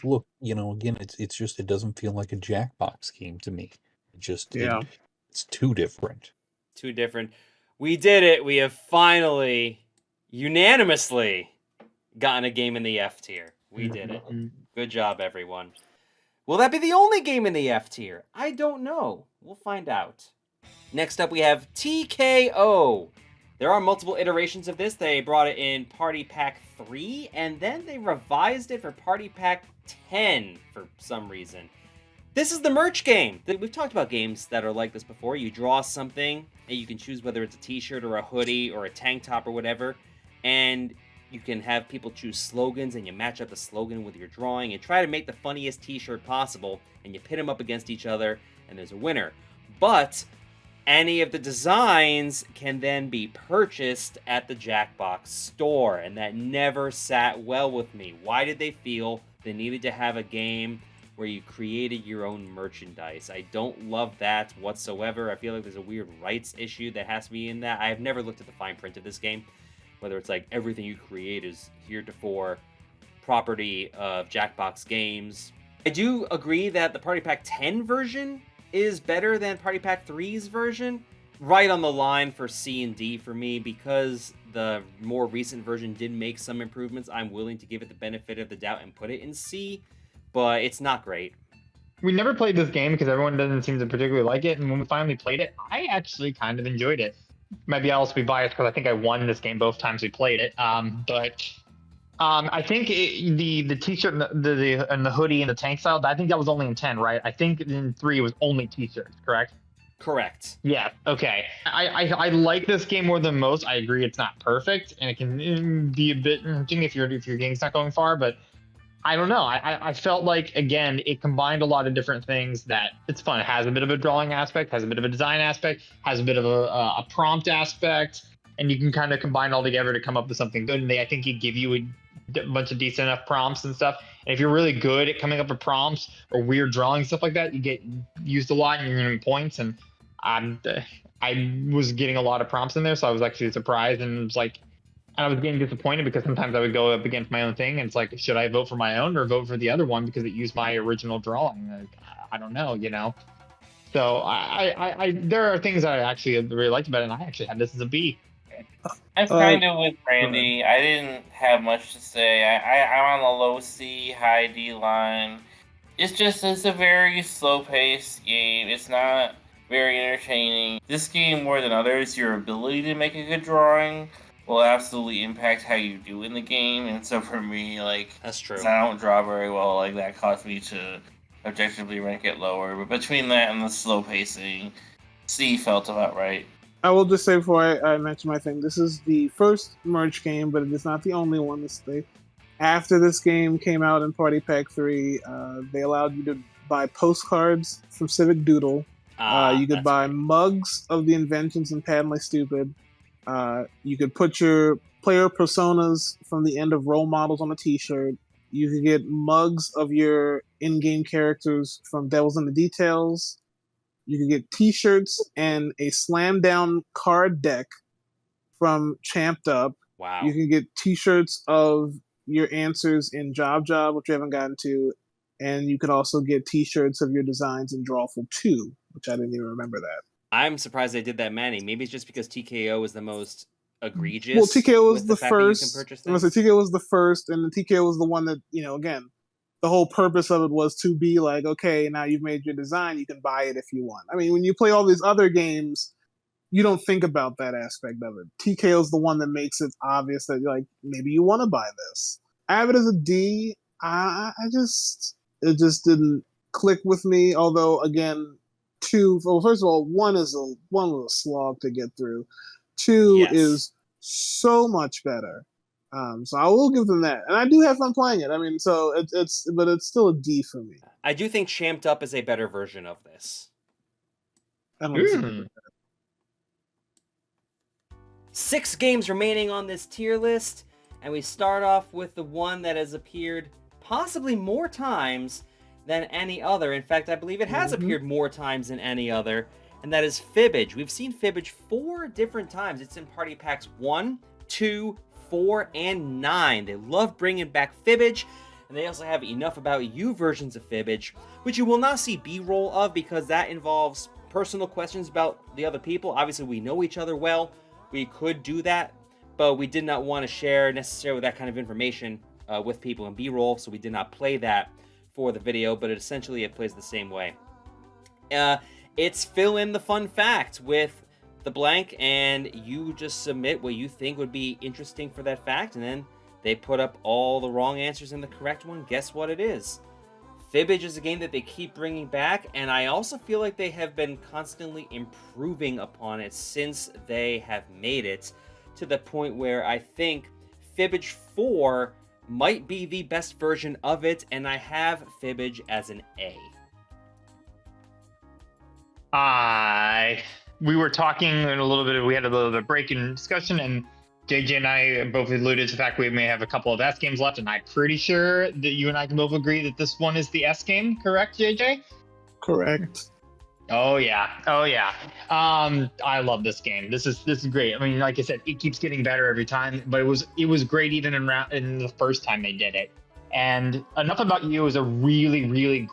Look, again, it's just, it doesn't feel like a Jackbox game to me. It's too different. Too different. We did it. We have finally, unanimously, gotten a game in the F tier. We did it. Good job, everyone. Will that be the only game in the F tier? I don't know. We'll find out. Next up, we have TKO. There are multiple iterations of this. They brought it in Party Pack 3, and then they revised it for Party Pack 10 for some reason. This is the merch game. We've talked about games that are like this before. You draw something, and you can choose whether it's a t-shirt or a hoodie or a tank top or whatever, and you can have people choose slogans, and you match up the slogan with your drawing and try to make the funniest t-shirt possible, and you pit them up against each other, and there's a winner. But any of the designs can then be purchased at the Jackbox store, and that never sat well with me. Why did they feel they needed to have a game where you created your own merchandise? I don't love that whatsoever. I feel like there's a weird rights issue that has to be in that. I have never looked at the fine print of this game, whether it's like everything you create is heretofore property of Jackbox Games. I do agree that the Party Pack 10 version is better than Party Pack 3's version. Right on the line for C and D for me, because the more recent version did make some improvements. I'm willing to give it the benefit of the doubt and put it in C, but it's not great. We never played this game because everyone doesn't seem to particularly like it, and when we finally played it, I actually kind of enjoyed it. Maybe I'll also be biased because I think I won this game both times we played it, but I think the t-shirt and the hoodie and the tank style, I think that was only in 10, right? I think in 3 it was only t-shirts, correct? Correct. Yeah, okay. I like this game more than most. I agree it's not perfect, and it can be a bit if your game's not going far, but I don't know. I felt like, again, it combined a lot of different things that it's fun. It has a bit of a drawing aspect, has a bit of a design aspect, has a bit of a prompt aspect, and you can kind of combine all together to come up with something good. And I think you give you a bunch of decent enough prompts and stuff. And if you're really good at coming up with prompts or weird drawing, stuff like that, you get used a lot and you're getting points. And I was getting a lot of prompts in there, so I was actually surprised, and it was like, and I was getting disappointed because sometimes I would go up against my own thing, and it's like, should I vote for my own or vote for the other one because it used my original drawing? Like, I don't know, So I there are things that I actually really liked about it, and I actually had this as a B. I'm kind of with Randy. I didn't have much to say. I'm on the low C, high D line. It's a very slow-paced game. It's not very entertaining. This game, more than others, your ability to make a good drawing will absolutely impact how you do in the game. And so for me, like, That's true. since I don't draw very well, like, that caused me to objectively rank it lower. But between that and the slow pacing, C felt about right. I will just say before I mention my thing, this is the first merge game, but it is not the only one. After this game came out in Party Pack 3, they allowed you to buy postcards from Civic Doodle. You could buy mugs of the inventions in Padly Stupid. You could put your player personas from the end of role models on a t-shirt. You could get mugs of your in-game characters from Devils in the Details. You can get t-shirts and a slam down card deck from Champed Up. Wow. You can get t-shirts of your answers in Job, which we haven't gotten to. And you can also get t-shirts of your designs in Drawful 2, which I didn't even remember that. I'm surprised they did that many. Maybe it's just because TKO was the most egregious. Well, TKO was with the fact that you can first. purchase I was things. like, TKO was the first, and the TKO was the one that, again, the whole purpose of it was to be like, okay, now you've made your design, you can buy it if you want. I mean, when you play all these other games, you don't think about that aspect of it. TKO is the one that makes it obvious that, like, maybe you want to buy this. I have it as a D. It just didn't click with me. Although, again, first of all, one was a slog to get through. 2 is so much better. So I will give them that, and I do have fun playing it. I mean, so but it's still a D for me. I do think Champed Up is a better version of this. I don't 6 games remaining on this tier list, and we start off with the one that has appeared possibly more times than any other. In fact, I believe it has appeared more times than any other, and that is Fibbage. We've seen Fibbage 4 different times. It's in Party Packs 1, 2, 4, and 9. They love bringing back Fibbage, and they also have Enough About You versions of Fibbage, which you will not see B-roll of because that involves personal questions about the other people. Obviously, we know each other well. We could do that, but we did not want to share necessarily that kind of information with people in B-roll, so we did not play that for the video, but essentially it plays the same way. It's fill in the fun fact with the blank, and you just submit what you think would be interesting for that fact, and then they put up all the wrong answers and the correct one. Guess what it is? Fibbage is a game that they keep bringing back, and I also feel like they have been constantly improving upon it since they have made it, to the point where I think Fibbage 4 might be the best version of it, and I have Fibbage as an A. We were talking we had a little bit of break in discussion, and JJ and I both alluded to the fact we may have a couple of S games left, and I'm pretty sure that you and I can both agree that this one is the S game, correct, JJ? Correct. Oh yeah. I love this game. This is great. I mean, like I said, it keeps getting better every time, but it was great even in the first time they did it. And Enough About You is a really, really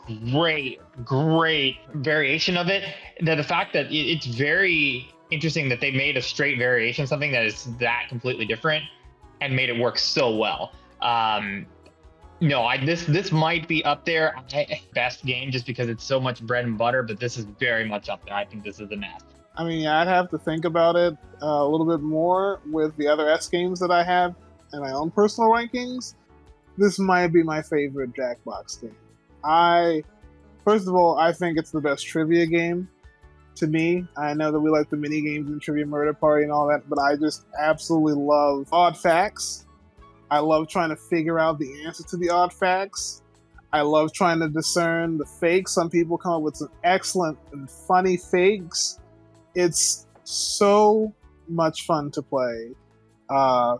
great variation of it. The fact that it's very interesting that they made a straight variation, something that is that completely different, and made it work so well. This might be up there, best game, just because it's so much bread and butter, but this is very much up there. I think this is an S. I mean, I'd have to think about it a little bit more with the other S games that I have in my own personal rankings. This might be my favorite Jackbox game. First of all, I think it's the best trivia game to me. I know that we like the mini games and Trivia Murder Party and all that, but I just absolutely love odd facts. I love trying to figure out the answer to the odd facts. I love trying to discern the fakes. Some people come up with some excellent and funny fakes. It's so much fun to play. Like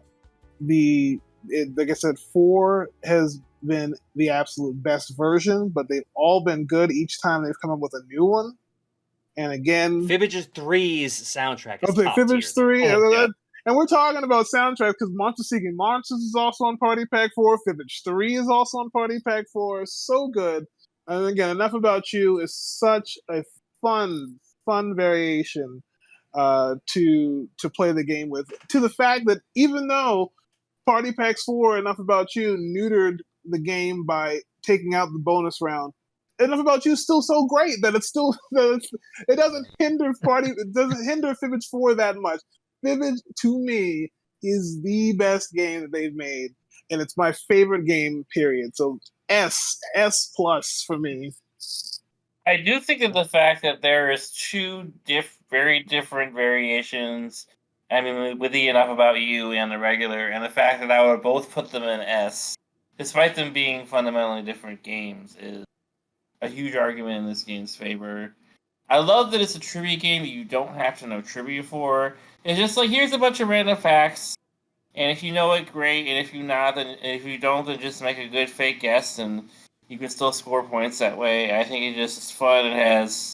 I said, 4 has been the absolute best version, but they've all been good each time they've come up with a new one. And again, Fibbage 3's soundtrack is top Fibbage tier. 3, yeah. And we're talking about soundtracks because Monster Seeking Monsters is also on Party Pack 4. Fibbage 3 is also on Party Pack 4. So good. And again, Enough About You is such a fun variation to play the game with. To the fact that even though Party Packs 4 Enough About You neutered the game by taking out the bonus round, Enough About You is still so great that it doesn't hinder Fibbage 4 that much. Fibbage, to me, is the best game that they've made, and it's my favorite game, period. So S plus for me. I do think that the fact that there is two very different variations, I mean, with the Enough About You and the regular, and the fact that I would both put them in S, despite them being fundamentally different games, is a huge argument in this game's favor. I love that it's a trivia game that you don't have to know trivia for. It's just like, here's a bunch of random facts, and if you know it, great, and if you don't, then just make a good fake guess, and you can still score points that way. I think it just is fun. It has,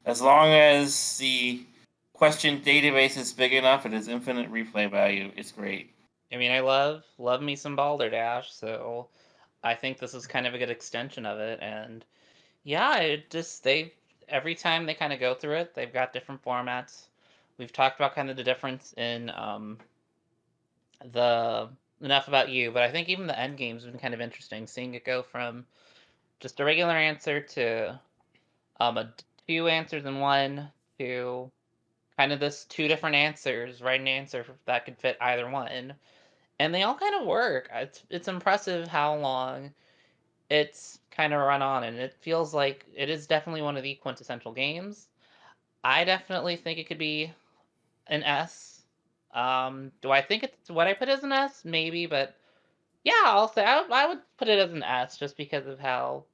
as long as the question database is big enough, it has infinite replay value. It's great. I mean, I love me some Balderdash, so I think this is kind of a good extension of it. And yeah, every time they kind of go through it, they've got different formats. We've talked about kind of the difference in the Enough About You, but I think even the end games have been kind of interesting, seeing it go from just a regular answer to two answers in one to kind of this two different answers, right? An answer that could fit either one, and they all kind of work. It's impressive how long it's kind of run on, and it feels like it is definitely one of the quintessential games. I definitely think it could be an S. Do I think it's what I put as an S? Maybe, but yeah, I'll say I would put it as an S just because of how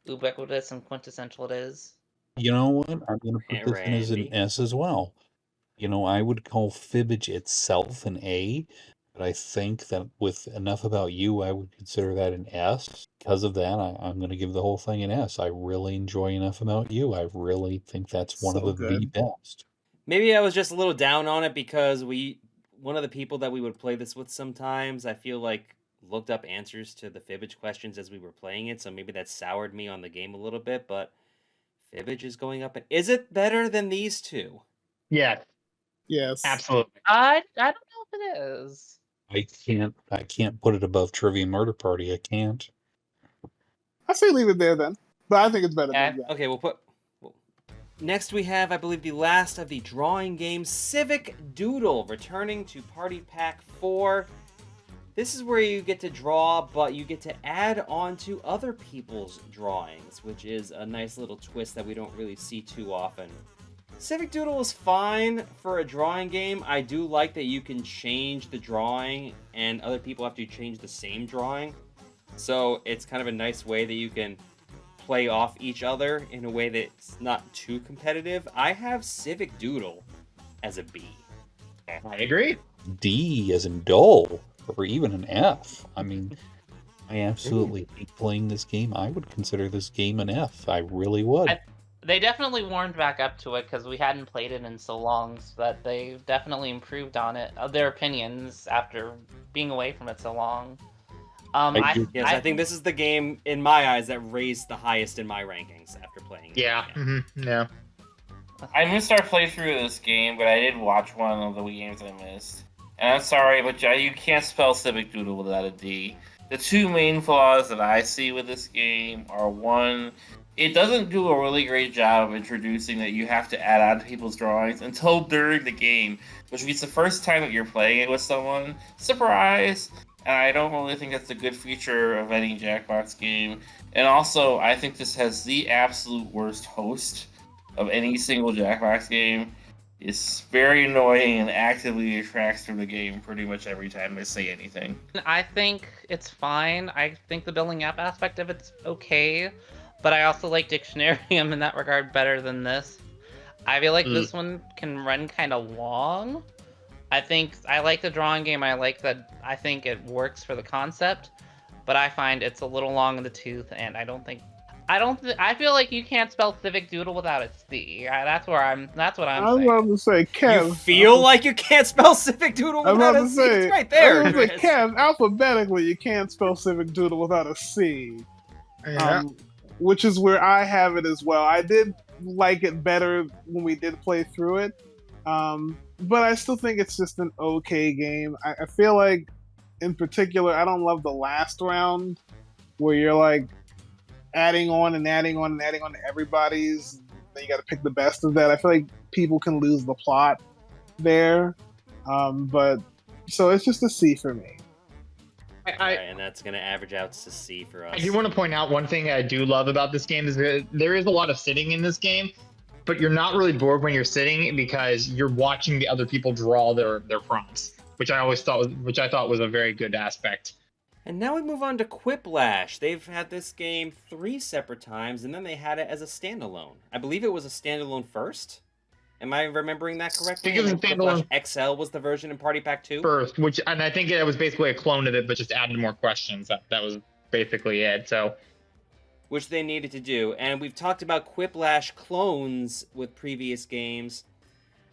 ubiquitous and quintessential it is. You know what? I'm going to Hey, put this in as an Randy. S as well. I would call Fibbage itself an A, but I think that with Enough About You, I would consider that an S. Because of that, I'm going to give the whole thing an S. I really enjoy Enough About You. I really think that's one So of the good. best. Maybe I was just a little down on it because one of the people that we would play this with sometimes, I feel like looked up answers to the Fibbage questions as we were playing it, so maybe that soured me on the game a little bit, but Fibbage is going up. Is it better than these two? Yes, Yes. absolutely. I don't know if it is. I can't put it above Trivia Murder Party. I can't. I say leave it there then. But I think it's better than that. Okay, next we have, I believe, the last of the drawing games, Civic Doodle, returning to Party Pack 4. This is where you get to draw, but you get to add on to other people's drawings, which is a nice little twist that we don't really see too often. Civic Doodle is fine for a drawing game. I do like that you can change the drawing, and other people have to change the same drawing. So it's kind of a nice way that you can play off each other in a way that's not too competitive. I have Civic Doodle as a B. I agree. D as in dull, or even an F. I mean, I absolutely hate playing this game. I would consider this game an F. I really would. They definitely warmed back up to it because we hadn't played it in so long, so that they definitely improved on it, their opinions after being away from it so long. I think this is the game, in my eyes, that raised the highest in my rankings after playing it. Yeah. Mm-hmm. Yeah. I missed our playthrough of this game, but I did watch one of the games I missed. And I'm sorry, but you can't spell Civic Doodle without a D. The two main flaws that I see with this game are, one, it doesn't do a really great job of introducing that you have to add on to people's drawings until during the game, which means the first time that you're playing it with someone, surprise! And I don't really think that's a good feature of any Jackbox game. And also, I think this has the absolute worst host of any single Jackbox game. It's very annoying and actively detracts from the game pretty much every time I say anything. I think it's fine. I think the building up aspect of it's okay, but I also like Dictionarium in that regard better than this. I feel like this one can run kind of long. I like the drawing game. I think it works for the concept, but I find it's a little long in the tooth, and I feel like you can't spell Civic Doodle without a C. That's what I'm saying. I was about to say, Kev. You feel like you can't spell Civic Doodle without a C? It's right there. I was like, Kev, alphabetically, you can't spell Civic Doodle without a C. Yeah. Which is where I have it as well. I did like it better when we did play through it. But I still think it's just an okay game. I feel like, in particular, I don't love the last round where you're like adding on and adding on and adding on to everybody's. Then you got to pick the best of that. I feel like people can lose the plot there. But so it's just a C for me. Alright, and that's going to average out to C for us. I do want to point out one thing I do love about this game is that there is a lot of sitting in this game, but you're not really bored when you're sitting because you're watching the other people draw their prompts, which I thought was a very good aspect. And now we move on to Quiplash. They've had this game 3 separate times, and then they had it as a standalone. I believe it was a standalone first. Am I remembering that correctly? I think it was a standalone. Quiplash XL was the version in Party Pack 2? First, and I think it was basically a clone of it, but just added more questions. That was basically it. So, which they needed to do. And we've talked about Quiplash clones with previous games.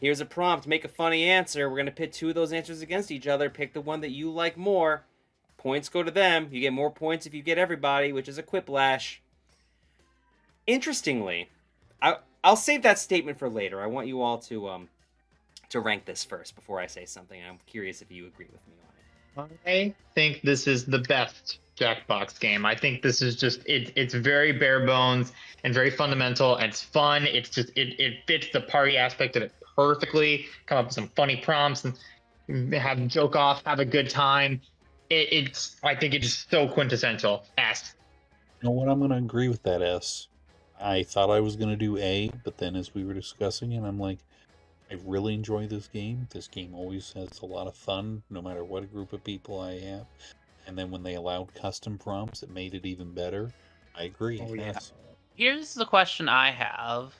Here's a prompt. Make a funny answer. We're going to pit 2 of those answers against each other. Pick the one that you like more. Points go to them. You get more points if you get everybody, which is a Quiplash. Interestingly, I'll save that statement for later. I want you all to rank this first before I say something. I'm curious if you agree with me on it. I think this is the best Jackbox game. I think this is just it's very bare bones and very fundamental. And it's fun. It's just it fits the party aspect of it perfectly. Come up with some funny prompts and have a joke off, have a good time. I think it's just so quintessential. S. You know what? I'm going to agree with that S. I thought I was going to do A, but then as we were discussing it, I'm like, I really enjoy this game. This game always has a lot of fun, no matter what group of people I have. And then when they allowed custom prompts, it made it even better. I agree. Oh, yeah. Yes. Here's the question I have.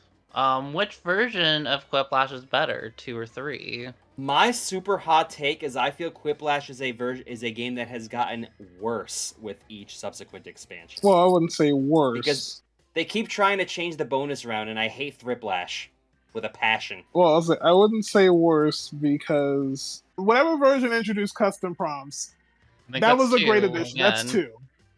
Which version of Quiplash is better, 2 or 3? My super hot take is I feel Quiplash is a game that has gotten worse with each subsequent expansion. Well, I wouldn't say worse. Because they keep trying to change the bonus round, and I hate Thriplash with a passion. Well, I wouldn't say worse because whatever version introduced custom prompts, that was a great addition. Again. That's 2.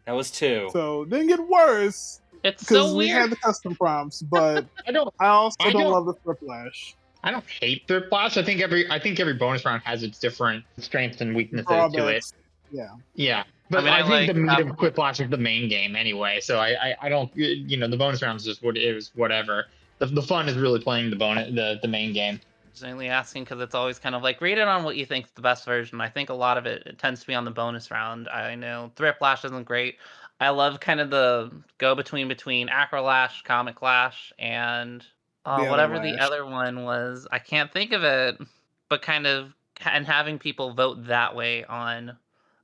That was 2. So it didn't get worse It's because so we weird. had the custom prompts, but I don't don't love the Thriplash. I don't hate Thriplash. I think every bonus round has its different strengths and weaknesses to it. Yeah. Yeah. But I mean, I think the meat of Quiplash is the main game anyway, so I don't, the bonus rounds is what it is, whatever. The fun is really playing the main game. Just mainly asking because it's always kind of like, rate it on what you think is the best version. I think a lot of it tends to be on the bonus round. I know Thriplash isn't great. I love kind of the go-between Acrolash, Comic Lash, and whatever the other one was. I can't think of it, but kind of and having people vote that way on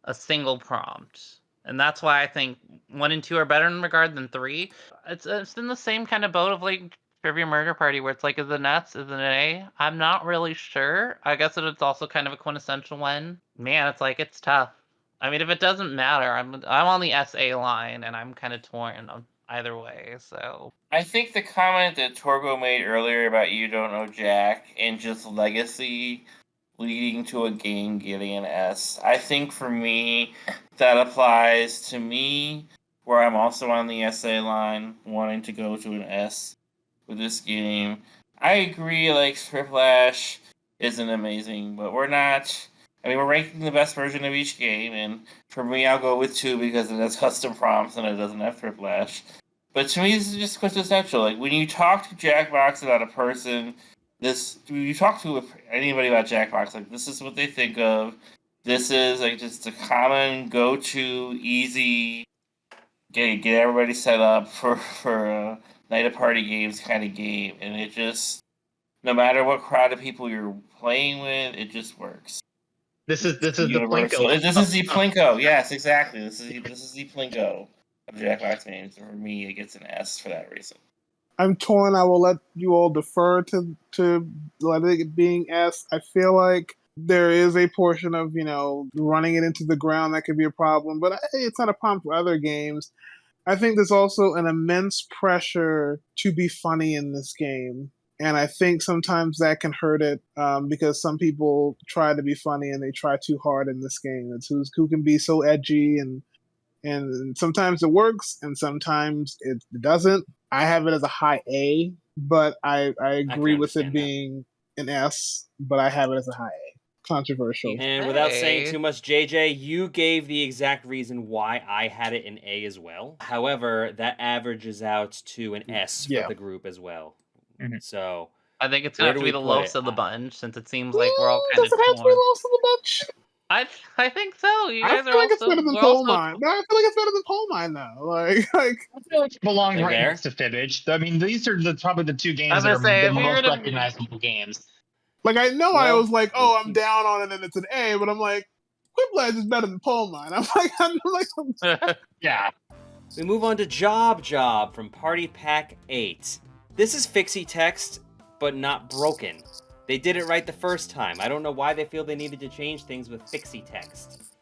a single prompt. And that's why I think 1 and 2 are better in regard than 3. It's in the same kind of boat of like Trivia Murder Party, where it's like, is it an S, is it an A? I'm not really sure. I guess it's also kind of a quintessential one. Man, it's like, it's tough. I mean, if it doesn't matter, I'm on the SA line, and I'm kind of torn on either way, so. I think the comment that Torgo made earlier about you don't know Jack and just legacy leading to a game getting an S. I think for me, that applies to me, where I'm also on the SA line, wanting to go to an S with this game. I agree, like, Thriplash isn't amazing, but we're not. I mean, we're ranking the best version of each game, and for me, I'll go with 2 because it has custom prompts and it doesn't have Thriplash. But to me, this is just quintessential. Like, when you talk to Jackbox about a person, when you talk to anybody about Jackbox, like, this is what they think of. This is, like, just a common, go-to, easy, get everybody set up for a night of party games kind of game. And it just, no matter what crowd of people you're playing with, it just works. This is the Universal. Plinko. This is the Plinko. Yes, exactly. This is the Plinko of Jackbox games. For me, it gets an S for that reason. I'm torn. I will let you all defer to letting it being S. I feel like there is a portion of, running it into the ground that could be a problem, but hey, it's not a problem for other games. I think there's also an immense pressure to be funny in this game. And I think sometimes that can hurt it because some people try to be funny and they try too hard in this game. It's who can be so edgy and sometimes it works and sometimes it doesn't. I have it as a high A, but I agree with it being an S, but I have it as a high A. Controversial. And without saying Hey. too much, JJ, you gave the exact reason why I had it in A as well. However, that averages out to an S Yeah. for the group as well. Mhm. So I think it's where gonna have do to we be the put lowest it? of the bunch, since it seems like we're all kind Does of it have to be torn. lowest of the bunch? I think so. You I guys feel are like it's also better than we're Coal also Mine. No, I feel like it's better than Coal Mine now. Like I feel like it belongs Like right there? next to Fibbage. I mean, these are probably the two games that gonna are say, the if you're most gonna- recognizable games. Like I know I Well, was like, oh, I'm down on it and it's an A, but I'm like, Quiplash is better than Coal Mine. I'm like, Yeah. we move on to Job from Party Pack 8. This is FixyText, but not broken. They did it right the first time. I don't know why they feel they needed to change things with FixyText,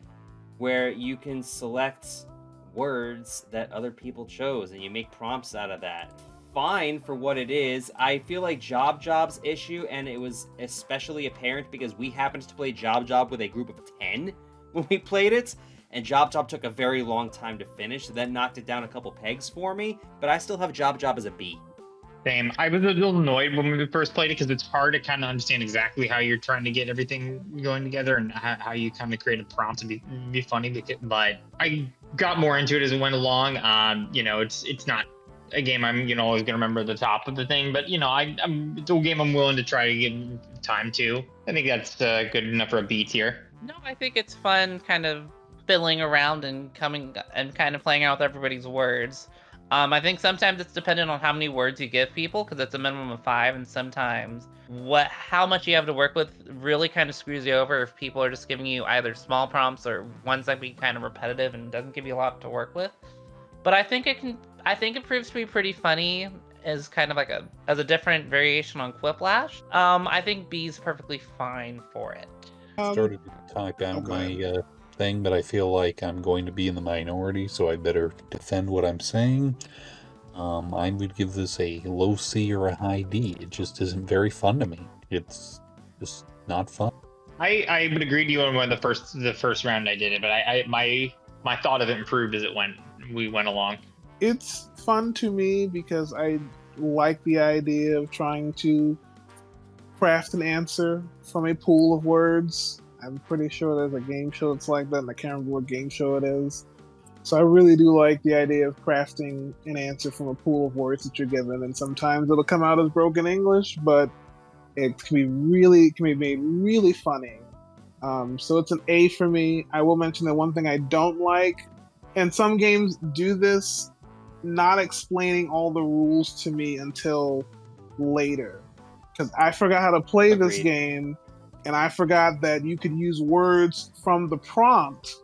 where you can select words that other people chose and you make prompts out of that. Fine for what it is. I feel like Job's issue, and it was especially apparent because we happened to play Job with a group of 10 when we played it, and Job took a very long time to finish, so that knocked it down a couple pegs for me, but I still have Job as a B. Same. I was a little annoyed when we first played it because it's hard to kind of understand exactly how you're trying to get everything going together and how you kind of create a prompt to be funny. But I got more into it as it went along. It's not a game I'm always gonna remember the top of the thing, but it's a game I'm willing to try to give time to. I think that's good enough for a B tier. No, I think it's fun kind of fiddling around and coming and kind of playing out with everybody's words. I think sometimes it's dependent on how many words you give people, because it's a minimum of 5, and sometimes how much you have to work with really kind of screws you over if people are just giving you either small prompts or ones that be kind of repetitive and doesn't give you a lot to work with. But I think it proves to be pretty funny as kind of like as a different variation on Quiplash. I think B's perfectly fine for it. Started to type out my thing, but I feel like I'm going to be in the minority, so I better defend what I'm saying. I would give this a low C or a high D. It just isn't very fun to me. It's just not fun. I would agree to you on the first round I did it, but my thought of it improved as we went along. it's fun to me because I like the idea of trying to craft an answer from a pool of words. I'm pretty sure there's a game show that's like that, and I can't remember what game show it is. So I really do like the idea of crafting an answer from a pool of words that you're given, and sometimes it'll come out as broken English, but it can be made really funny. So it's an A for me. I will mention that one thing I don't like, and some games do this, not explaining all the rules to me until later. Because I forgot how to play this Agreed. game, and I forgot that you could use words from the prompt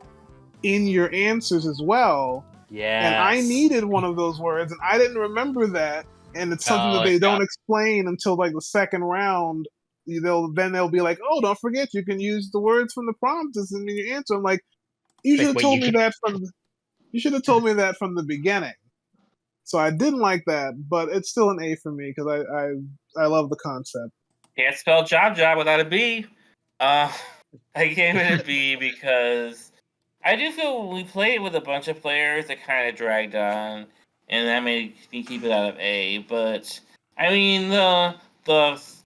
in your answers as well. Yes. And I needed one of those words, and I didn't remember that. And it's something that they don't explain until like the second round. They'll be like, "Oh, don't forget, you can use the words from the prompt as in your answer." I'm like, "You should have told me that from the beginning." So I didn't like that, but it's still an A for me because I love the concept. Can't spell job without a B. I gave it a B because I do feel when we played with a bunch of players, it kind of dragged on, and that made me keep it out of A. But I mean, the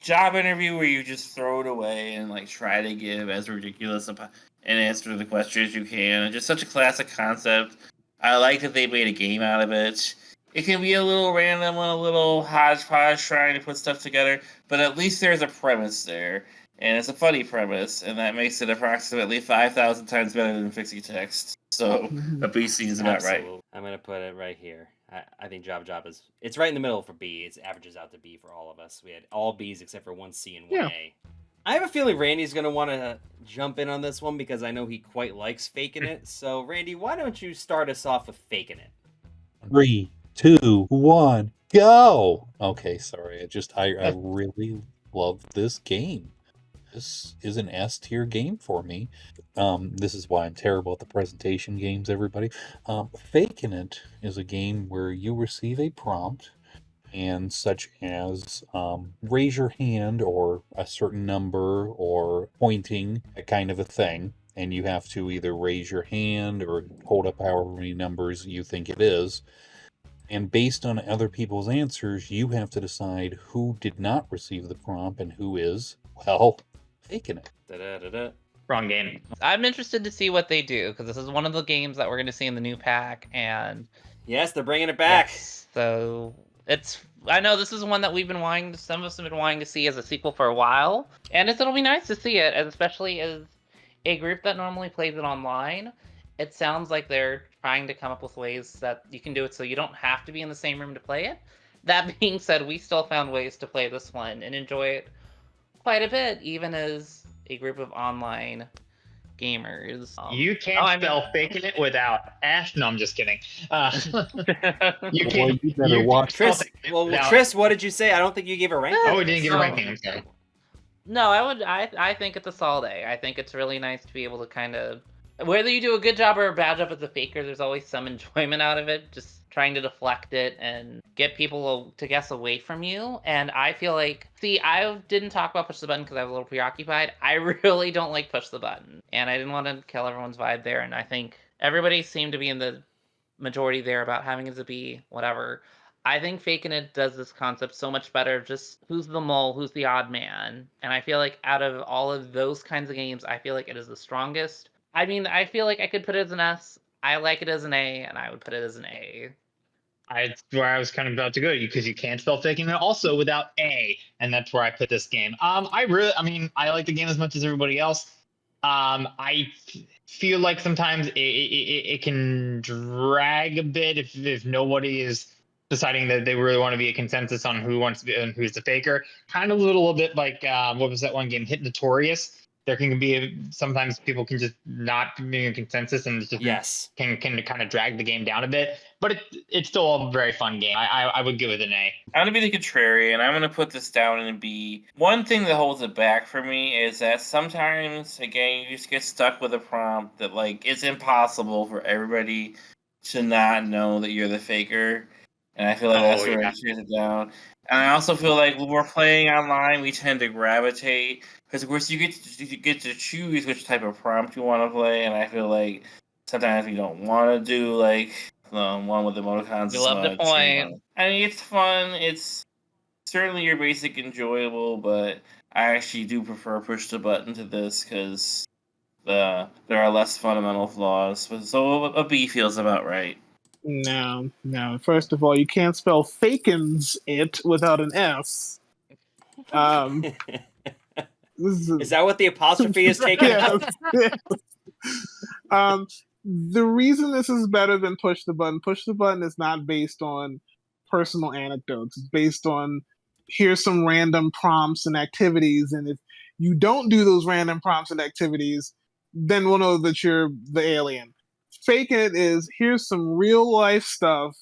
job interview where you just throw it away and like try to give as ridiculous an answer to the question as you can, it's just such a classic concept. I like that they made a game out of it. It can be a little random and a little hodgepodge trying to put stuff together, but at least there's a premise there. And it's a funny premise, and that makes it approximately 5,000 times better than FixyText. So a BC is about right. I'm going to put it right here. I think Job it's right in the middle for B. It averages out to B for all of us. We had all Bs except for 1 C and 1 A. I have a feeling Randy's going to want to jump in on this one because I know he quite likes Fakin It. So, Randy, why don't you start us off with Fakin It? 3, 2, 1, go! Okay, sorry. I really love this game. This is an S tier game for me. This is why I'm terrible at the presentation games, everybody. Fakin It is a game where you receive a prompt, and such as raise your hand or a certain number or pointing, that kind of a thing. And you have to either raise your hand or hold up however many numbers you think it is. And based on other people's answers, you have to decide who did not receive the prompt and who is, well, faking it. Da-da-da-da. Wrong game. I'm interested to see what they do because this is one of the games that we're going to see in the new pack, and Yes, they're bringing it back. yes, so I know this is one that some of us have been wanting to see as a sequel for a while, and it'll be nice to see it, especially as a group that normally plays it online. It sounds like they're trying to come up with ways that you can do it so you don't have to be in the same room to play it. That being said, we still found ways to play this one and enjoy it quite a bit, even as a group of online gamers. You can't spell faking it without Ash. No, I'm just kidding. You can't. You better watch. Tris, Tris, what did you say? I don't think you gave a ranking. Oh, we didn't give a ranking. I'm sorry. No, I think it's a solid A. I think it's really nice to be able to kind of, whether you do a good job or a bad job as a faker, there's always some enjoyment out of it. Just trying to deflect it and get people to guess away from you. And I feel like, I didn't talk about push the button because I was a little preoccupied. I really don't like push the button, and I didn't want to kill everyone's vibe there. And I think everybody seemed to be in the majority there about having it to be whatever. I think Fakin' It does this concept so much better. Just who's the mole, who's the odd man. And I feel like out of all of those kinds of games, I feel like it is the strongest. I mean, I feel like I could put it as an S. I like it as an A, and I would put it as an A. That's where I was kind of about to go, because you can't spell faking it also without A, and that's where I put this game. I like the game as much as everybody else. I feel like sometimes it can drag a bit if nobody is deciding that they really want to be a consensus on who wants to be and who's the faker. Kind of a little bit like what was that one game, Hypnotorious? There can be sometimes people can just not be a consensus and just can kind of drag the game down a bit. But it's still a very fun game. I would give it an A. I'm going to be the contrarian. I'm going to put this down in a B. One thing that holds it back for me is that sometimes, again, you just get stuck with a prompt that, like, it's impossible for everybody to not know that you're the faker. And I feel like that's where it tears it down. And I also feel like when we're playing online, we tend to gravitate, because of course you get to choose which type of prompt you want to play, and I feel like sometimes we don't want to do like one with emoticons. You love the point. I mean, it's fun. It's certainly your basic enjoyable, but I actually do prefer push the button to this because there are less fundamental flaws. So a B feels about right. No. First of all, you can't spell Fakins it without an S. Is that what the apostrophe is taking? Yes. The reason this is better than push the button is not based on personal anecdotes. It's based on, here's some random prompts and activities, and if you don't do those random prompts and activities, then we'll know that you're the alien. Faking It is, here's some real life stuff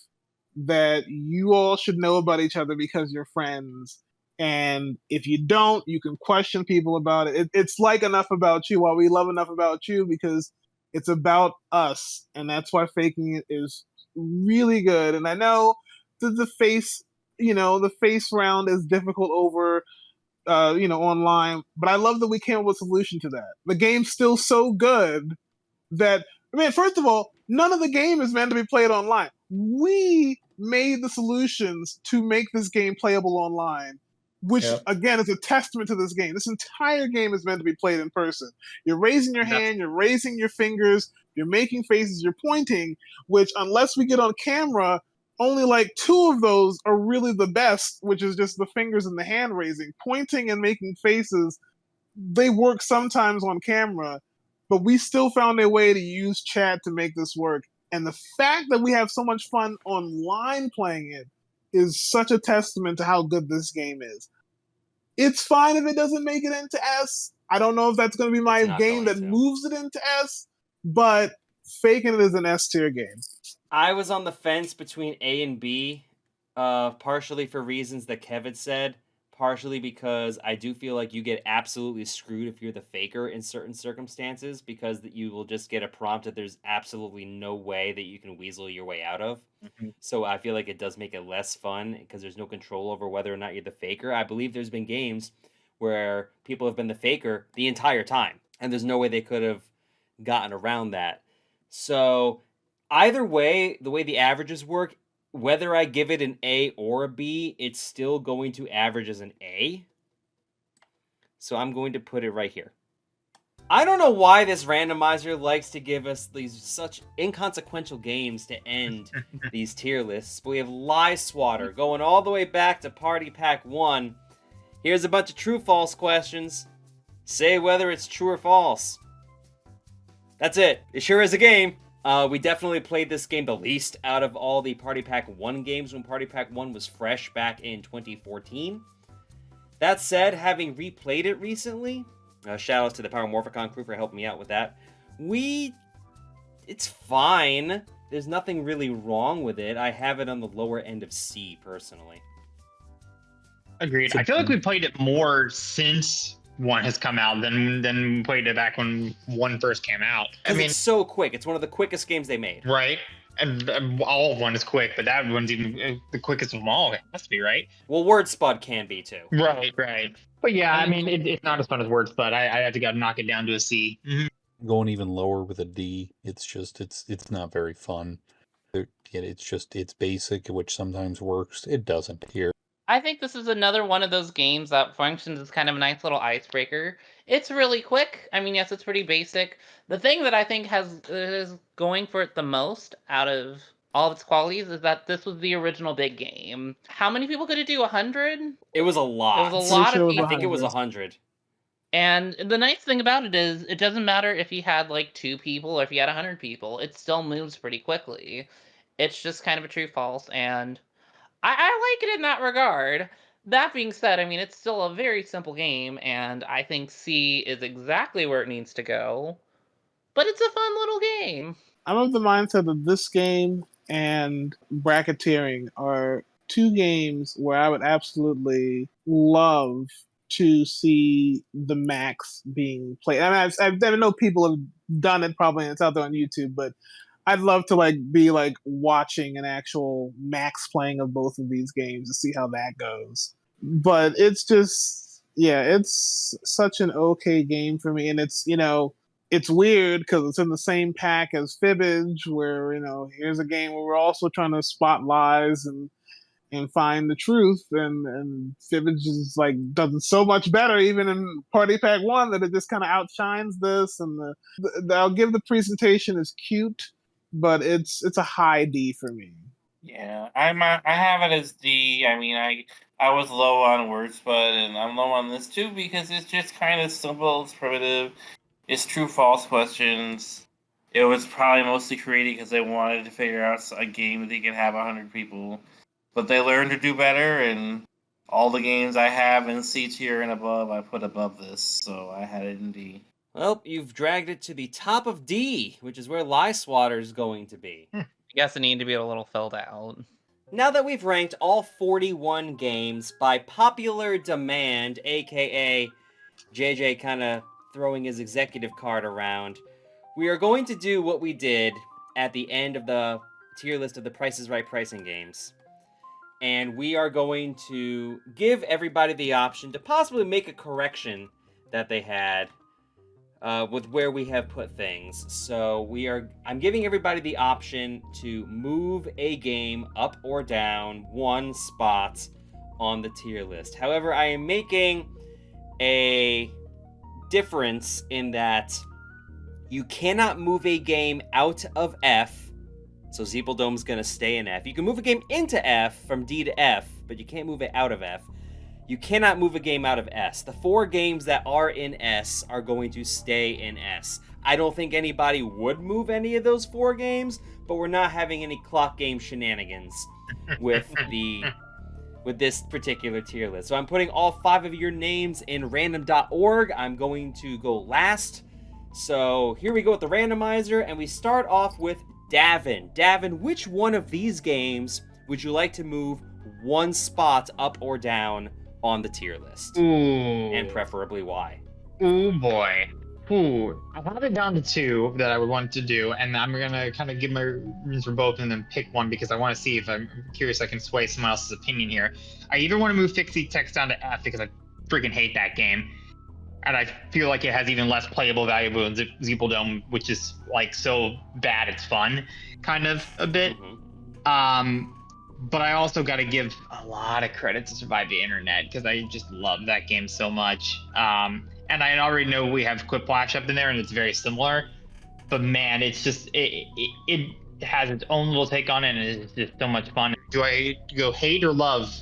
that you all should know about each other because you're friends. And if you don't, you can question people about it. It's like Enough About You. While we love Enough About You because it's about us, and that's why Faking It is really good. And I know that the face round is difficult over online, but I love that we came up with a solution to that. The game's still so good that, I mean, first of all, none of the game is meant to be played online. We made the solutions to make this game playable online, which, again, is a testament to this game. This entire game is meant to be played in person. You're raising your hand, you're raising your fingers, you're making faces, you're pointing, which, unless we get on camera, only like 2 of those are really the best, which is just the fingers and the hand raising. Pointing and making faces, they work sometimes on camera, but we still found a way to use chat to make this work. And the fact that we have so much fun online playing it is such a testament to how good this game is. It's fine if it doesn't make it into S. I don't know if that's going to be my game that moves it into S, but Faking It is an S tier game. I was on the fence between A and B, partially for reasons that Kevin said, partially because I do feel like you get absolutely screwed if you're the faker in certain circumstances, because that you will just get a prompt that there's absolutely no way that you can weasel your way out of. Mm-hmm. So I feel like it does make it less fun because there's no control over whether or not you're the faker. I believe there's been games where people have been the faker the entire time, and there's no way they could have gotten around that. So either way, the way the averages work, whether I give it an A or a B, it's still going to average as an A. So I'm going to put it right here. I don't know why this randomizer likes to give us these such inconsequential games to end these tier lists, but we have Swatter going all the way back to Party Pack 1. Here's a bunch of true-false questions. Say whether it's true or false. That's it. It sure is a game. We definitely played this game the least out of all the Party Pack 1 games when Party Pack 1 was fresh back in 2014. That said, having replayed it recently, shout outs to the Power Morphicon crew for helping me out with that. It's fine. There's nothing really wrong with it. I have it on the lower end of C, personally. Agreed. I feel like we played it more since 1 has come out than we played it back when 1 first came out. I mean, it's so quick. It's one of the quickest games they made. Right. And all of 1 is quick, but that one's even the quickest of them all. It has to be, right? Well, Word Spud can be, too. Right. But yeah, I mean, it's not as fun as Word Spud. I have to knock it down to a C. Mm-hmm. Going even lower with a D, it's not very fun. It's basic, which sometimes works. It doesn't here. I think this is another one of those games that functions as kind of a nice little icebreaker. It's really quick. I mean, yes, it's pretty basic. The thing that I think is going for it the most out of all of its qualities is that this was the original big game. How many people could it do? 100? It was a lot. It was a lot of people. I think it was 100. And the nice thing about it is it doesn't matter if you had like 2 people or if you had 100 people. It still moves pretty quickly. It's just kind of a true-false, and I like it in that regard. That being said, I mean, it's still a very simple game, and I think C is exactly where it needs to go. But it's a fun little game. I'm of the mindset that this game and Bracketeering are 2 games where I would absolutely love to see the max being played. I mean, I know people have done it probably, and it's out there on YouTube, but I'd love to be watching an actual max playing of both of these games to see how that goes. But it's just, it's such an okay game for me, and it's it's weird because it's in the same pack as Fibbage, where here's a game where we're also trying to spot lies and find the truth, and Fibbage is does it so much better even in Party Pack 1 that it just kind of outshines this, and I'll give the presentation is cute, but it's a high D for me. Yeah, I have it as D. I mean, I was low on Word Spud, and I'm low on this too because it's just kind of simple. It's primitive. It's true-false questions. It was probably mostly created because they wanted to figure out a game that they could have 100 people, but they learned to do better. And all the games I have in C tier and above, I put above this, so I had it in D. Well, you've dragged it to the top of D, which is where Swatter is going to be. I guess it needed to be a little filled out. Now that we've ranked all 41 games by popular demand, aka JJ kind of throwing his executive card around, we are going to do what we did at the end of the tier list of the Price is Right pricing games. And we are going to give everybody the option to possibly make a correction that they had with where we have put things. So I'm giving everybody the option to move a game up or down 1 spot on the tier list. However, I am making a difference in that you cannot move a game out of F. So Zeeple Dome's going to stay in F. You can move a game into F from D to F, but you can't move it out of F. You cannot move a game out of S. The 4 games that are in S are going to stay in S. I don't think anybody would move any of those 4 games, but we're not having any clock game shenanigans with this particular tier list. So I'm putting all 5 of your names in random.org. I'm going to go last. So here we go with the randomizer, and we start off with Davin. Davin, which one of these games would you like to move 1 spot up or down on the tier list? Ooh. And preferably why? Ooh, boy. Ooh. I have it down to 2 that I would want to do, and I'm going to kind of give my reasons for both and then pick one because I want to see if I'm curious I can sway someone else's opinion here. I either want to move FixyText down to F because I freaking hate that game, and I feel like it has even less playable value than Zeeple Dome, which is so bad it's fun, kind of a bit. Mm-hmm. but I also got to give a lot of credit to Survive the Internet because I just love that game so much. And I already know we have Quiplash up in there, and it's very similar. But man, it's just it has its own little take on it, and it's just so much fun. Do I go hate or love?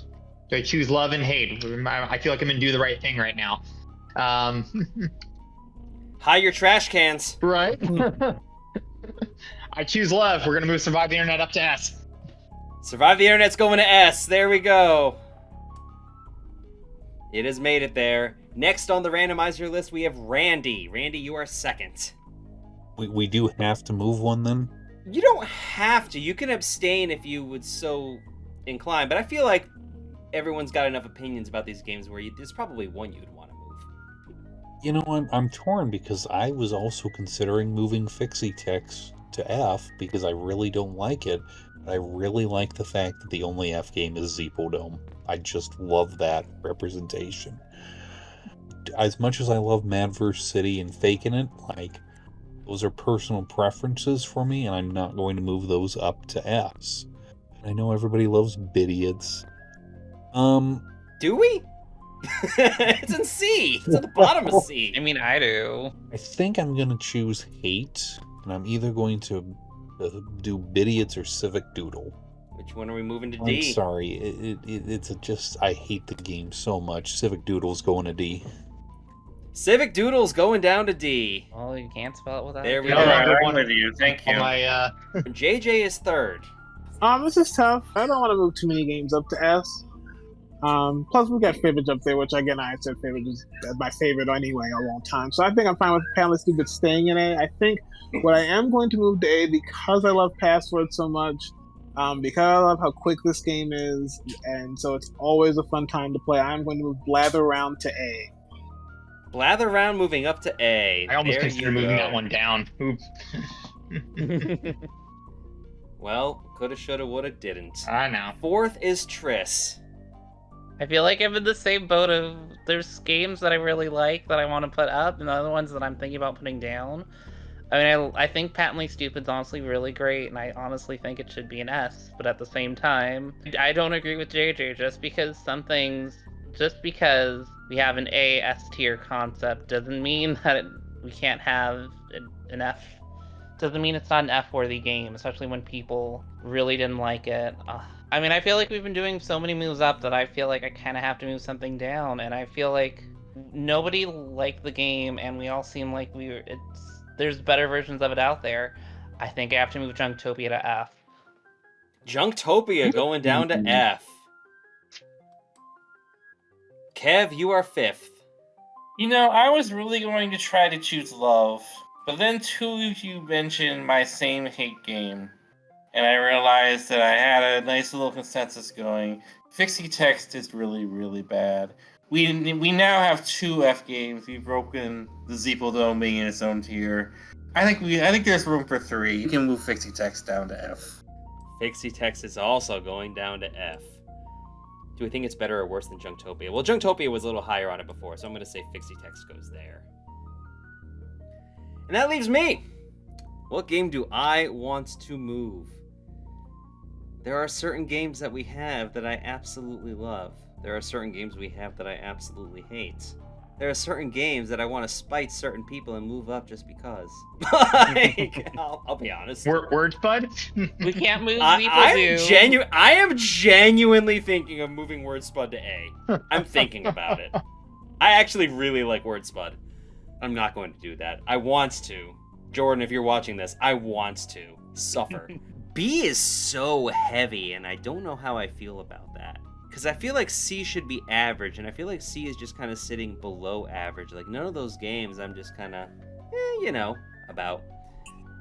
Do I choose love and hate? I feel like I'm gonna do the right thing right now. Hide your trash cans. Right. I choose love. We're gonna move Survive the Internet up to S. Survive the Internet's going to S. There we go. It has made it there. Next on the randomizer list, we have Randy. Randy, you are second. We do have to move one then? You don't have to. You can abstain if you would so incline, but I feel like everyone's got enough opinions about these games where there's probably one you'd want to move. You know, I'm torn because I was also considering moving FixyText to F because I really don't like it. But I really like the fact that the only F game is Zeeple Dome. I just love that representation. As much as I love Mad vs. City and Fakin It, like, those are personal preferences for me, and I'm not going to move those up to S. I know everybody loves Bidiots. Do we? It's in C. It's at the bottom of C. I mean, I do. I think I'm going to choose Hate, and I'm either going to do Bidiots or Civic Doodle. Which one are we moving to D? I'm sorry, it's just, I hate the game so much. Civic Doodle's going to D. Civic Doodle's going down to D. Well, you can't spell it without. There we No, go. I'm with you. Thank you. JJ is third. This is tough. I don't want to move too many games up to S. Plus, we got Fibbage up there, which again, I said Fibbage is my favorite anyway a long time. So I think I'm fine with Panelist Stupid staying in A. I think what I am going to move to A because I love Password so much, because I love how quick this game is, and so it's always a fun time to play. I'm going to move Blather Round to A. Blather Round moving up to A. I almost There considered you moving go. that one down. Oops. Well, coulda, shoulda, woulda, didn't. I know. Fourth is Triss. I feel like I'm in the same boat of there's games that I really like that I want to put up, and other ones that I'm thinking about putting down. I mean, I think Patently Stupid's honestly really great, and I honestly think it should be an S. But at the same time, I don't agree with JJ. Just because we have an A S tier concept doesn't mean that we can't have an F. Doesn't mean it's not an F-worthy game, especially when people really didn't like it. I mean, I feel like we've been doing so many moves up that I feel like I kind of have to move something down, and I feel like nobody liked the game, and we all seem like there's better versions of it out there. I think I have to move Junktopia to F. Junktopia going down to F. Kev, you are fifth. You know, I was really going to try to choose love, but then two of you mentioned my same hate game, and I realized that I had a nice little consensus going. FixyText is really, really bad. We now have two F games. We've broken the Zeeple Dome being in its own tier. I think there's room for three. You can move FixyText down to F. FixyText is also going down to F. Do we think it's better or worse than Junktopia? Well, Junktopia was a little higher on it before, so I'm going to say FixyText goes there. And that leaves me. What game do I want to move? There are certain games that we have that I absolutely love. There are certain games we have that I absolutely hate. There are certain games that I want to spite certain people and move up just because. Like, I'll be honest. Word, Spud? We can't move I am genuinely thinking of moving Word Spud to A. I'm thinking about it. I actually really like Word Spud. I'm not going to do that. I want to. Jordan, if you're watching this, I want to. Suffer. B is so heavy, and I don't know how I feel about that. Because I feel like C should be average, and I feel like C is just kind of sitting below average. Like, none of those games I'm just kind of, about.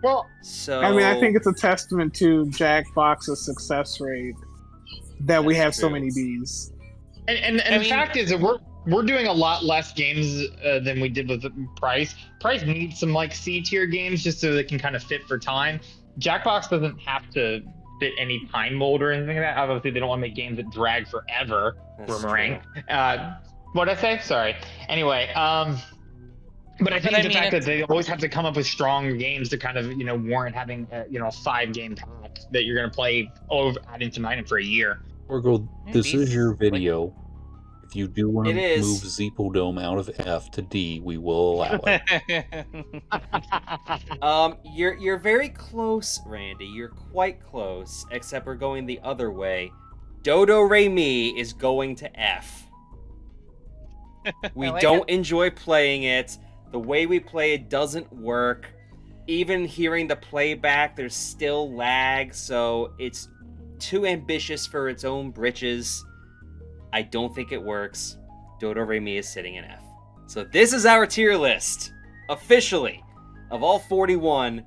Well, so I mean, I think it's a testament to Jackbox's success rate that we have so true. many Bs. And the fact is that we're doing a lot less games than we did with Price. Price needs some like C tier games just so they can kind of fit for time. Jackbox doesn't have to fit any time mold or anything like that. Obviously, they don't want to make games that drag forever. That's Roomerang. true. What'd I say? Sorry. Anyway, But I think But I the mean, fact that it's- they always have to come up with strong games to kind of, warrant having, a 5-game pack that you're going to play over ad infinitum for a year. Torgo, this is your Like- video. If you do want It to is. move Zeeple Dome out of F to D, we will allow it. You're very close, Randy. You're quite close, except we're going the other way. Dodo Re Mi is going to F. We like don't enjoy playing it. The way we play it doesn't work. Even hearing the playback, there's still lag, so it's too ambitious for its own britches. I don't think it works. Dodo Re Mi is sitting in F. So this is our tier list, officially, of all 41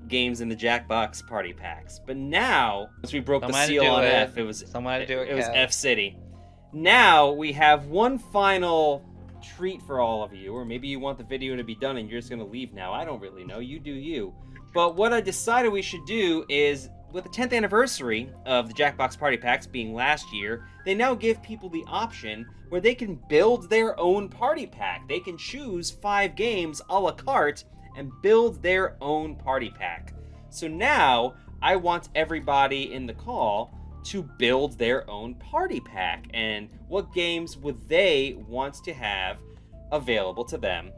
games in the Jackbox party packs. But now, once we broke the Someone had to seal do on it. F, it was Someone had to do it, it was Kev. F City. Now we have one final treat for all of you, or maybe you want the video to be done and you're just gonna leave now. I don't really know. You do you. But what I decided we should do is, with the 10th anniversary of the Jackbox Party Packs being last year, they now give people the option where they can build their own party pack. They can choose 5 games a la carte and build their own party pack. So now, I want everybody in the call to build their own party pack, and what games would they want to have available to them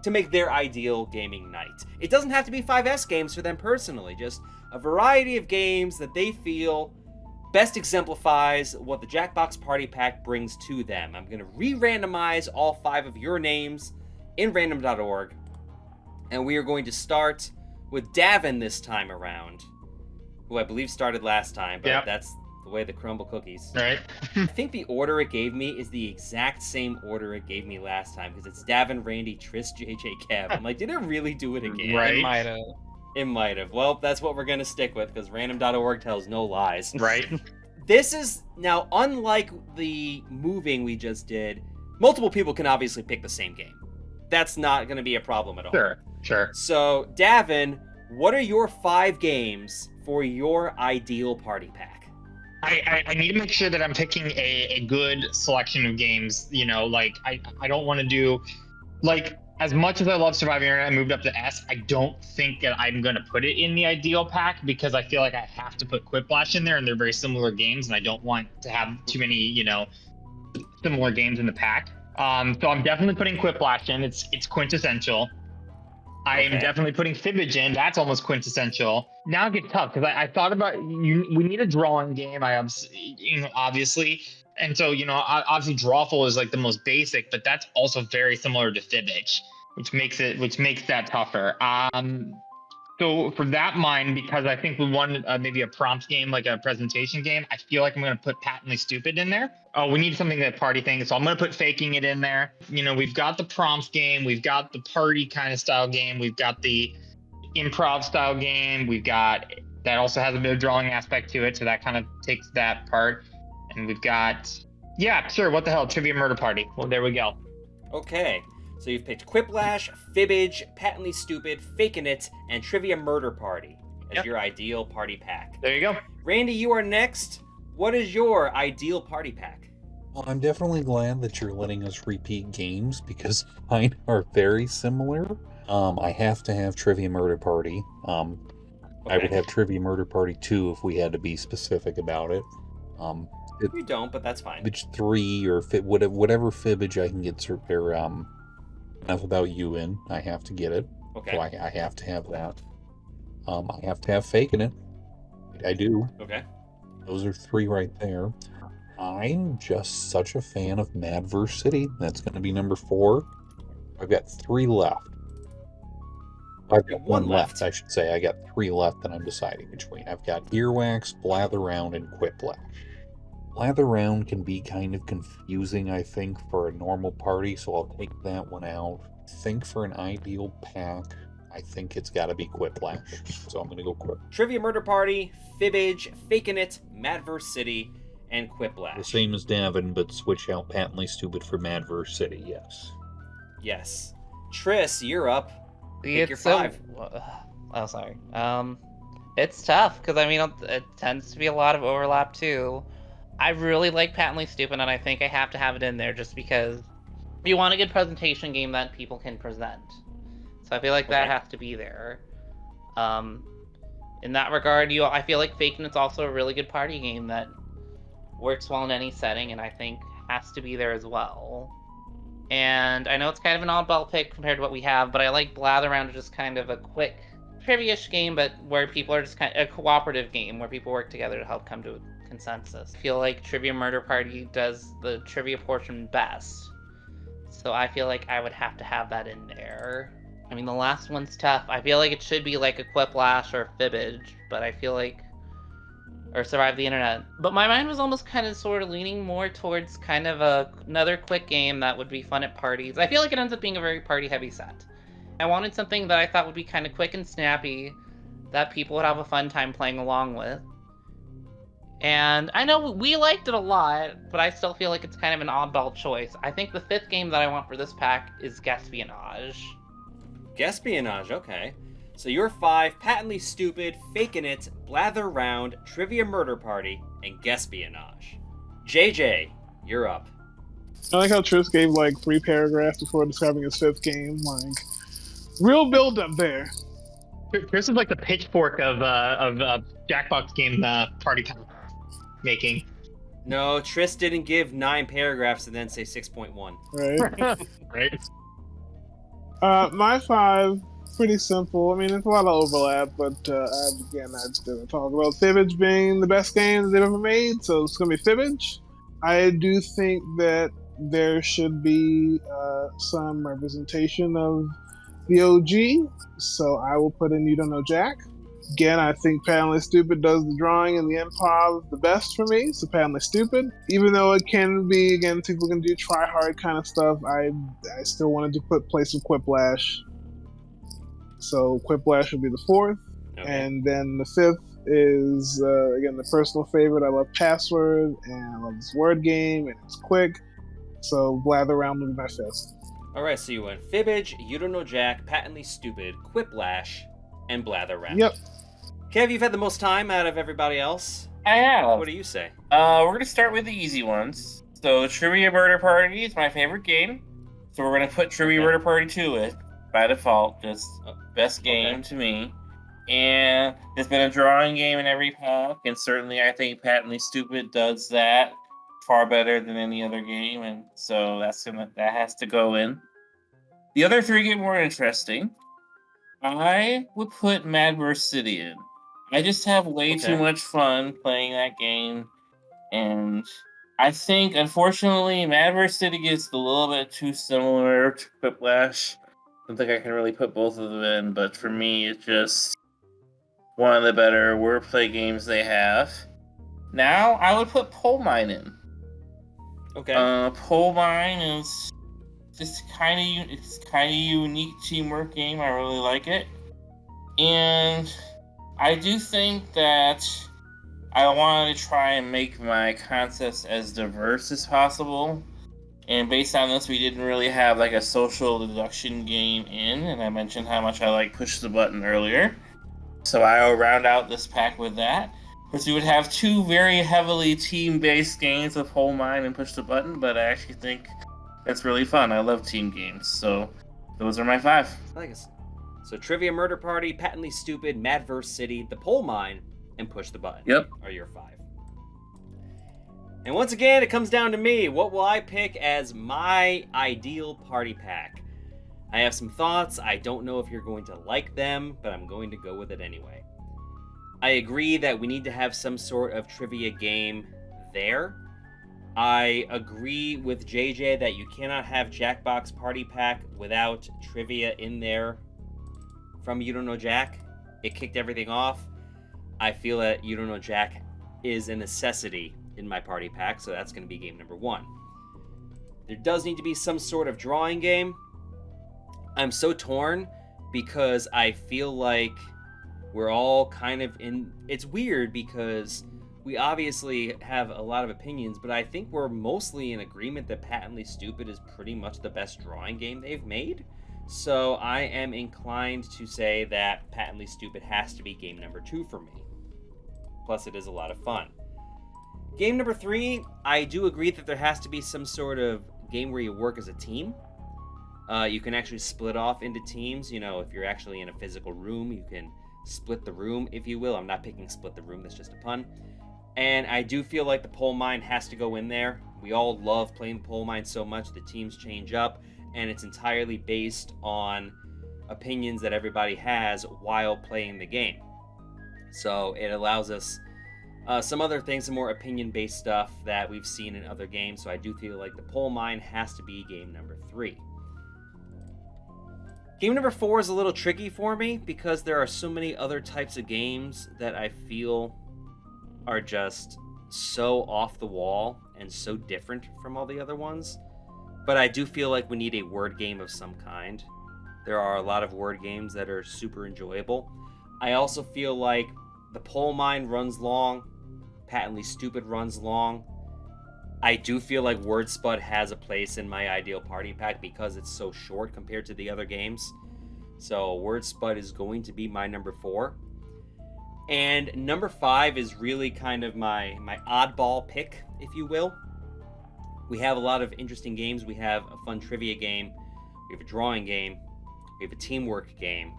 to make their ideal gaming night. It doesn't have to be 5S games for them personally, just a variety of games that they feel best exemplifies what the Jackbox Party Pack brings to them. I'm going to re-randomize all 5 of your names in random.org, and we are going to start with Davin this time around, who I believe started last time, but Yep. that's the way the crumble cookies. Right? I think the order it gave me is the exact same order it gave me last time, because it's Davin, Randy, Tris, JJ, Kev. I'm like, did it really do it again? Right. It might have. It might have. Well, that's what we're going to stick with, because random.org tells no lies. Right? This is, now, unlike the moving we just did, multiple people can obviously pick the same game. That's not going to be a problem at all. Sure. So, Davin, what are your 5 games for your ideal party pack? I need to make sure that I'm picking a good selection of games. I don't want to do, as much as I love Surviving Internet, I moved up to S. I don't think that I'm going to put it in the ideal pack, because I feel like I have to put Quiplash in there, and they're very similar games, and I don't want to have too many, similar games in the pack. So I'm definitely putting Quiplash in. It's quintessential. I am Okay. definitely putting Fibbage in. That's almost quintessential. Now it gets tough, because I thought about we need a drawing game. Obviously, and so obviously Drawful is like the most basic, but that's also very similar to Fibbage, which makes that tougher. So for that mind, because I think we want maybe a prompt game, like a presentation game, I feel like I'm going to put Patently Stupid in there. Oh, we need something that party thing, so I'm going to put Faking It in there. We've got the prompt game, we've got the party kind of style game, we've got the improv style game, we've got that also has a bit of drawing aspect to it, so that kind of takes that part. And we've got, what the hell, Trivia Murder Party. Well, there we go. Okay, so you've picked Quiplash, Fibbage, Patently Stupid, Fakin' It, and Trivia Murder Party as Yep. your ideal party pack. There you go. Randy, you are next. What is your ideal party pack? Well, I'm definitely glad that you're letting us repeat games, because mine are very similar. I have to have Trivia Murder Party. I would Okay. have Trivia Murder Party 2 if we had to be specific about it. We don't, but that's fine. Fibbage 3 or whatever Fibbage I can get Enough About You in. I have to get it. Okay. So I have to have that. I have to have Fakin' It. I do. Okay. Those are 3 right there. I'm just such a fan of Madverse City. That's going to be number 4. I've got 3 left. I've got One 1 left, I should say. I got 3 left that I'm deciding between. I've got Earwax, Blather Round, and Quiplash. Blather Round can be kind of confusing, I think, for a normal party, so I'll take that one out. I think for an ideal pack, I think it's got to be Quiplash. So I'm going to go Quip. Trivia Murder Party, Fibbage, Fakin' It, Madverse City, and Quiplash. The same as Davin, but switch out Patently Stupid for Madverse City, yes. Yes. Tris, you're up. Pick your It's so- 5. Oh, sorry. It's tough because it tends to be a lot of overlap too. I really like Patently Stupid, and I think I have to have it in there just because You want a good presentation game that people can present. So I feel like that has to be there. In that regard, I feel like Fakin It's also a really good party game that works well in any setting, and I think has to be there as well. And I know it's kind of an oddball pick compared to what we have, but I like Blather Round, just kind of a quick trivia-ish game, but where people are just kind of a cooperative game where people work together to help come to a consensus. I feel like Trivia Murder Party does the trivia portion best, so I feel like I would have to have that in there. I mean, the last one's tough. I feel like it should be like a Quiplash or Fibbage, but I feel like... or Survive the Internet. But my mind was almost kind of sort of leaning more towards kind of another quick game that would be fun at parties. I feel like it ends up being a very party-heavy set. I wanted something that I thought would be kind of quick and snappy, that people would have a fun time playing along with. And I know we liked it a lot, but I still feel like it's kind of an oddball choice. I think the 5th game that I want for this pack is Guesspionage. Guesspionage, okay. So you're 5, Patently Stupid, Fakin It, Blather Round, Trivia Murder Party, and Guesspionage. JJ, you're up. I like how Tris gave like 3 paragraphs before describing his 5th game. Like, real build up there. This is like the pitchfork of Jackbox game party time making. No, Tris didn't give 9 paragraphs and then say 6.1. Right. Right. My 5, pretty simple. I mean, there's a lot of overlap, but I just didn't talk about Fibbage being the best game that they've ever made, so it's going to be Fibbage. I do think that there should be some representation of the OG, so I will put in You Don't Know Jack. Again, I think Patently Stupid does the drawing and the improv the best for me, so Patently Stupid. Even though it can be, again, people can do try-hard kind of stuff, I still wanted to put Place of Quiplash. So Quiplash would be the 4th. Okay. And then the 5th is, again, the personal favorite. I love Password, and I love this word game, and it's quick. So Blather Round would be my 5th. All right, so you went Fibbage, You Don't Know Jack, Patently Stupid, Quiplash, and Blather Round. Yep. Kev, you've had the most time out of everybody else. I have. What do you say? We're gonna start with the easy ones. So Trivia Murder Party is my favorite game. So we're gonna put Trivia Murder Party to it by default. Just best game to me. And there's been a drawing game in every pack, and certainly I think Patently Stupid does that far better than any other game, and so that has to go in. The other 3 get more interesting. I would put Madverse City in. I just have way too much fun playing that game, and I think, unfortunately, Madverse City gets a little bit too similar to Quiplash. I don't think I can really put both of them in, but for me, it's just one of the better wordplay games they have. Now, I would put Pole Mine in. Okay. Pole Mine is just kind of unique teamwork game. I really like it, and I do think that I wanted to try and make my concepts as diverse as possible. And based on this, we didn't really have like a social deduction game in, and I mentioned how much I like Push the Button earlier. So I'll round out this pack with that. Because we would have 2 very heavily team-based games of Pole Mine and Push the Button, but I actually think that's really fun. I love team games, so those are my 5. I like it. So Trivia Murder Party, Patently Stupid, Madverse City, The Pole Mine, and Push the Button. Yep. Are your 5. And once again, it comes down to me. What will I pick as my ideal party pack? I have some thoughts. I don't know if you're going to like them, but I'm going to go with it anyway. I agree that we need to have some sort of trivia game there. I agree with JJ that you cannot have Jackbox Party Pack without trivia in there from You Don't Know Jack. It kicked everything off. I feel that You Don't Know Jack is a necessity in my party pack, so that's going to be game number 1. There does need to be some sort of drawing game. I'm so torn because I feel like we're all kind of in... It's weird because we obviously have a lot of opinions, but I think we're mostly in agreement that Patently Stupid is pretty much the best drawing game they've made. So I am inclined to say that Patently Stupid has to be game number 2 for me. Plus, it is a lot of fun. Game number 3, I do agree that there has to be some sort of game where you work as a team. You can actually split off into teams. You know, if you're actually in a physical room, you can split the room, if you will. I'm not picking split the room, that's just a pun. And I do feel like the pole mine has to go in there. We all love playing pole mine so much. The teams change up, and it's entirely based on opinions that everybody has while playing the game. So it allows us some other things, some more opinion-based stuff that we've seen in other games. So I do feel like the pole mine has to be game number 3. Game number 4 is a little tricky for me because there are so many other types of games that I feel are just so off the wall and so different from all the other ones. But I do feel like we need a word game of some kind. There are a lot of word games that are super enjoyable. I also feel like the pole mine runs long, Patently Stupid runs long. I do feel like Word Spud has a place in my ideal party pack because it's so short compared to the other games. So Word Spud is going to be my number 4. And number 5 is really kind of my oddball pick, if you will. We have a lot of interesting games. We have a fun trivia game. We have a drawing game. We have a teamwork game.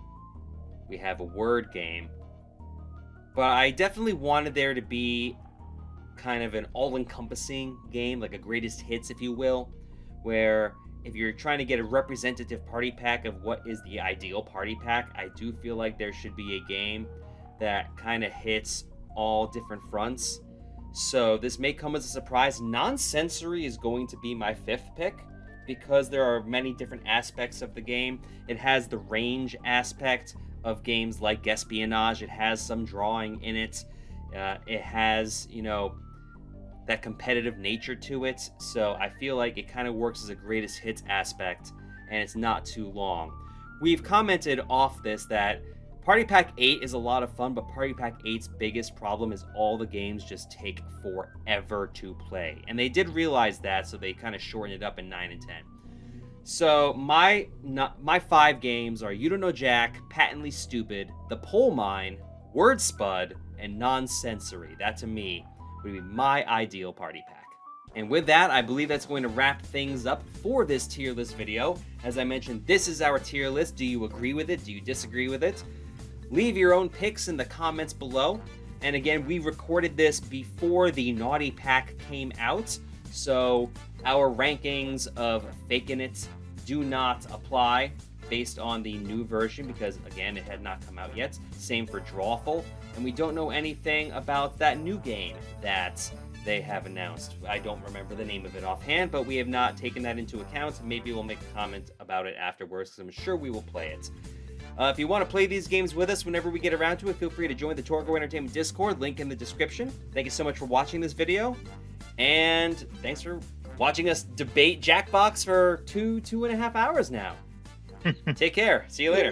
We have a word game. But I definitely wanted there to be kind of an all-encompassing game, like a greatest hits, if you will, where if you're trying to get a representative party pack of what is the ideal party pack, I do feel like there should be a game that kind of hits all different fronts. So this may come as a surprise. Nonsensory is going to be my 5th pick because there are many different aspects of the game. It has the range aspect of games like Guesspionage. It has some drawing in it. It has, you know, that competitive nature to it. So I feel like it kind of works as a greatest hits aspect, and it's not too long. We've commented off this that Party Pack 8 is a lot of fun, but Party Pack 8's biggest problem is all the games just take forever to play. And they did realize that, so they kind of shortened it up in 9 and 10. So my 5 games are You Don't Know Jack, Patently Stupid, The Pole Mine, Word Spud, and Nonsensory. That, to me, would be my ideal party pack. And with that, I believe that's going to wrap things up for this tier list video. As I mentioned, this is our tier list. Do you agree with it? Do you disagree with it? Leave your own picks in the comments below. And again, we recorded this before the Naughty Pack came out, so our rankings of Fakin It do not apply based on the new version because, again, it had not come out yet. Same for Drawful. And we don't know anything about that new game that they have announced. I don't remember the name of it offhand, but we have not taken that into account. Maybe we'll make a comment about it afterwards, because I'm sure we will play it. If you want to play these games with us whenever we get around to it, feel free to join the Torgo Entertainment Discord, link in the description. Thank you so much for watching this video, and thanks for watching us debate Jackbox for 2.5 hours now. Take care. See you later.